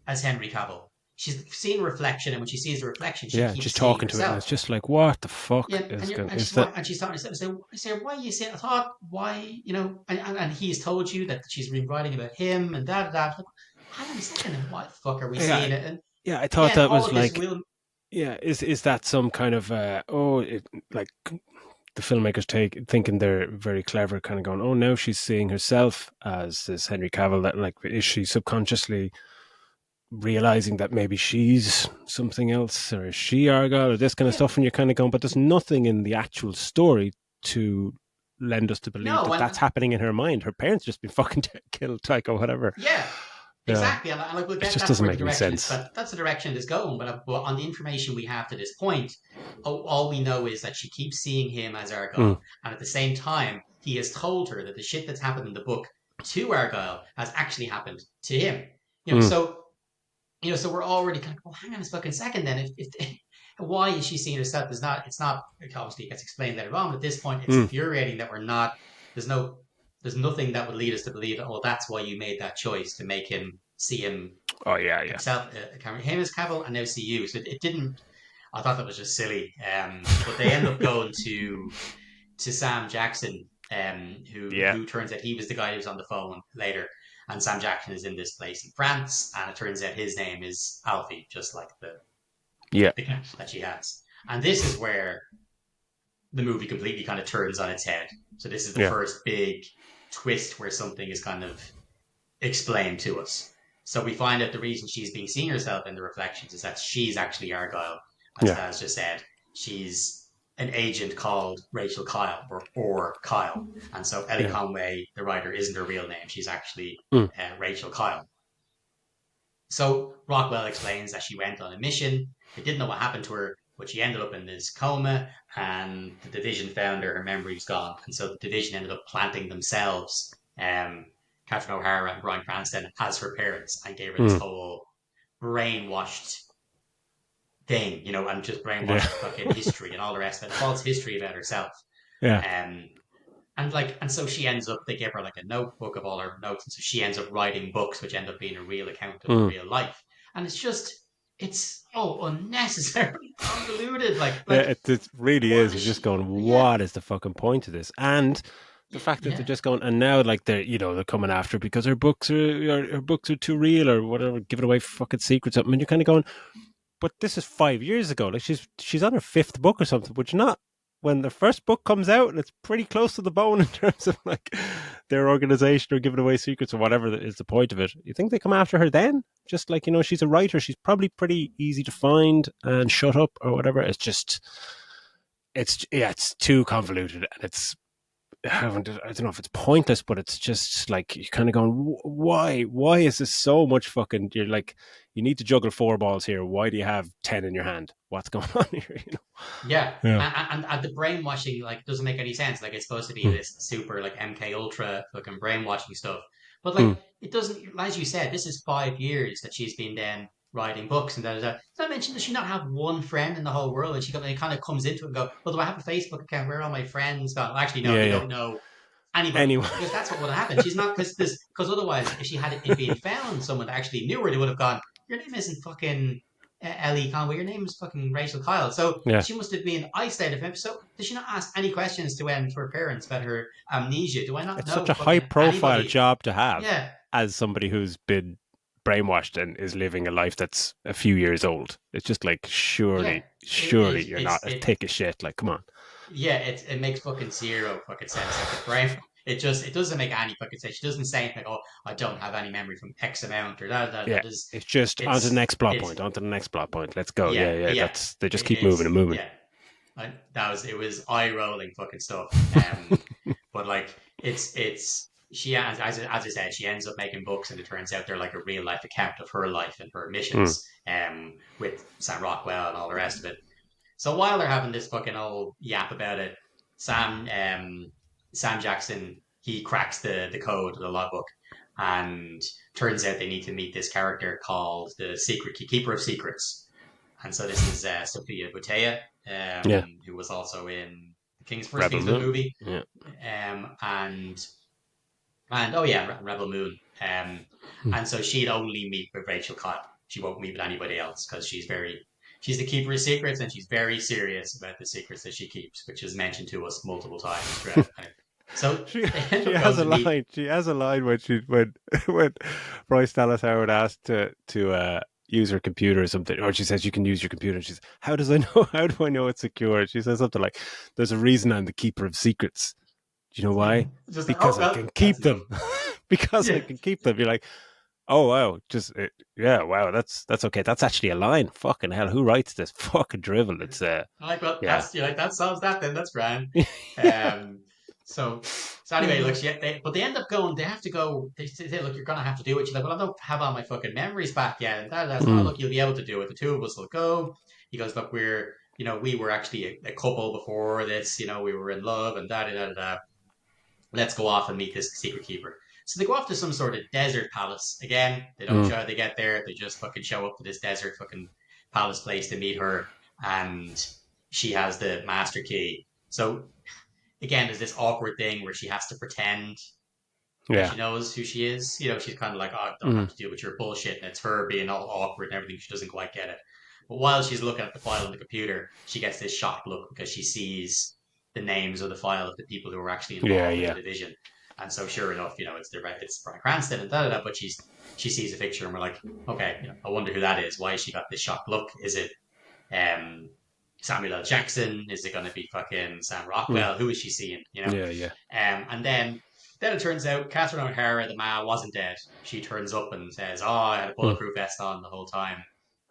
Speaker 2: as Henry Cavill. She's seeing a reflection, and when she sees the reflection, she
Speaker 1: Yeah.
Speaker 2: keeps
Speaker 1: Just
Speaker 2: seeing
Speaker 1: talking to it, and
Speaker 2: herself.
Speaker 1: it's just like, what the fuck
Speaker 2: Yeah,
Speaker 1: is going?
Speaker 2: and
Speaker 1: Is that?
Speaker 2: she's talking to herself. So I say, why you say? I thought, why, and he's told you that she's been writing about him and da da da. Like, hang on a second, and why the fuck are we
Speaker 1: Yeah.
Speaker 2: seeing it? And
Speaker 1: Yeah. I thought
Speaker 2: again,
Speaker 1: that
Speaker 2: all
Speaker 1: was
Speaker 2: of this
Speaker 1: like.
Speaker 2: will.
Speaker 1: Yeah. Is that some kind of like the filmmakers thinking they're very clever, kind of going, oh, now she's seeing herself as this Henry Cavill. That like, is she subconsciously realizing that maybe she's something else, or is she Argyle, or this kind of
Speaker 2: Yeah,
Speaker 1: stuff? And you're kind of going, but there's nothing in the actual story to lend us to believe
Speaker 2: no,
Speaker 1: that that's
Speaker 2: and
Speaker 1: happening in her mind. Her parents just been fucking killed, like, or whatever.
Speaker 2: yeah,
Speaker 1: Yeah,
Speaker 2: exactly. And like we'll
Speaker 1: it
Speaker 2: get
Speaker 1: just
Speaker 2: that's
Speaker 1: doesn't
Speaker 2: where the
Speaker 1: make any
Speaker 2: direction is.
Speaker 1: sense.
Speaker 2: That's the direction it is going. But on the information we have to this point, all we know is that she keeps seeing him as
Speaker 1: Mm,
Speaker 2: Argyle, and at the same time, he has told her that the shit that's happened in the book to Argyle has actually happened to him.
Speaker 1: mm,
Speaker 2: So so we're already kind of, well, hang on a fucking second then. If why is she seeing herself? It's not, obviously it gets explained later on, but at this point, it's
Speaker 1: mm.
Speaker 2: infuriating that we're not, there's no, there's nothing that would lead us to believe that, oh, that's why you made that choice to make him see
Speaker 1: Oh yeah, yeah,
Speaker 2: himself, him as Cavill and now see you. So it didn't, I thought that was just silly. But they end up going to Sam Jackson,
Speaker 1: yeah,
Speaker 2: who turns out he was the guy who was on the phone later. And Sam Jackson is in this place in France, and it turns out his name is Alfie, just like
Speaker 1: yeah,
Speaker 2: the cat that she has. And this is where the movie completely kind of turns on its head. So this is the
Speaker 1: yeah,
Speaker 2: first big twist where something is kind of explained to us. So we find out the reason she's being seen herself in the reflections is that she's actually Argyle, as
Speaker 1: yeah,
Speaker 2: Taz just said. She's an agent called Rachel Kyle or Kyle. And so Ellie
Speaker 1: yeah.
Speaker 2: Conway, the writer, isn't her real name. She's actually
Speaker 1: Mm,
Speaker 2: Rachel Kyle. So Rockwell explains that she went on a mission. They didn't know what happened to her, but she ended up in this coma, and the division found her. Her memory was gone, and so the division ended up planting themselves, Catherine O'Hara and Bryan Cranston, as her parents, and gave her this
Speaker 1: mm.
Speaker 2: whole brainwashed thing, and just
Speaker 1: Yeah,
Speaker 2: brainwashed fucking history and all the rest of it, false history about herself.
Speaker 1: yeah,
Speaker 2: Um, and so she ends up, they give her like a notebook of all her notes, and so she ends up writing books which end up being a real account of her
Speaker 1: mm.
Speaker 2: real life. And it's unnecessarily convoluted.
Speaker 1: Yeah. It really
Speaker 2: What
Speaker 1: is.
Speaker 2: is
Speaker 1: You're just
Speaker 2: she?
Speaker 1: going,
Speaker 2: Yeah,
Speaker 1: what is the fucking point of this? And the
Speaker 2: yeah,
Speaker 1: fact that they're
Speaker 2: yeah,
Speaker 1: just going, and now like they're coming after her because her books are too real or whatever, giving away fucking secrets. Something, and you're kind of going, but this is 5 years ago. Like she's on her fifth book or something, which not. when the first book comes out and it's pretty close to the bone in terms of like their organization or giving away secrets or whatever is the point of it. You think they come after her then? Just like, she's a writer. She's probably pretty easy to find and shut up or whatever. It's just, it's too convoluted and I don't know if it's pointless, but it's just like you're kind of going, why is this so much fucking? You're like, you need to juggle four balls here. Why do you have 10 in your hand? What's going on here?
Speaker 2: Yeah,
Speaker 1: Yeah.
Speaker 2: and the brainwashing like doesn't make any sense. Like it's supposed to be
Speaker 1: Mm.
Speaker 2: this super like MK Ultra fucking brainwashing stuff, but like
Speaker 1: Mm.
Speaker 2: it doesn't. As you said, this is 5 years that she's been then writing books and da da da. Did I mention does she not have one friend in the whole world? And she kind of comes into it and go, well, do I have a Facebook account? Where are all my friends gone? Well, actually, no,
Speaker 1: Yeah,
Speaker 2: you
Speaker 1: yeah.
Speaker 2: don't know anybody
Speaker 1: Anyway,
Speaker 2: because that's what would have happened. She's not because otherwise, if she had it been found someone that actually knew her, they would have gone. Your name isn't fucking Ellie Conway. Your name is fucking Rachel Kyle. So
Speaker 1: yeah.
Speaker 2: she must have been isolated from him. So did she not ask any questions to her parents about her amnesia? Do I not
Speaker 1: It's
Speaker 2: know
Speaker 1: such a high
Speaker 2: fucking
Speaker 1: profile
Speaker 2: anybody?
Speaker 1: job to have
Speaker 2: Yeah,
Speaker 1: as somebody who's been brainwashed and is living a life that's a few years old. It's just like,
Speaker 2: yeah.
Speaker 1: surely you're not a thick as shit. Like, come on.
Speaker 2: Yeah, it makes fucking zero fucking sense. Like the brain, it doesn't make any fucking sense. She doesn't say anything like, "Oh, I don't have any memory from X amount" or that.
Speaker 1: Yeah. It's just on to the next plot
Speaker 2: It's
Speaker 1: point, on to the next plot point. Let's go.
Speaker 2: yeah,
Speaker 1: Yeah, yeah.
Speaker 2: yeah.
Speaker 1: They just keep moving and moving.
Speaker 2: Yeah. That was it was eye rolling fucking stuff. But like it's she as I said, she ends up making books, and it turns out they're like a real life account of her life and her
Speaker 1: Mm.
Speaker 2: missions. With Sam Rockwell and all the rest of it. So while they're having this fucking old yap about it, Sam Sam Jackson he cracks the code of the logbook, and turns out they need to meet this character called the Secret Keeper of Secrets. And so this is Sophia Boutella,
Speaker 1: Yeah.
Speaker 2: who was also in the first
Speaker 1: Rebel
Speaker 2: Kingsman
Speaker 1: Moon.
Speaker 2: movie,
Speaker 1: Yeah.
Speaker 2: and oh yeah, Rebel Moon.
Speaker 1: Mm.
Speaker 2: And so she'd only meet with Rachel Kyle. She won't meet with anybody else because she's the keeper of secrets and she's very serious about the secrets that she keeps, which is mentioned to us multiple times throughout. So
Speaker 1: she
Speaker 2: they end
Speaker 1: she
Speaker 2: up
Speaker 1: has
Speaker 2: going
Speaker 1: a
Speaker 2: to meet.
Speaker 1: line. She has a line when when Bryce Dallas Howard asked to use her computer or something, or she says you can use your computer. And she's, how does I know? How do I know it's secure? She says something like, "There's a reason I'm the keeper of secrets. Do you know why?
Speaker 2: Just like, oh
Speaker 1: Because I
Speaker 2: well,
Speaker 1: can
Speaker 2: that's
Speaker 1: keep
Speaker 2: enough.
Speaker 1: them. Because I
Speaker 2: Yeah,
Speaker 1: can keep them." You're like, oh wow, yeah, wow, that's okay. That's actually a line. Fucking hell, who writes this fucking drivel? It's
Speaker 2: I'm like, well,
Speaker 1: yeah.
Speaker 2: that's you like that solves that then. That's grand. Um, so anyway, look, but they end up going. They have to go. They say, look, you're gonna have to do it. She's like, well, I don't have all my fucking memories back yet. And that's oh,
Speaker 1: Mm.
Speaker 2: look, you'll be able to do it. The two of us will go. He goes, look, we were actually a couple before this. We were in love and da da da da. Let's go off and meet this secret keeper. So they go off to some sort of desert palace. Again, they don't
Speaker 1: Mm.
Speaker 2: show how they get there. They just fucking show up to this desert fucking palace place to meet her. And she has the master key. So again, there's this awkward thing where she has to pretend that
Speaker 1: Yeah.
Speaker 2: she knows who she is. She's kind of like, oh, I don't have
Speaker 1: Mm.
Speaker 2: to deal with your bullshit. And it's her being all awkward and everything. She doesn't quite get it. But while she's looking at the file on the computer, she gets this shocked look because she sees the names of the file of the people who were actually
Speaker 1: Yeah,
Speaker 2: involved in the
Speaker 1: yeah.
Speaker 2: division. And so, sure enough, it's Brian Cranston and da da da. But she sees a picture and we're like, okay, I wonder who that is. Why has she got this shocked look? Is it um, Samuel L. Jackson? Is it going to be fucking Sam
Speaker 1: Mm.
Speaker 2: Rockwell? Who is she seeing?
Speaker 1: Yeah, yeah.
Speaker 2: And then it turns out Catherine O'Hara, the ma, wasn't dead. She turns up and says, "Oh, I had a
Speaker 1: Mm.
Speaker 2: bulletproof vest on the whole time."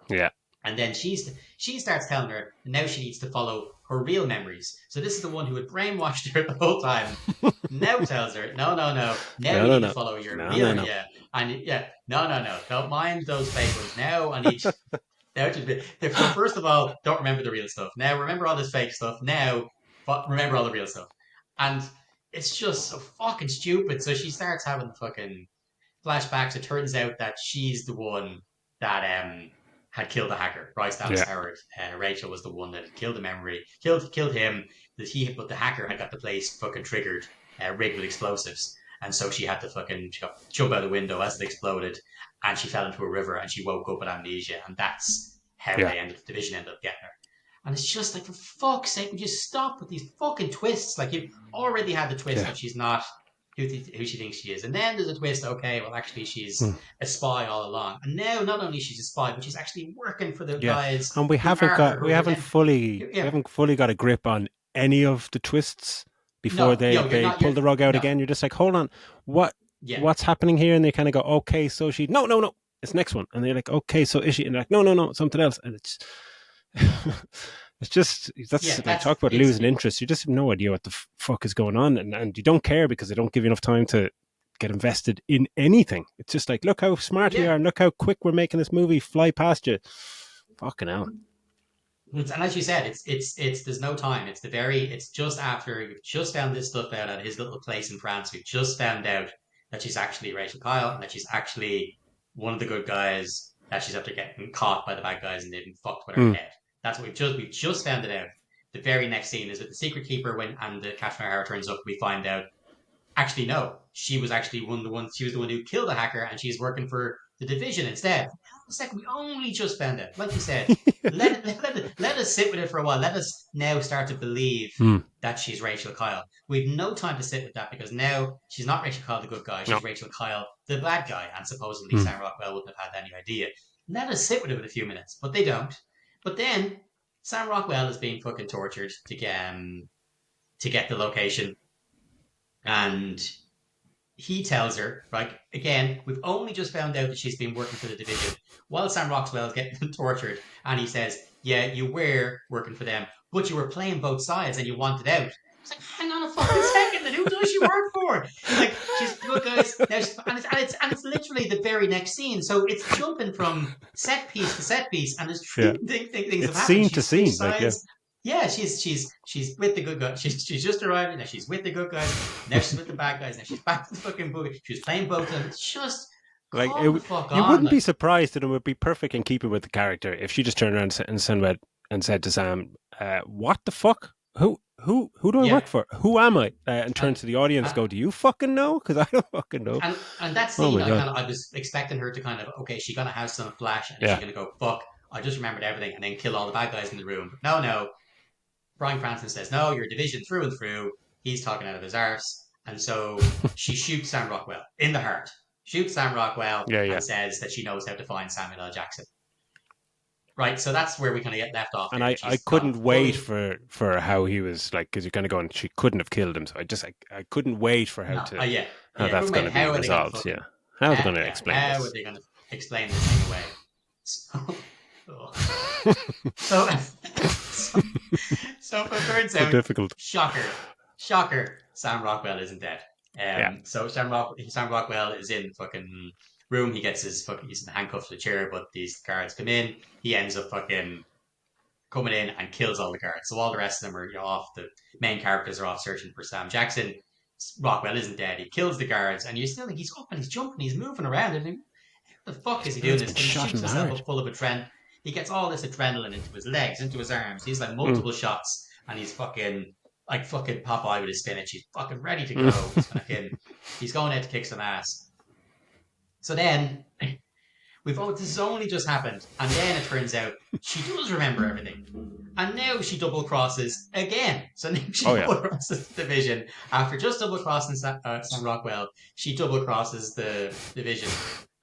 Speaker 1: Yeah.
Speaker 2: And then she starts telling her that now she needs to follow her real memories. So this is the one who had brainwashed her the whole time. Now tells her, no, no, no. Now
Speaker 1: No,
Speaker 2: you
Speaker 1: no,
Speaker 2: need to
Speaker 1: no.
Speaker 2: follow your
Speaker 1: No, no,
Speaker 2: real,
Speaker 1: no.
Speaker 2: yeah, and yeah, no, no, no. Don't mind those fake ones. Now I need now to be. First of all, don't remember the real stuff. Now remember all this fake stuff. Now remember all the real stuff. And it's just so fucking stupid. So she starts having fucking flashbacks. It turns out that she's the one that had killed the hacker, Bryce Dallas
Speaker 1: Yeah.
Speaker 2: Howard. Rachel was the one that had killed the memory, killed him. But the hacker had got the place fucking triggered, rigged with explosives, and so she had to she got jump out the window as it exploded, and she fell into a river, and she woke up with amnesia, and that's how
Speaker 1: Yeah.
Speaker 2: the division ended up getting her. And it's just like, for fuck's sake, would you stop with these fucking twists? Like, you already had the twist
Speaker 1: Yeah.
Speaker 2: that she's not who she thinks she is. And then there's a twist, okay, well, actually, she's
Speaker 1: Mm.
Speaker 2: a spy all along. And now, not only she's a spy, but she's actually working for the
Speaker 1: Yeah.
Speaker 2: guys
Speaker 1: And
Speaker 2: who are
Speaker 1: we
Speaker 2: her
Speaker 1: haven't
Speaker 2: identity.
Speaker 1: fully
Speaker 2: Yeah,
Speaker 1: got a grip on any of the twists before
Speaker 2: No,
Speaker 1: they
Speaker 2: yo, you're
Speaker 1: they
Speaker 2: not.
Speaker 1: pull
Speaker 2: You're
Speaker 1: the rug out
Speaker 2: no.
Speaker 1: again. You're just like, hold on, what
Speaker 2: Yeah,
Speaker 1: what's happening here? And they kind of go, okay, so she, no, no, no, it's next one, and they're like, okay, so is she? And they're like, no, no, no, something else, and it's it's just,
Speaker 2: yeah.
Speaker 1: that's like,
Speaker 2: That's
Speaker 1: talk about
Speaker 2: it's
Speaker 1: losing interest. You just have no idea what the fuck is going on, and you don't care because they don't give you enough time to get invested in anything. It's just like, look how smart we
Speaker 2: yeah.
Speaker 1: are, and look how quick we're making this movie fly past you. Fucking hell.
Speaker 2: And as you said, it's there's no time. It's just after we've just found this stuff out at his little place in France. We've just found out that she's actually Rachel Kyle and that she's actually one of the good guys. That she's after getting caught by the bad guys and they've been fucked with her
Speaker 1: Mm.
Speaker 2: head. That's what we've just found it out. The very next scene is with the secret keeper when and the Catherine O'Hara turns up. We find out actually no, she was actually one of the ones. She was the one who killed the hacker, and she's working for the division instead. Hold on a second, we only just found out. Like you said, let us sit with it for a while. Let us now start to believe
Speaker 1: Mm.
Speaker 2: that she's Rachel Kyle. We've no time to sit with that because now she's not Rachel Kyle, the good guy.
Speaker 1: No.
Speaker 2: She's Rachel Kyle, the bad guy, and supposedly
Speaker 1: Mm.
Speaker 2: Sam Rockwell wouldn't have had any idea. Let us sit with it for a few minutes, but they don't. But then Sam Rockwell is being fucking tortured to get the location, and he tells her, like, again, we've only just found out that she's been working for the division while Sam Rockwell is getting tortured. And he says, yeah, you were working for them, but you were playing both sides and you wanted out. It's like, hang on a fucking second, then who does she work for? Like, she's good guys. Now she's, and it's literally the very next scene. So it's jumping from set piece to set piece, and there's
Speaker 1: Yeah.
Speaker 2: three things have
Speaker 1: It's
Speaker 2: happened.
Speaker 1: scene to
Speaker 2: She's switched
Speaker 1: scene. Like, yeah.
Speaker 2: sides. Yeah, she's with the good guys. She's just arrived. Now she's with the good guys. Now she's with the bad guys. Now she's back to the fucking boogie. She was playing both of them. It's just
Speaker 1: Like,
Speaker 2: calm the fuck
Speaker 1: you
Speaker 2: on.
Speaker 1: wouldn't
Speaker 2: Like,
Speaker 1: be surprised that it would be perfect in keeping with the character if she just turned around and said to Sam, "What the fuck? Who do I work
Speaker 2: yeah,
Speaker 1: for? Who am I?" And turn
Speaker 2: and
Speaker 1: to the audience,
Speaker 2: and
Speaker 1: go, "Do you fucking know? Because I don't fucking know."
Speaker 2: and that
Speaker 1: Oh
Speaker 2: scene,
Speaker 1: my god.
Speaker 2: I was expecting her to kind of okay, she's gonna have some flash, and then she's
Speaker 1: Yeah.
Speaker 2: gonna go fuck. I just remembered everything, and then kill all the bad guys in the room. But no, no. Brian Cranston says no. You're division through and through. He's talking out of his arse, and so she shoots Sam Rockwell in the heart. Shoots Sam Rockwell
Speaker 1: Yeah, yeah.
Speaker 2: and says that she knows how to find Samuel L. Jackson. Right, so that's where we kind of get left off
Speaker 1: And
Speaker 2: there.
Speaker 1: I
Speaker 2: She's gone
Speaker 1: couldn't wait
Speaker 2: fully
Speaker 1: for how he was like, because you're kind of going, she couldn't have killed him. So I couldn't wait for
Speaker 2: no, yeah,
Speaker 1: how
Speaker 2: yeah.
Speaker 1: that's
Speaker 2: Couldn't
Speaker 1: going
Speaker 2: wait.
Speaker 1: to be
Speaker 2: How are they going to
Speaker 1: resolved.
Speaker 2: fucking?
Speaker 1: Yeah. How are they going to
Speaker 2: Yeah,
Speaker 1: explain
Speaker 2: how are
Speaker 1: this?
Speaker 2: they going to explain this thing away? So, so, so, so it turns
Speaker 1: So
Speaker 2: out,
Speaker 1: difficult.
Speaker 2: shocker, shocker. Sam Rockwell isn't dead.
Speaker 1: Yeah.
Speaker 2: So Sam Rockwell is in the fucking room. He gets his fucking he's handcuffed to the chair, but these guards come in. He ends up fucking coming in and kills all the guards. So all the rest of them are off. The main characters are off searching for Sam Jackson. Rockwell isn't dead. He kills the guards, and you still think he's up and he's jumping, he's moving around. And what the fuck is he doing
Speaker 1: Man's
Speaker 2: this?
Speaker 1: been
Speaker 2: But he
Speaker 1: shot
Speaker 2: shoots
Speaker 1: in the
Speaker 2: himself
Speaker 1: heart.
Speaker 2: up full of adrenaline. He gets all this adrenaline into his legs, into his arms. He's like
Speaker 1: Mm.
Speaker 2: multiple shots, and he's fucking like fucking Popeye with his spinach. He's fucking ready to
Speaker 1: Mm.
Speaker 2: go. He's going out to kick some ass. So then this has only just happened, and then it turns out she does remember everything. And now she double crosses again. So now she
Speaker 1: Oh yeah.
Speaker 2: double crosses the division. After just double crossing Sam Rockwell, she double crosses the division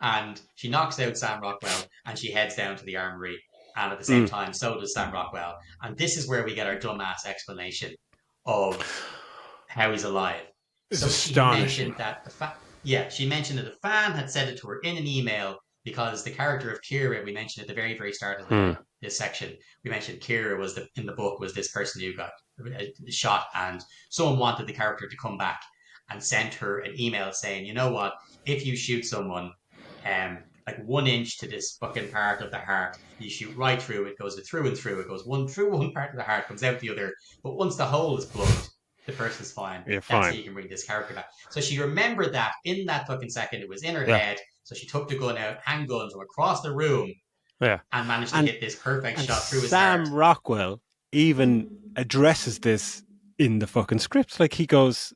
Speaker 2: and she knocks out Sam Rockwell and she heads down to the armory. And at the same
Speaker 1: Mm.
Speaker 2: time, so does Sam Rockwell. And this is where we get our dumbass explanation of how he's alive.
Speaker 1: It's
Speaker 2: So she had
Speaker 1: astonishing.
Speaker 2: mentioned that she mentioned that a fan had said it to her in an email because the character of Kira we mentioned at the very very start of
Speaker 1: Mm.
Speaker 2: this section. We mentioned Kira was in the book was this person who got shot, and someone wanted the character to come back and sent her an email saying, you know what, if you shoot someone, like 1 inch to this fucking part of the heart, you shoot right through. It goes through and through. It goes one through one part of the heart, comes out the other. But once the hole is plugged, the person's fine.
Speaker 1: You're
Speaker 2: That's how
Speaker 1: fine.
Speaker 2: you can bring this character back. So she remembered that in that fucking second. It was in her
Speaker 1: Yeah.
Speaker 2: head. So she took the gun out, handgun from across the room,
Speaker 1: Yeah.
Speaker 2: and managed to
Speaker 1: And
Speaker 2: hit this perfect
Speaker 1: and
Speaker 2: shot through his heart.
Speaker 1: Sam Rockwell even addresses this in the fucking script. Like he goes,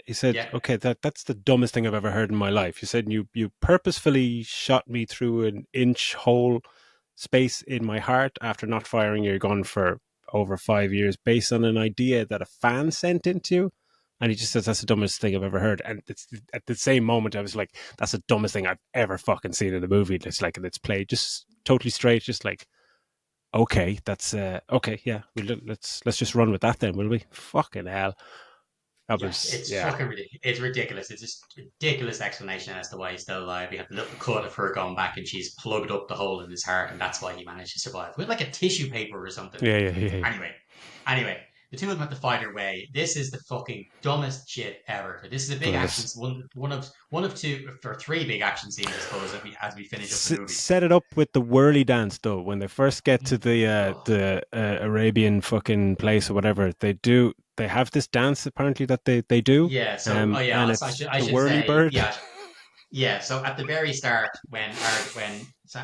Speaker 1: he said,
Speaker 2: Yeah,
Speaker 1: "Okay, that's the dumbest thing I've ever heard in my life." You said you purposefully shot me through an inch hole space in my heart after not firing your gun for over 5 years, based on an idea that a fan sent into you. And he just says that's the dumbest thing I've ever heard. And it's at the same moment I was like, that's the dumbest thing I've ever fucking seen in a movie. It's like it's played just totally straight, just like, Okay, that's okay. Yeah, let's just run with that then, will we? Fucking hell, that
Speaker 2: Yes,
Speaker 1: was
Speaker 2: it's
Speaker 1: yeah,
Speaker 2: fucking ridiculous. It's ridiculous. It's just ridiculous explanation as to why he's still alive. We have the little cut of her going back, and she's plugged up the hole in his heart, and that's why he managed to survive with like a tissue paper or something.
Speaker 1: yeah.
Speaker 2: Anyway, anyway, the two of them have to fight their way. This is the fucking dumbest shit ever. This is a big
Speaker 1: Well,
Speaker 2: action, one of two or three big action scenes, I suppose, as we finish up the movie.
Speaker 1: set it up with the whirly dance though. When they first get to
Speaker 2: Oh,
Speaker 1: the Arabian fucking place or whatever, they have this dance apparently that they do,
Speaker 2: yeah. So, oh yeah,
Speaker 1: and
Speaker 2: I
Speaker 1: it's
Speaker 2: should I
Speaker 1: the
Speaker 2: should
Speaker 1: whirly
Speaker 2: say,
Speaker 1: bird.
Speaker 2: yeah, yeah. So at the very start, when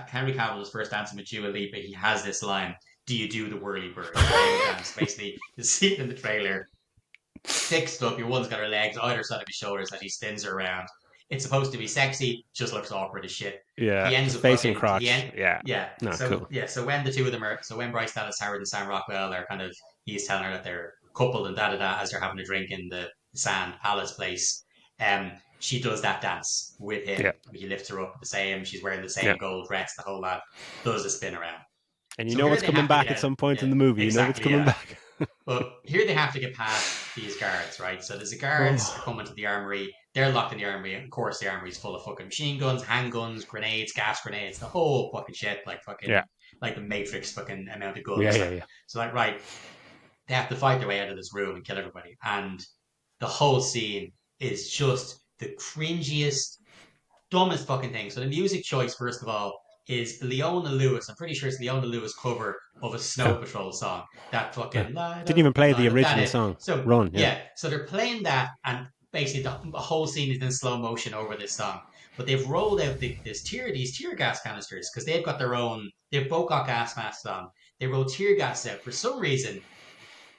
Speaker 2: Henry Cavill is first dancing with Dua Lipa, he has this line: "Do you do the whirly bird?" The rain dance. Basically, you see it in the trailer. Fixed up. Your one's got her legs either side of his shoulders as he spins her around. It's supposed to be sexy, just looks awkward as shit.
Speaker 1: Yeah,
Speaker 2: He
Speaker 1: the
Speaker 2: ends up
Speaker 1: face and
Speaker 2: fucking
Speaker 1: crotch. Yeah,
Speaker 2: yeah.
Speaker 1: no,
Speaker 2: So
Speaker 1: cool.
Speaker 2: yeah, so when the two of them are so when Bryce Dallas Howard and Sam Rockwell are kind of he's telling her that they're coupled and da da da as they're having a drink in the Sand Palace place. She does that dance with
Speaker 1: Yeah,
Speaker 2: him. He lifts her up the same. She's wearing the
Speaker 1: yeah.
Speaker 2: same gold dress. The whole lot does a spin around.
Speaker 1: And you
Speaker 2: So
Speaker 1: know
Speaker 2: here
Speaker 1: what's
Speaker 2: they
Speaker 1: coming
Speaker 2: have to get
Speaker 1: back at
Speaker 2: out.
Speaker 1: some point in
Speaker 2: Yeah,
Speaker 1: the movie. You know what's
Speaker 2: exactly.
Speaker 1: coming
Speaker 2: Yeah.
Speaker 1: back.
Speaker 2: But here they have to get past these guards, right? So there's the guards are
Speaker 1: Oh,
Speaker 2: coming to the armory. They're locked in the armory. Of course, the armory's full of fucking machine guns, handguns, grenades, gas grenades, the whole fucking shit, like
Speaker 1: yeah,
Speaker 2: fucking like the Matrix fucking amount of
Speaker 1: yeah,
Speaker 2: guns.
Speaker 1: yeah,
Speaker 2: Like
Speaker 1: yeah.
Speaker 2: so, like right, they have to fight their way out of this room and kill everybody. And the whole scene is just the cringiest dumbest fucking thing. So the music choice, first of all, is Leona Lewis. I'm pretty sure it's Leona Lewis cover of a Snow
Speaker 1: Oh,
Speaker 2: Patrol song. That
Speaker 1: yeah.
Speaker 2: fucking
Speaker 1: Didn't even play the
Speaker 2: light up. That
Speaker 1: original
Speaker 2: is.
Speaker 1: song.
Speaker 2: So
Speaker 1: Run, yeah.
Speaker 2: yeah, so they're playing that, and basically the whole scene is in slow motion over this song. But they've rolled out these tear gas canisters because they've got their own. They've both got gas masks on. They roll tear gas out for some reason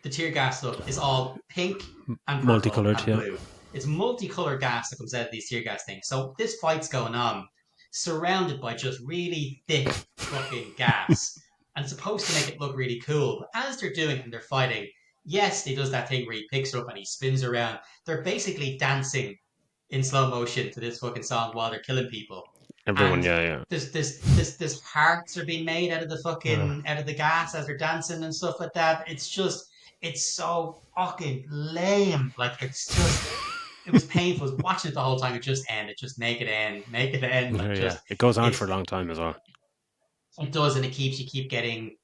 Speaker 2: the tear gas stuff is all pink and purple
Speaker 1: Multicolored,
Speaker 2: and
Speaker 1: yeah.
Speaker 2: blue. It's multicolored gas that comes out of these tear gas things. So this fight's going on, surrounded by just really thick fucking gas. And it's supposed to make it look really cool. But as they're doing it and they're fighting, yes, he does that thing where he picks her up and he spins around. They're basically dancing in slow motion to this fucking song while they're killing people.
Speaker 1: Everyone,
Speaker 2: And
Speaker 1: yeah,
Speaker 2: this hearts are being made out of the
Speaker 1: yeah.
Speaker 2: fucking out of the gas as they're dancing and stuff like that. It's so fucking lame. Like it's just it was painful. I was watching it the whole time. It just end. It just make it end. Make it end. Like
Speaker 1: Yeah.
Speaker 2: just
Speaker 1: It goes on
Speaker 2: it's
Speaker 1: for a long time as well.
Speaker 2: it does, and it keeps you keep getting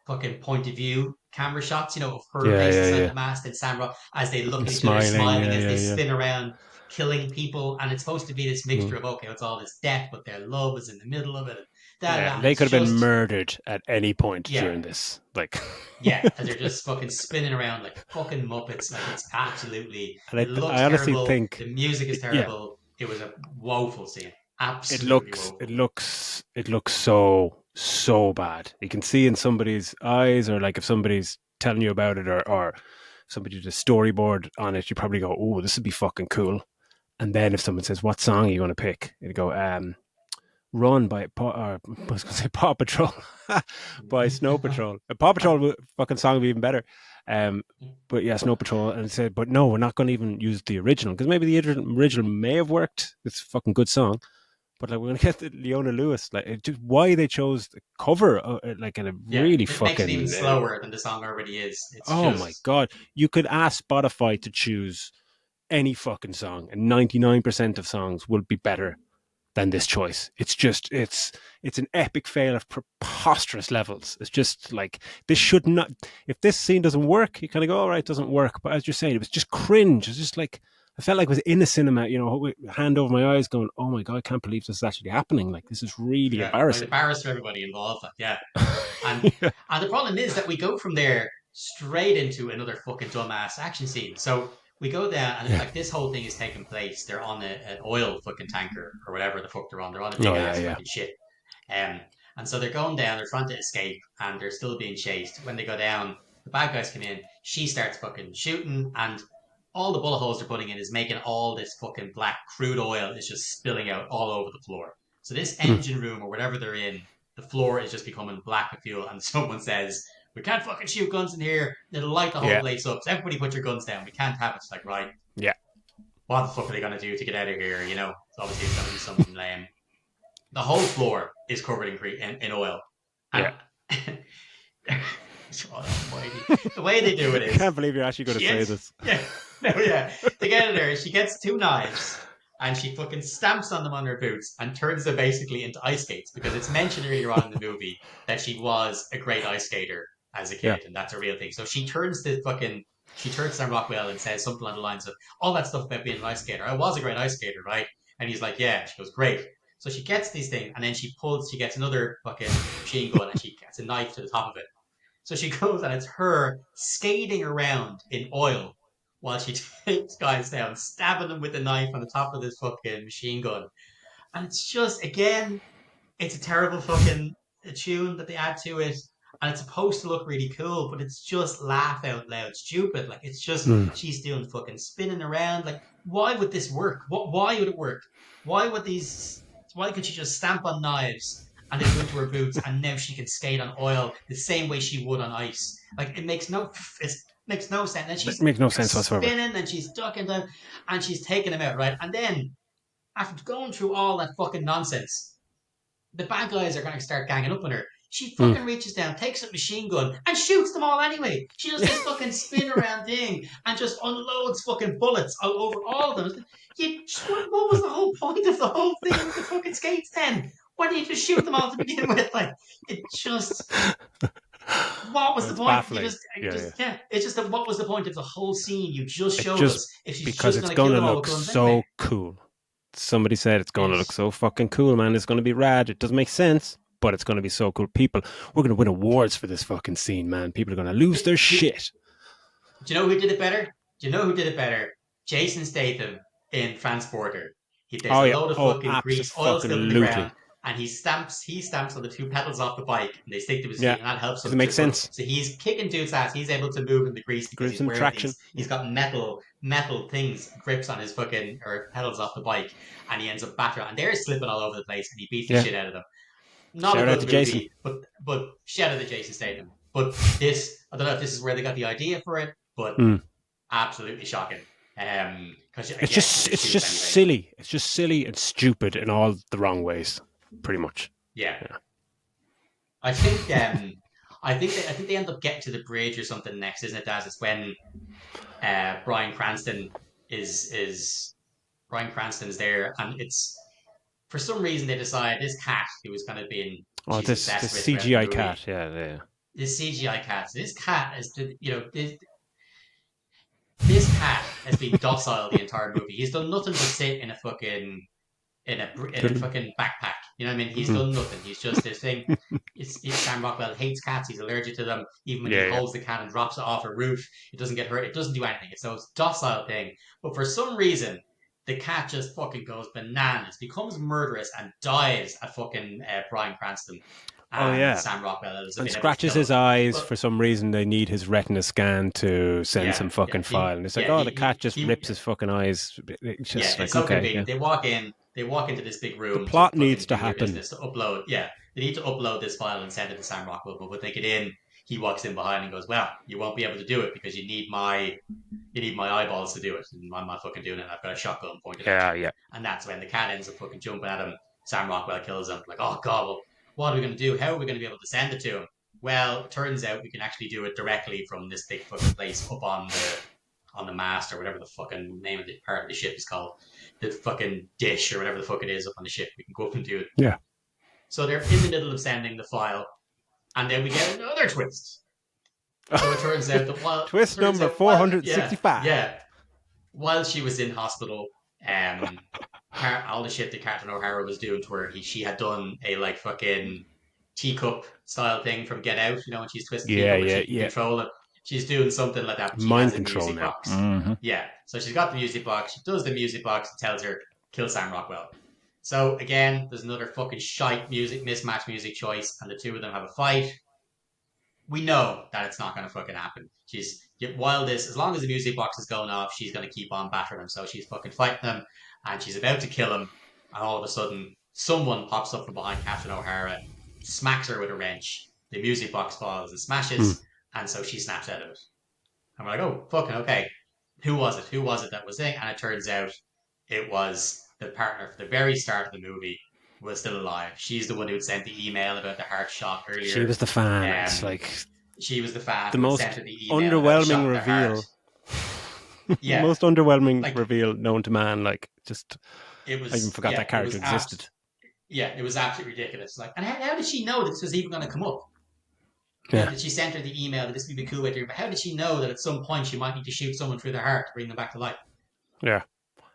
Speaker 2: fucking point of view camera shots, of her
Speaker 1: Yeah,
Speaker 2: face
Speaker 1: yeah,
Speaker 2: inside
Speaker 1: yeah.
Speaker 2: the mask and Sandra as they look
Speaker 1: And
Speaker 2: at each other,
Speaker 1: smiling,
Speaker 2: smiling
Speaker 1: yeah,
Speaker 2: as
Speaker 1: yeah,
Speaker 2: they
Speaker 1: yeah.
Speaker 2: spin around, killing people, and it's supposed to be this
Speaker 1: Mm.
Speaker 2: mixture of okay, it's all this death, but their love is in the middle of it, and
Speaker 1: Yeah,
Speaker 2: and
Speaker 1: they
Speaker 2: it's
Speaker 1: could have been
Speaker 2: just
Speaker 1: murdered at any point
Speaker 2: yeah,
Speaker 1: during this. Like,
Speaker 2: yeah, as they're just fucking spinning around like fucking muppets. Like it's absolutely,
Speaker 1: and
Speaker 2: it looks
Speaker 1: I honestly
Speaker 2: terrible.
Speaker 1: think,
Speaker 2: The music is
Speaker 1: yeah,
Speaker 2: terrible. It was a woeful scene,
Speaker 1: it
Speaker 2: absolutely
Speaker 1: looks,
Speaker 2: woeful.
Speaker 1: it looks so bad. You can see in somebody's eyes, or like if somebody's telling you about it, or somebody did a storyboard on it, you probably go, "Oh, this would be fucking cool." And then if someone says, "What song are you going to pick?" You go, Run by I was going to say Paw Patrol by Snow Patrol. Paw Patrol fucking song would be even better. Um, but yeah, Snow Patrol, and it said, but no, we're not going to even use the original because maybe the original may have worked. It's a fucking good song, but like we're going to get the Leona Lewis. Like, just why they chose the cover, like in a
Speaker 2: Yeah,
Speaker 1: really
Speaker 2: it makes it even
Speaker 1: fucking.
Speaker 2: slower than the song already is. It's
Speaker 1: Oh my
Speaker 2: just
Speaker 1: god, you could ask Spotify to choose any fucking song, and 99% of songs will be better than this choice. It's just it's an epic fail of preposterous levels. It's just like this should not. If this scene doesn't work, you kind of go, all right, it doesn't work. But as you're saying, it was just cringe. It's just like I felt like I was in a cinema, with hand over my eyes, going, "Oh my god, I can't believe this is actually happening. Like this is really
Speaker 2: yeah, like
Speaker 1: embarrassing."
Speaker 2: embarrassed for everybody involved. Like yeah, and
Speaker 1: Yeah.
Speaker 2: and the problem is that we go from there straight into another fucking dumbass action scene. So we go down and
Speaker 1: Yeah.
Speaker 2: like this whole thing is taking place. They're on an oil fucking tanker or whatever the fuck they're on. They're on a big
Speaker 1: Oh yeah,
Speaker 2: ass
Speaker 1: yeah,
Speaker 2: fucking ship. Um, and so they're going down. They're trying to escape, and they're still being chased. When they go down, the bad guys come in. She starts fucking shooting, and all the bullet holes they're putting in is making all this fucking black crude oil is just spilling out all over the floor. So this
Speaker 1: Mm.
Speaker 2: engine room or whatever they're in, the floor is just becoming black with fuel. And someone says, "We can't fucking shoot guns in here. It'll light the whole
Speaker 1: Yeah,
Speaker 2: place up. So everybody, put your guns down. We can't have it." It's like, right,
Speaker 1: yeah,
Speaker 2: what the fuck are they gonna do to get out of here? So obviously it's gonna be something lame. The whole floor is covered in oil, and
Speaker 1: yeah.
Speaker 2: God almighty. The way they do it
Speaker 1: I
Speaker 2: is
Speaker 1: can't believe you're actually going to
Speaker 2: she
Speaker 1: say
Speaker 2: gets,
Speaker 1: this.
Speaker 2: yeah, no, yeah. To get in there, she gets two knives and she fucking stamps on them on her boots and turns them basically into ice skates because it's mentioned earlier on in the movie that she was a great ice skater as a
Speaker 1: Yeah.
Speaker 2: kid and that's a real thing. So she turns Sam Rockwell and says something along the lines of all that stuff about being an ice skater. I was a great ice skater, right? And he's like, yeah. She goes, great. So she gets these things and then she gets another fucking machine gun and she gets a knife to the top of it. So she goes and it's her skating around in oil while she takes guys down, stabbing them with a knife on the top of this fucking machine gun. And it's just, again, it's a terrible fucking tune that they add to it. And it's supposed to look really cool, but it's just laugh out loud stupid. Like, it's just,
Speaker 1: Mm.
Speaker 2: she's doing fucking spinning around. Like, why would this work? Why would it work? Why would these, why could she just stamp on knives and they go into her boots and now she can skate on oil the same way she would on ice? Like, it makes no sense. And
Speaker 1: It
Speaker 2: she's
Speaker 1: makes no sense whatsoever.
Speaker 2: spinning and she's ducking down and she's taking them out, right? And then, after going through all that fucking nonsense, the bad guys are going to start ganging up on her. She
Speaker 1: Mm.
Speaker 2: fucking reaches down, takes a machine gun, and shoots them all anyway. She does this fucking spin around thing and just unloads fucking bullets all over all of them. What was the whole point of the whole thing with the fucking skates then? Why didn't you just shoot them all to begin with? Like, it just. What was the
Speaker 1: It's
Speaker 2: point?
Speaker 1: baffling. Yeah, yeah.
Speaker 2: Yeah. It's just that what was the point of the whole scene you just
Speaker 1: It's
Speaker 2: showed
Speaker 1: just
Speaker 2: us if she's
Speaker 1: because
Speaker 2: just
Speaker 1: it's
Speaker 2: going to
Speaker 1: going
Speaker 2: kill
Speaker 1: to
Speaker 2: them all with
Speaker 1: look
Speaker 2: guns anyway?
Speaker 1: so cool. Somebody said it's going to look
Speaker 2: Yes.
Speaker 1: so fucking cool, man. It's going to be rad. It doesn't make sense, but it's going to be so cool. People, we're going to win awards for this fucking scene, man. People are going to lose their
Speaker 2: Do,
Speaker 1: shit.
Speaker 2: Do you know who did it better? Do you know who did it better? Jason Statham in Transporter. There's
Speaker 1: Oh
Speaker 2: a
Speaker 1: yeah.
Speaker 2: load of
Speaker 1: Oh,
Speaker 2: fucking grease, oil spilled on the
Speaker 1: absolutely.
Speaker 2: ground, and he stamps on the two pedals off the bike, and they stick to his
Speaker 1: Yeah.
Speaker 2: feet, and that helps
Speaker 1: Because
Speaker 2: him
Speaker 1: it
Speaker 2: to
Speaker 1: makes
Speaker 2: sort of.
Speaker 1: sense.
Speaker 2: So he's kicking dude's ass. He's able to move in the grease because
Speaker 1: Gives
Speaker 2: he's
Speaker 1: them
Speaker 2: wearing
Speaker 1: traction.
Speaker 2: these. He's
Speaker 1: Yeah.
Speaker 2: got metal things grips on his fucking or pedals off the bike, and he ends up battering, and they're slipping all over the place, and he beats the
Speaker 1: Yeah.
Speaker 2: shit out of them. Not a
Speaker 1: Shout out to
Speaker 2: good
Speaker 1: Jason.
Speaker 2: movie, but shout out to Jason Statham. But this, I don't know if this is where they got the idea for it, but
Speaker 1: Mm.
Speaker 2: absolutely shocking. Because
Speaker 1: It's
Speaker 2: again, he
Speaker 1: just
Speaker 2: just
Speaker 1: it's
Speaker 2: shoots
Speaker 1: just
Speaker 2: anyway.
Speaker 1: silly. It's just silly and stupid in all the wrong ways, pretty much.
Speaker 2: Yeah,
Speaker 1: Yeah.
Speaker 2: I think I think they end up getting to the bridge or something next, isn't it? Daz? It's when Brian Cranston is Brian Cranston's there, and it's for some reason they decide this cat who was kind of being
Speaker 1: Oh,
Speaker 2: she's
Speaker 1: this
Speaker 2: obsessed with throughout the
Speaker 1: CGI
Speaker 2: movie.
Speaker 1: cat. Yeah, yeah.
Speaker 2: This CGI cat. This cat is this cat has been docile the entire movie. He's done nothing but sit in a
Speaker 1: Totally.
Speaker 2: fucking backpack. You know what I mean? He's
Speaker 1: Mm.
Speaker 2: done nothing. He's just this thing. Sam Rockwell hates cats. He's allergic to them. Even when he
Speaker 1: Yeah, yeah.
Speaker 2: holds the cat and drops it off a roof, it doesn't get hurt. It doesn't do anything. It's those docile thing. But for some reason, the cat just fucking goes bananas, becomes murderous, and dives at fucking Brian Cranston
Speaker 1: Oh
Speaker 2: and
Speaker 1: yeah.
Speaker 2: Sam Rockwell has
Speaker 1: And
Speaker 2: been able to
Speaker 1: scratches
Speaker 2: kill him.
Speaker 1: his eyes
Speaker 2: But
Speaker 1: for some reason. They need his retina scan to send
Speaker 2: yeah,
Speaker 1: some
Speaker 2: yeah,
Speaker 1: fucking file, and it's like,
Speaker 2: yeah,
Speaker 1: oh, the cat just rips
Speaker 2: he
Speaker 1: his fucking eyes. It's
Speaker 2: yeah,
Speaker 1: just
Speaker 2: it's
Speaker 1: like,
Speaker 2: so
Speaker 1: okay,
Speaker 2: convenient.
Speaker 1: yeah.
Speaker 2: They walk into this big
Speaker 1: The
Speaker 2: room to
Speaker 1: plot needs
Speaker 2: fucking
Speaker 1: to
Speaker 2: do their
Speaker 1: happen.
Speaker 2: business, to upload. Yeah, they need to upload this file and send it to Sam Rockwell. But when they get in, he walks in behind and goes, "Well, you won't be able to do it because you need my eyeballs to do it, and I'm not fucking doing it. I've got a shotgun pointed at you."
Speaker 1: Yeah, yeah.
Speaker 2: And that's when the cat ends up fucking jumping at him. Sam Rockwell kills him. Like, oh god, well, what are we gonna do? How are we gonna be able to send it to him? Well, it turns out we can actually do it directly from this big fucking place up on the mast or whatever the fucking name of the part of the ship is called, the fucking dish or whatever the fuck it is up on the ship. We can go up and do it.
Speaker 1: Yeah.
Speaker 2: So they're in the middle of sending the file, and then we get another twist. So it turns out that
Speaker 1: Twist number 465.
Speaker 2: while she was in hospital, um, all the shit that Catherine O'Hara was doing to her, she had done a like fucking teacup style thing from Get Out, when she's twisting the
Speaker 1: Yeah,
Speaker 2: teacup and
Speaker 1: yeah,
Speaker 2: she can
Speaker 1: yeah.
Speaker 2: control it. She's doing something like that, but she
Speaker 1: Mind
Speaker 2: has a
Speaker 1: control
Speaker 2: music
Speaker 1: now.
Speaker 2: box.
Speaker 1: Mm-hmm.
Speaker 2: Yeah, so she's got the music box. She does the music box and tells her kill Sam Rockwell. So again, there's another fucking shite music mismatch music choice, and the two of them have a fight. We know that it's not going to fucking happen. While this, as long as the music box is going off, she's going to keep on battering him. So she's fucking fighting him, and she's about to kill him, and all of a sudden, someone pops up from behind Catherine O'Hara, smacks her with a wrench. The music box falls and
Speaker 1: Mm.
Speaker 2: smashes, and so she snaps out of it. And we're like, oh, fucking okay. Who was it? Who was it that was it? And it turns out it was the partner for the very start of the movie was still alive. She's the one who had sent the email about the heart shot
Speaker 1: She
Speaker 2: earlier.
Speaker 1: was the fan. It's
Speaker 2: Um,
Speaker 1: like
Speaker 2: she was the fan
Speaker 1: the
Speaker 2: who had sent
Speaker 1: most
Speaker 2: her the email about the
Speaker 1: underwhelming
Speaker 2: shot in the heart.
Speaker 1: reveal.
Speaker 2: Yeah,
Speaker 1: Most underwhelming
Speaker 2: like
Speaker 1: reveal known to man. Like, just
Speaker 2: it
Speaker 1: I even
Speaker 2: was.
Speaker 1: forgot
Speaker 2: Yeah,
Speaker 1: that character existed.
Speaker 2: it was absolutely ridiculous. Like, and how did she know that this was even going to come up?
Speaker 1: Yeah,
Speaker 2: That she sent her the email that this would be a cool way to. But how did she know that at some point she might need to shoot someone through their heart to bring them back to life?
Speaker 1: yeah.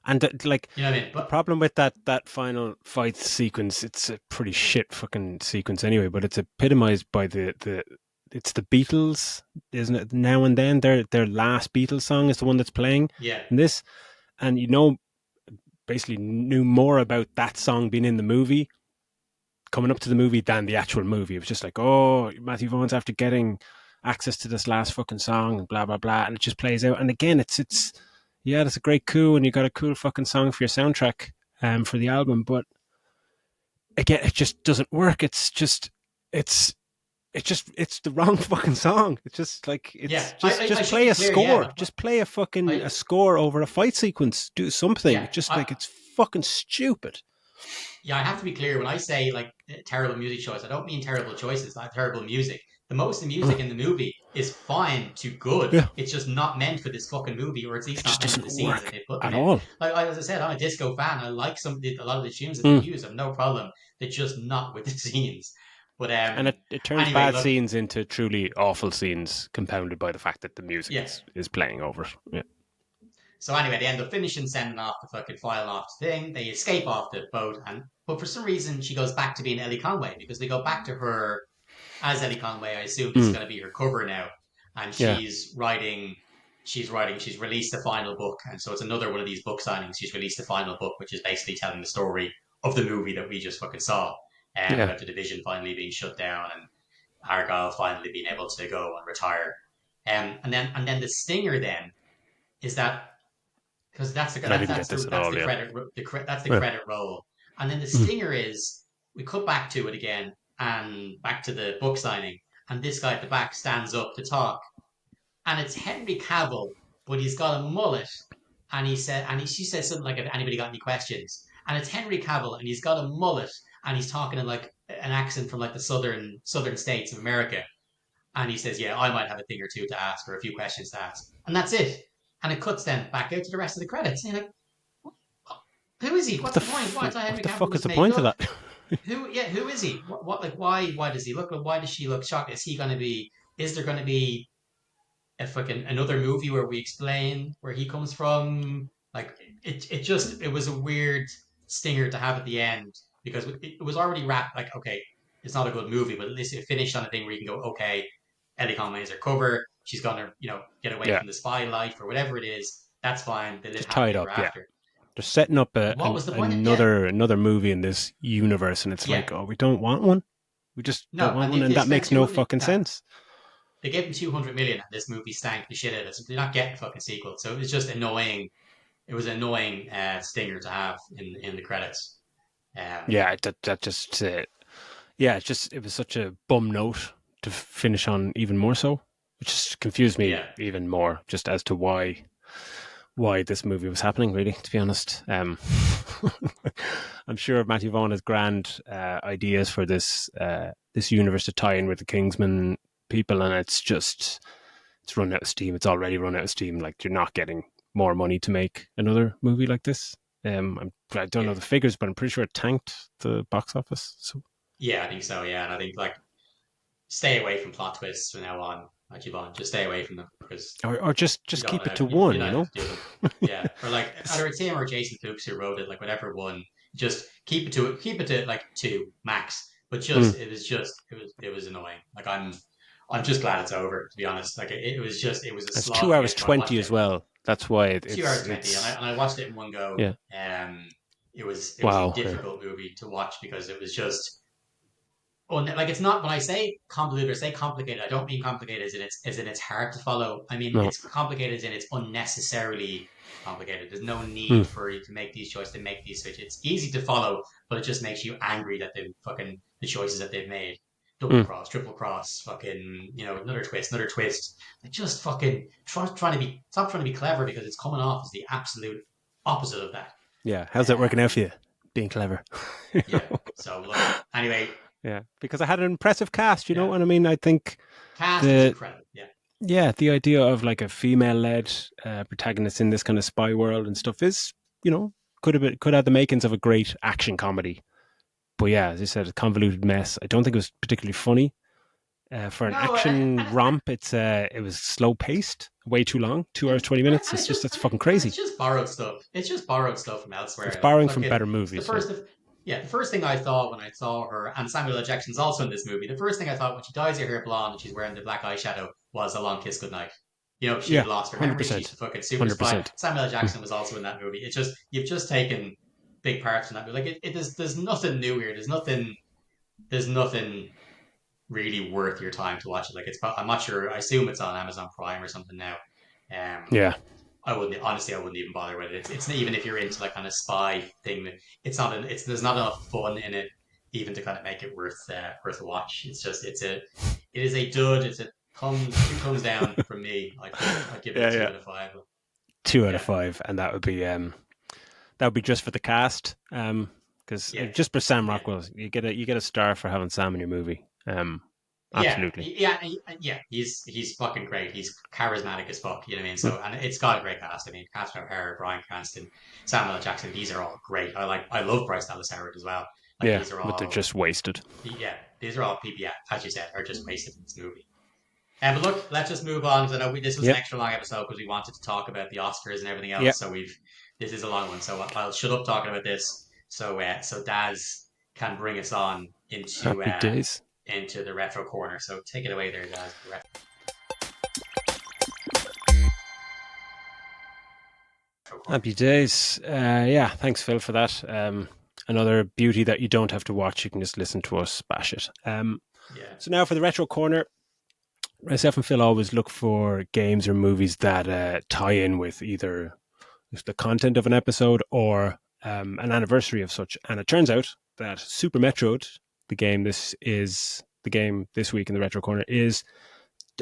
Speaker 1: And like
Speaker 2: You know what I mean?
Speaker 1: the
Speaker 2: But
Speaker 1: problem with that final fight sequence, it's a pretty shit fucking sequence anyway. But it's epitomized by the it's the Beatles, isn't it? Now and then their last Beatles song is the one that's playing
Speaker 2: yeah,
Speaker 1: in this, and you know basically knew more about that song being in the movie coming up to the movie than the actual movie. It was just like, oh, Matthew Vaughan's after getting access to this last fucking song and blah blah blah, and it just plays out. And again, it's yeah, that's a great coup, and you got a cool fucking song for your soundtrack for the album, but again, it just doesn't work. It's it's the wrong fucking song. It's just like
Speaker 2: yeah.
Speaker 1: it's
Speaker 2: I
Speaker 1: just
Speaker 2: should
Speaker 1: play
Speaker 2: be
Speaker 1: a
Speaker 2: clear. Yeah,
Speaker 1: score. Just play a fucking a
Speaker 2: I
Speaker 1: score over a fight sequence. Do something.
Speaker 2: yeah.
Speaker 1: It's just like it's fucking stupid.
Speaker 2: I have to be clear when I say like terrible music choice. I don't mean terrible choices, like terrible music. The most of the music in the movie is fine to good.
Speaker 1: Yeah,
Speaker 2: It's just not meant for this fucking movie, or at
Speaker 1: it
Speaker 2: least not
Speaker 1: just
Speaker 2: meant for
Speaker 1: doesn't
Speaker 2: the scenes that
Speaker 1: work
Speaker 2: they put them
Speaker 1: at
Speaker 2: in.
Speaker 1: all.
Speaker 2: As I said, I'm a disco fan. I like a lot of the tunes that they
Speaker 1: Mm.
Speaker 2: use. I've no problem. They're just not with the scenes. But
Speaker 1: And it turns
Speaker 2: anyway,
Speaker 1: bad
Speaker 2: look,
Speaker 1: scenes into truly awful scenes, compounded by the fact that the music
Speaker 2: yeah.
Speaker 1: is playing over it. Yeah,
Speaker 2: So anyway, they end up finishing sending off the fucking file off the thing. They escape off the boat, and but for some reason she goes back to being Ellie Conway because they go back to her as Ellie Conway. I assume this is
Speaker 1: mm.
Speaker 2: going to be her cover now, and
Speaker 1: Yeah,
Speaker 2: she's writing. She's writing. She's released the final book, and so it's another one of these book signings. She's released the final book, which is basically telling the story of the movie that we just fucking saw,
Speaker 1: yeah.
Speaker 2: about the division finally being shut down and Argyle finally being able to go and retire. And then the stinger then is that because
Speaker 1: And I didn't get this at
Speaker 2: that's
Speaker 1: all.
Speaker 2: the
Speaker 1: Yeah,
Speaker 2: that's the
Speaker 1: yeah.
Speaker 2: credit roll, and then the
Speaker 1: Mm.
Speaker 2: stinger is we cut back to it again and back to the book signing, and this guy at the back stands up to talk, and it's Henry Cavill, but he's got a mullet, and she says something like, "Have anybody got any questions?" And it's Henry Cavill, and he's got a mullet, and he's talking in like an accent from like the southern states of America, and he says, "Yeah, I might have a thing or two to ask or a few questions to ask," and that's it. And it cuts then back out to the rest of the credits. And you're like, who is he?
Speaker 1: What
Speaker 2: What's
Speaker 1: the
Speaker 2: the point? Why? It's like
Speaker 1: what
Speaker 2: Henry
Speaker 1: the
Speaker 2: Cavill
Speaker 1: fuck is
Speaker 2: was
Speaker 1: the
Speaker 2: made
Speaker 1: point of
Speaker 2: good.
Speaker 1: that?
Speaker 2: Who? Yeah, who is he? Like, why? Why does he look? Why does she look shocked? Is he going to be? Is there going to be a fucking another movie where we explain where he comes from? Like, it was a weird stinger to have at the end because it was already wrapped. Like, okay, it's not a good movie, but at least it finished on a thing where you can go, okay, Ellie Conway is her cover. She's gonna, get away
Speaker 1: Yeah,
Speaker 2: from the spy life or whatever it is. That's fine. They live
Speaker 1: just tie it
Speaker 2: happily ever
Speaker 1: up. Yeah,
Speaker 2: after.
Speaker 1: they're setting up
Speaker 2: What was the point? Yeah,
Speaker 1: another movie in this universe, and it's
Speaker 2: yeah.
Speaker 1: like, oh, we don't want one. We just don't
Speaker 2: No,
Speaker 1: want
Speaker 2: and
Speaker 1: one, and
Speaker 2: they
Speaker 1: that
Speaker 2: spent
Speaker 1: makes no
Speaker 2: 200.
Speaker 1: fucking
Speaker 2: No,
Speaker 1: sense.
Speaker 2: they gave him 200 million, and this movie stank the shit out of it. So they're not getting a fucking sequel. So it was just annoying. It was an annoying stinger to have in the credits. Um,
Speaker 1: Yeah, that just yeah, it was such a bum note to finish on even more so, which just confused me
Speaker 2: yeah,
Speaker 1: even more just as to why this movie was happening. Really, to be honest, I'm sure Matthew Vaughan has grand ideas for this universe to tie in with the Kingsman people, and it's run out of steam. It's already run out of steam. Like you're not getting more money to make another movie like this. I don't know
Speaker 2: yeah,
Speaker 1: the figures, but I'm pretty sure it tanked the box office. So
Speaker 2: yeah. I think so. Yeah, and I think like stay away from plot twists from now on, Matthew Bond. Just stay away from them because
Speaker 1: or
Speaker 2: you
Speaker 1: just
Speaker 2: don't
Speaker 1: keep
Speaker 2: know
Speaker 1: it to
Speaker 2: you
Speaker 1: one,
Speaker 2: don't
Speaker 1: you
Speaker 2: know how
Speaker 1: know.
Speaker 2: to do them. Yeah, or like either it's him or Jason Fuchs who wrote it. Like whatever one, just keep it to like two max. But
Speaker 1: Mm.
Speaker 2: it was annoying. Like I'm just glad it's over. To be honest, like it was a
Speaker 1: It's
Speaker 2: slog
Speaker 1: two
Speaker 2: to
Speaker 1: hours
Speaker 2: get through. I
Speaker 1: 20
Speaker 2: watched
Speaker 1: as
Speaker 2: it
Speaker 1: well. That's why
Speaker 2: 2 hours 20, and
Speaker 1: it's
Speaker 2: I watched it in one go.
Speaker 1: yeah.
Speaker 2: It was a
Speaker 1: Wow. Yeah.
Speaker 2: difficult movie to watch because it was just like it's not when I say convoluted or say complicated, I don't mean complicated as in it's hard to follow. I mean
Speaker 1: No.
Speaker 2: it's complicated as in it's unnecessarily complicated. There's no
Speaker 1: Mm.
Speaker 2: need for you to make these choices, to make these switches. It's easy to follow, but it just makes you angry that they've fucking the choices that they've made. Double
Speaker 1: Mm.
Speaker 2: cross, triple cross, fucking, another twist, another twist. They just fucking trying to be stop trying to be clever because it's coming off as the absolute opposite of that.
Speaker 1: Yeah. How's that working out for
Speaker 2: Um,
Speaker 1: you? being clever. You
Speaker 2: Yeah.
Speaker 1: know?
Speaker 2: So look, anyway,
Speaker 1: Yeah, because I had an impressive cast, you
Speaker 2: yeah,
Speaker 1: know, and I mean, I think
Speaker 2: cast is
Speaker 1: the
Speaker 2: incredible. Yeah.
Speaker 1: yeah, the idea of like a female-led protagonist in this kind of spy world and stuff is, you know, could have the makings of a great action comedy. But yeah, as you said, a convoluted mess. I don't think it was particularly funny. For an
Speaker 2: No,
Speaker 1: action romp, it was slow paced, way too long, 2 hours 20 minutes.
Speaker 2: and
Speaker 1: It's
Speaker 2: it's
Speaker 1: just
Speaker 2: just
Speaker 1: that's fucking
Speaker 2: and it's
Speaker 1: crazy.
Speaker 2: just borrowed stuff. It's just borrowed stuff from
Speaker 1: It's
Speaker 2: elsewhere. Like
Speaker 1: borrowing
Speaker 2: look
Speaker 1: from
Speaker 2: at
Speaker 1: better
Speaker 2: it's the
Speaker 1: movies. Yeah,
Speaker 2: first of yeah, the first thing I thought when I saw her, and Samuel L. Jackson's also in this movie. The first thing I thought when she dyes her hair blonde and she's wearing the black eyeshadow was A Long Kiss Goodnight. You know, she had
Speaker 1: yeah,
Speaker 2: lost her
Speaker 1: hundred
Speaker 2: memory. She's
Speaker 1: percent,
Speaker 2: the fucking super
Speaker 1: 100%.
Speaker 2: spy. Samuel L. Jackson was also in that movie. It's just you've just taken big parts from that movie. Like there's nothing new here. There's nothing really worth your time to watch it. Like I'm not sure. I assume it's on Amazon Prime or something now. Um,
Speaker 1: Yeah,
Speaker 2: I wouldn't even bother with it. It's even if you're into like kind of spy thing, there's not enough fun in it even to kind of make it worth a watch. It is a dud. It's a two thumbs down from me. I'd give it a
Speaker 1: yeah,
Speaker 2: two
Speaker 1: yeah.
Speaker 2: out of five.
Speaker 1: 2 out of
Speaker 2: Yeah,
Speaker 1: 5, and that would be just for the cast. Because
Speaker 2: yeah,
Speaker 1: just for Sam
Speaker 2: yeah.
Speaker 1: Rockwell, you get a star for having Sam in your movie.
Speaker 2: Yeah,
Speaker 1: Absolutely.
Speaker 2: yeah. He's fucking great. He's charismatic as fuck. You know what I mean?
Speaker 1: Hmm.
Speaker 2: So, and it's got a great cast. I mean, Catherine O'Hara, Bryan Cranston, Samuel L. Jackson. These are all great. I love Bryce Dallas Howard as well. Like
Speaker 1: Yeah,
Speaker 2: these are
Speaker 1: but they're
Speaker 2: all
Speaker 1: just wasted.
Speaker 2: yeah. These are all people. Yeah, as you said, are just wasted in this movie. But look, let's just move on because I know this was an
Speaker 1: Yep.
Speaker 2: extra long episode because we wanted to talk about the Oscars and everything else.
Speaker 1: Yep.
Speaker 2: So this is a long one. So I'll shut up talking about this. So Daz can bring us on
Speaker 1: Happy days.
Speaker 2: into the retro corner. So take it away there, Daz. The retro corner.
Speaker 1: Happy days. Yeah, thanks, Phil, for that. Another beauty that you don't have to watch. You can just listen to us bash it.
Speaker 2: Yeah,
Speaker 1: So now for the retro corner. Myself and Phil always look for games or movies that tie in with either the content of an episode or an anniversary of such. And it turns out that Super Metroid, the game this week in the retro corner, is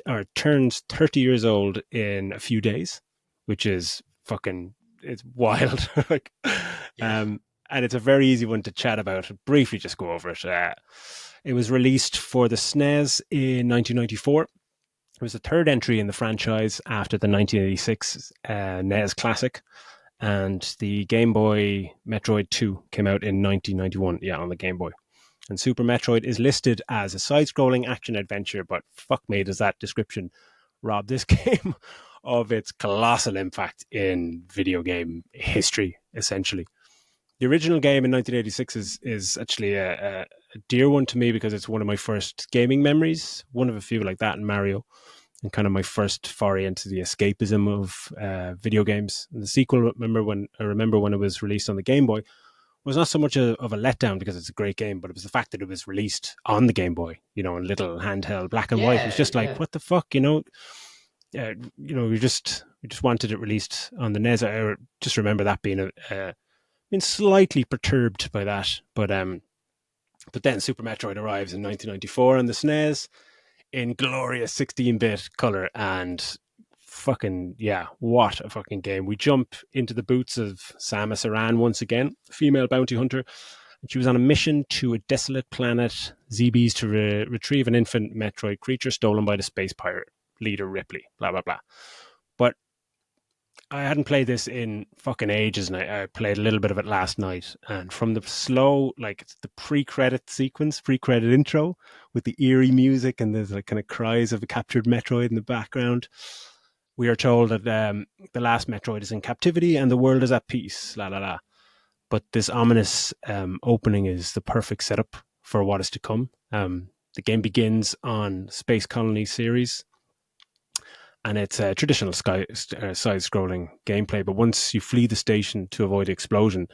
Speaker 1: or turns 30 years old in a few days, which is fucking it's wild. Like,
Speaker 2: yeah,
Speaker 1: um, and it's a very easy one to chat about. Briefly, just go over it. It was released for the SNES in 1994. It was the third entry in the franchise after the 1986 NES Classic, and the Game Boy Metroid 2 came out in 1991. Yeah, on the Game Boy. And Super Metroid is listed as a side-scrolling action adventure, but fuck me, does that description rob this game of its colossal impact in video game history, essentially. The original game in 1986 is actually a dear one to me because it's one of my first gaming memories, one of a few like that in Mario, and kind of my first foray into the escapism of video games. And the sequel, I remember when it was released on the Game Boy, was not so much of a letdown because it's a great game, but it was the fact that it was released on the Game Boy, in little handheld black and white. It was
Speaker 2: yeah,
Speaker 1: just like,
Speaker 2: yeah.
Speaker 1: what the fuck, we just wanted it released on the NES. I just remember that being slightly perturbed by that, but then Super Metroid arrives in 1994 on the SNES in glorious 16-bit color, and fucking yeah, what a fucking game. We jump into the boots of Samus Aran once again, female bounty hunter, and she was on a mission to a desolate planet, ZBs, to retrieve an infant Metroid creature stolen by the space pirate leader Ripley, blah blah blah. But I hadn't played this in fucking ages, and I played a little bit of it last night. And from the slow, like it's the pre-credit sequence, pre-credit intro with the eerie music, and there's like kind of cries of a captured Metroid in the background. We are told that the last Metroid is in captivity and the world is at peace. La la la. But this ominous opening is the perfect setup for what is to come. The game begins on Space Colony series, and it's a traditional side-scrolling gameplay. But once you flee the station to avoid explosion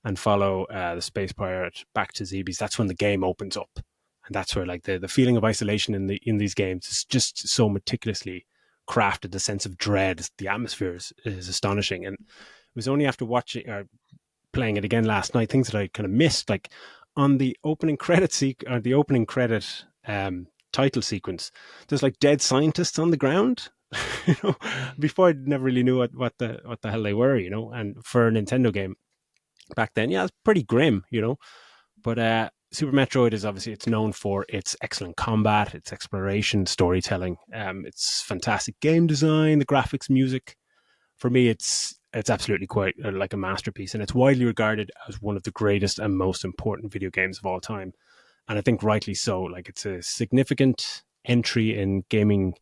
Speaker 1: and follow the space pirate back to Zebes, that's when the game opens up, and that's where like the feeling of isolation in these games is just so meticulously crafted. The sense of dread, the atmosphere is astonishing, and it was only after watching or playing it again last night, things that I kind of missed, like on the opening credit title sequence, there's like dead scientists on the ground. you know, Before I never really knew what the hell they were, and for a Nintendo game, back then. Yeah, it's pretty grim, you know. But Super Metroid is obviously it's known for its excellent combat, its exploration, storytelling, its fantastic game design, the graphics, music. For me, it's absolutely quite like a masterpiece, and it's widely regarded as one of the greatest and most important video games of all time. And I think rightly so. Like it's a significant entry in gaming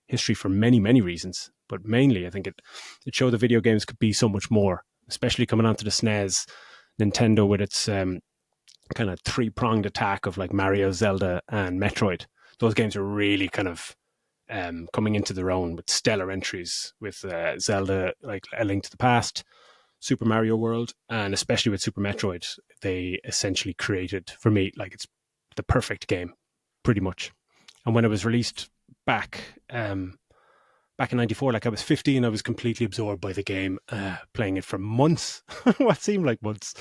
Speaker 1: history for many, many reasons. But mainly, I think it showed that video games could be so much more, especially coming onto the SNES, Nintendo with its kind of three pronged attack of like Mario, Zelda, and Metroid. Those games are really kind of coming into their own with stellar entries with Zelda, like A Link to the Past, Super Mario World, and especially with Super Metroid, they essentially created for me like it's the perfect game, pretty much. And when it was released back back in '94, like I was 15, I was completely absorbed by the game, playing it for months, what seemed like months.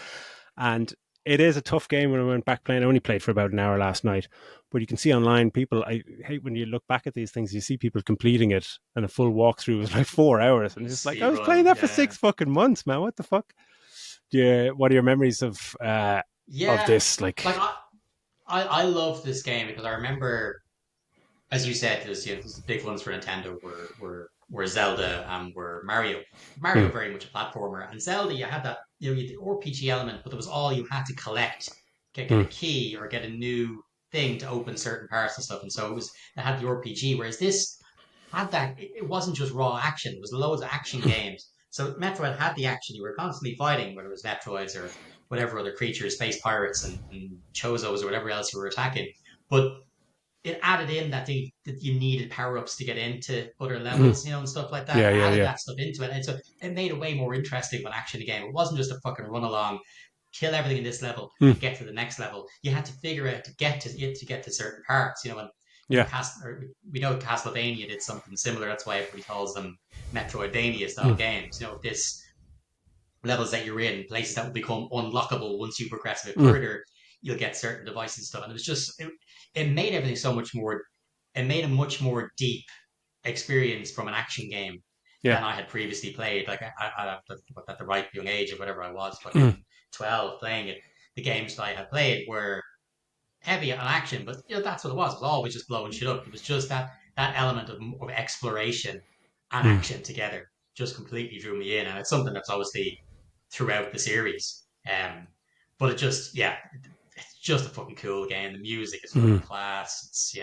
Speaker 1: And it is a tough game when I went back playing. I only played for about an hour last night, but you can see online people. I hate when you look back at these things, you see people completing it, and a full walkthrough was like 4 hours, and it's just like I
Speaker 2: Speed
Speaker 1: was playing
Speaker 2: run,
Speaker 1: that for
Speaker 2: yeah,
Speaker 1: 6 fucking months, man. What the fuck? Yeah, what are your memories of
Speaker 2: yeah.
Speaker 1: this?
Speaker 2: Like
Speaker 1: Like,
Speaker 2: I love this game because I remember, as you said, there's the big ones for Nintendo were Zelda and were Mario. Mario
Speaker 1: mm,
Speaker 2: very much a platformer, and Zelda you had that you had the RPG element, but there was all you had to collect, get a
Speaker 1: mm,
Speaker 2: key or get a new thing to open certain parts and stuff, and so it had the RPG. Whereas this had that it wasn't just raw action; it was loads of action games. So Metroid had the action; you were constantly fighting, whether it was Metroids or whatever other creatures, space pirates and Chozos or whatever else you were attacking. But it added in that that you needed power ups to get into other
Speaker 1: mm,
Speaker 2: levels, and stuff like that.
Speaker 1: yeah,
Speaker 2: It
Speaker 1: yeah,
Speaker 2: added
Speaker 1: yeah,
Speaker 2: that stuff into it, and so it made it way more interesting of an action game. It wasn't just a fucking run along, kill everything in this level
Speaker 1: mm,
Speaker 2: and get to the next level. You had to figure out to get to it to get to certain parts, and
Speaker 1: yeah,
Speaker 2: we know Castlevania did something similar. That's why everybody calls them Metroidvania style
Speaker 1: mm,
Speaker 2: games. This levels that you're in, places that will become unlockable once you progress a bit
Speaker 1: mm,
Speaker 2: further. You'll get certain devices and stuff, and it made everything so much more. It made a much more deep experience from an action game
Speaker 1: yeah,
Speaker 2: than I had previously played. Like at the right young age of whatever I was,
Speaker 1: mm,
Speaker 2: fucking 12, playing it. The games that I had played were heavy on action, but that's what it was. It was always just blowing shit up. It was just that element of exploration and
Speaker 1: mm,
Speaker 2: action together just completely drew me in, and it's something that's obviously throughout the series. But it's just a fucking cool game. The music is fucking
Speaker 1: mm.
Speaker 2: class.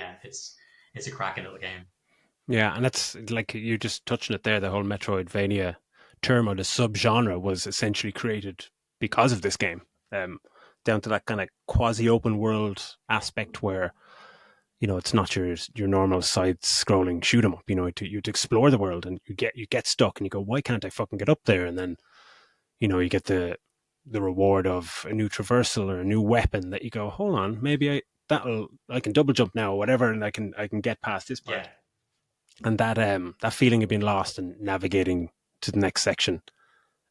Speaker 2: It's a cracking little game.
Speaker 1: Yeah, and that's like you're just touching it there. The whole Metroidvania term or the subgenre was essentially created because of this game. Um, Down to that kind of quasi-open world aspect where it's not your normal side-scrolling shoot 'em up. You'd explore the world and you get stuck and you go, why can't I fucking get up there? And then you get the reward of a new traversal or a new weapon that you go, hold on, maybe I can double jump now or whatever, and I can get past this
Speaker 2: Yeah,
Speaker 1: part. And that feeling of being lost and navigating to the next section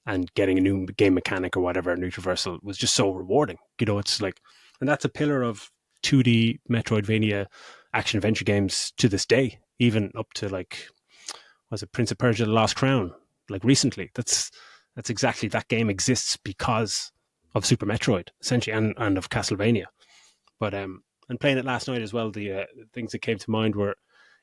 Speaker 1: and getting a new game mechanic or whatever, a new traversal was just so rewarding. It's like, and that's a pillar of 2D Metroidvania action adventure games to this day, even up to like, was it Prince of Persia: The Lost Crown? Like recently, that's exactly that game exists because of Super Metroid, essentially, and of Castlevania. But and playing it last night as well, the things that came to mind were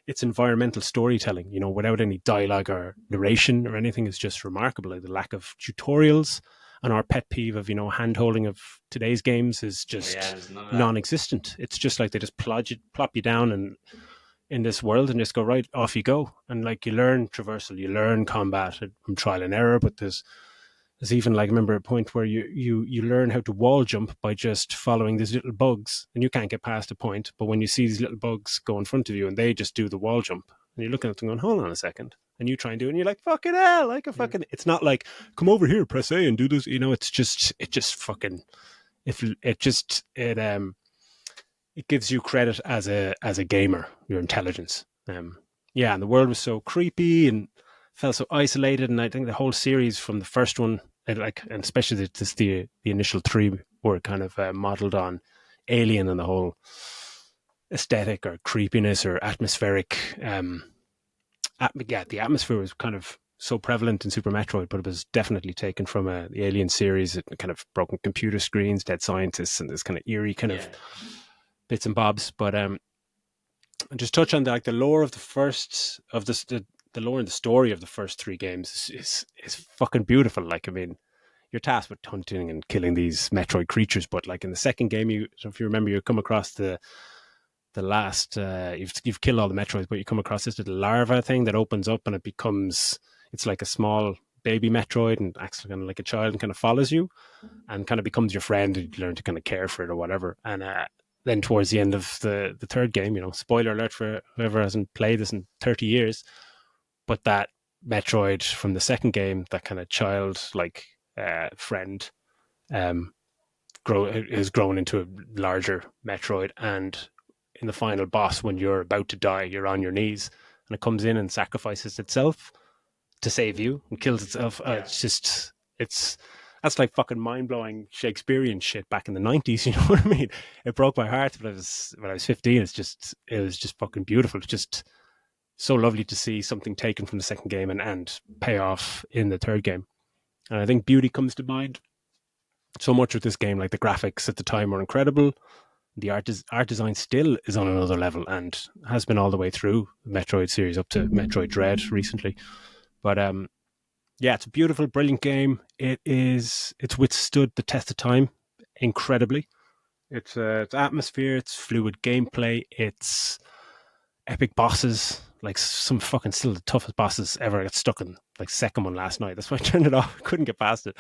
Speaker 1: its environmental storytelling. Without any dialogue or narration or anything, is just remarkable. Like the lack of tutorials and our pet peeve of hand holding of today's games is
Speaker 2: oh yeah,
Speaker 1: just
Speaker 2: there's none of that.
Speaker 1: non-existent. It's just like they just plop you down and in this world and just go right off you go. And like you learn traversal, you learn combat from trial and error, but there's even like I remember a point where you learn how to wall jump by just following these little bugs, and you can't get past a point. But when you see these little bugs go in front of you, and they just do the wall jump, and you're looking at them going, "Hold on a second," and you try and do it, and you're like, "Fucking hell!" Like a
Speaker 2: Mm.
Speaker 1: fucking. It's not like come over here, press A, and do this. It just fucking. If it just it gives you credit as a gamer, your intelligence. Yeah, and the world was so creepy and felt so isolated, and I think the whole series from the first one, and especially the initial three were kind of modeled on Alien and the whole aesthetic or creepiness or atmospheric. Yeah, the atmosphere was kind of so prevalent in Super Metroid, but it was definitely taken from the Alien series. It kind of broken computer screens, dead scientists, and this kind of eerie kind of
Speaker 2: Yeah,
Speaker 1: bits and bobs. But and just touch on the lore of the first of the lore and the story of the first three games is fucking beautiful. Like, I mean, you're tasked with hunting and killing these Metroid creatures, but like in the second game, if you remember, you come across the last you've killed all the Metroids, but you come across this little larva thing that opens up and it's like a small baby Metroid and acts kind of like a child and kind of follows you and kind of becomes your friend, and you learn to kind of care for it or whatever. And then towards the end of the third game, spoiler alert for whoever hasn't played this in 30 years, but that Metroid from the second game, that kind of child like friend, um, has grown into a larger Metroid. And in the final boss, when you're about to die, you're on your knees, and it comes in and sacrifices itself to save you and kills itself.
Speaker 2: yeah,
Speaker 1: It's that's like fucking mind blowing Shakespearean shit back in the 90s. You know what I mean? It broke my heart when I was 15. It was just fucking beautiful. It's just so lovely to see something taken from the second game and pay off in the third game. And I think beauty comes to mind so much with this game. Like, the graphics at the time were incredible. The art design still is on another level and has been all the way through the Metroid series up to Metroid Dread recently. But yeah, it's a beautiful, brilliant game. It's withstood the test of time incredibly. It's atmosphere, it's fluid gameplay, it's epic bosses. Like, some fucking still the toughest bosses ever. I got stuck in like second one last night. That's why I turned it off. Couldn't get past it.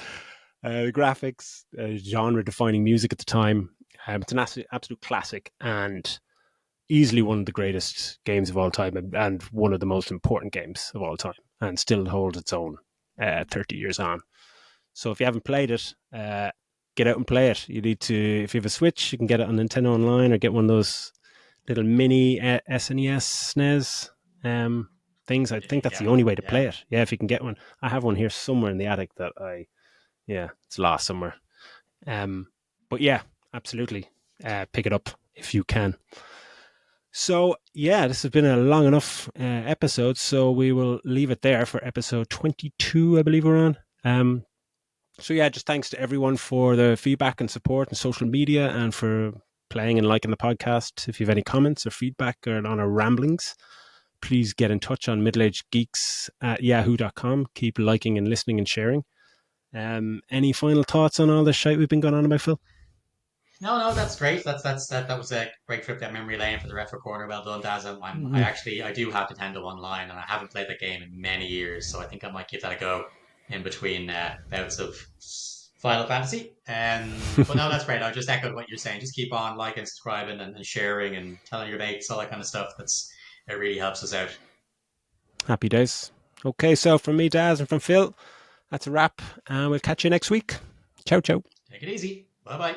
Speaker 1: The graphics, genre-defining music at the time. It's an absolute classic and easily one of the greatest games of all time, and one of the most important games of all time, and still holds its own 30 years on. So if you haven't played it, get out and play it. You need to, if you have a Switch, you can get it on Nintendo Online or get one of those little mini SNES, SNES things. I think that's
Speaker 2: yeah,
Speaker 1: the only way to
Speaker 2: yeah.
Speaker 1: play it. Yeah, if you can get one. I have one here somewhere in the attic yeah, it's lost somewhere. But yeah, absolutely. Pick it up if you can. So yeah, this has been a long enough episode, so we will leave it there for episode 22, I believe we're on. So yeah, just thanks to everyone for the feedback and support and social media, and for playing and liking the podcast. If you have any comments or feedback on our ramblings, please get in touch on middleagedgeeks at yahoo.com. Keep liking and listening and sharing. Any final thoughts on all the shite we've been going on about, Phil?
Speaker 2: No, no, that's great. That was a great trip down memory lane for the retro corner. Well done, Daz. I
Speaker 1: Mm-hmm.
Speaker 2: actually I do have Nintendo Online, and I haven't played that game in many years, so I think I might give that a go in between bouts of Final Fantasy. But no, that's great. I just echoed what you're saying. Just keep on liking, subscribing, and sharing, and telling your mates, all that kind of stuff. It really helps us out.
Speaker 1: Happy days. Okay, so from me, Daz, and from Phil, that's a wrap, and we'll catch you next week. Ciao, ciao.
Speaker 2: Take it easy. Bye bye.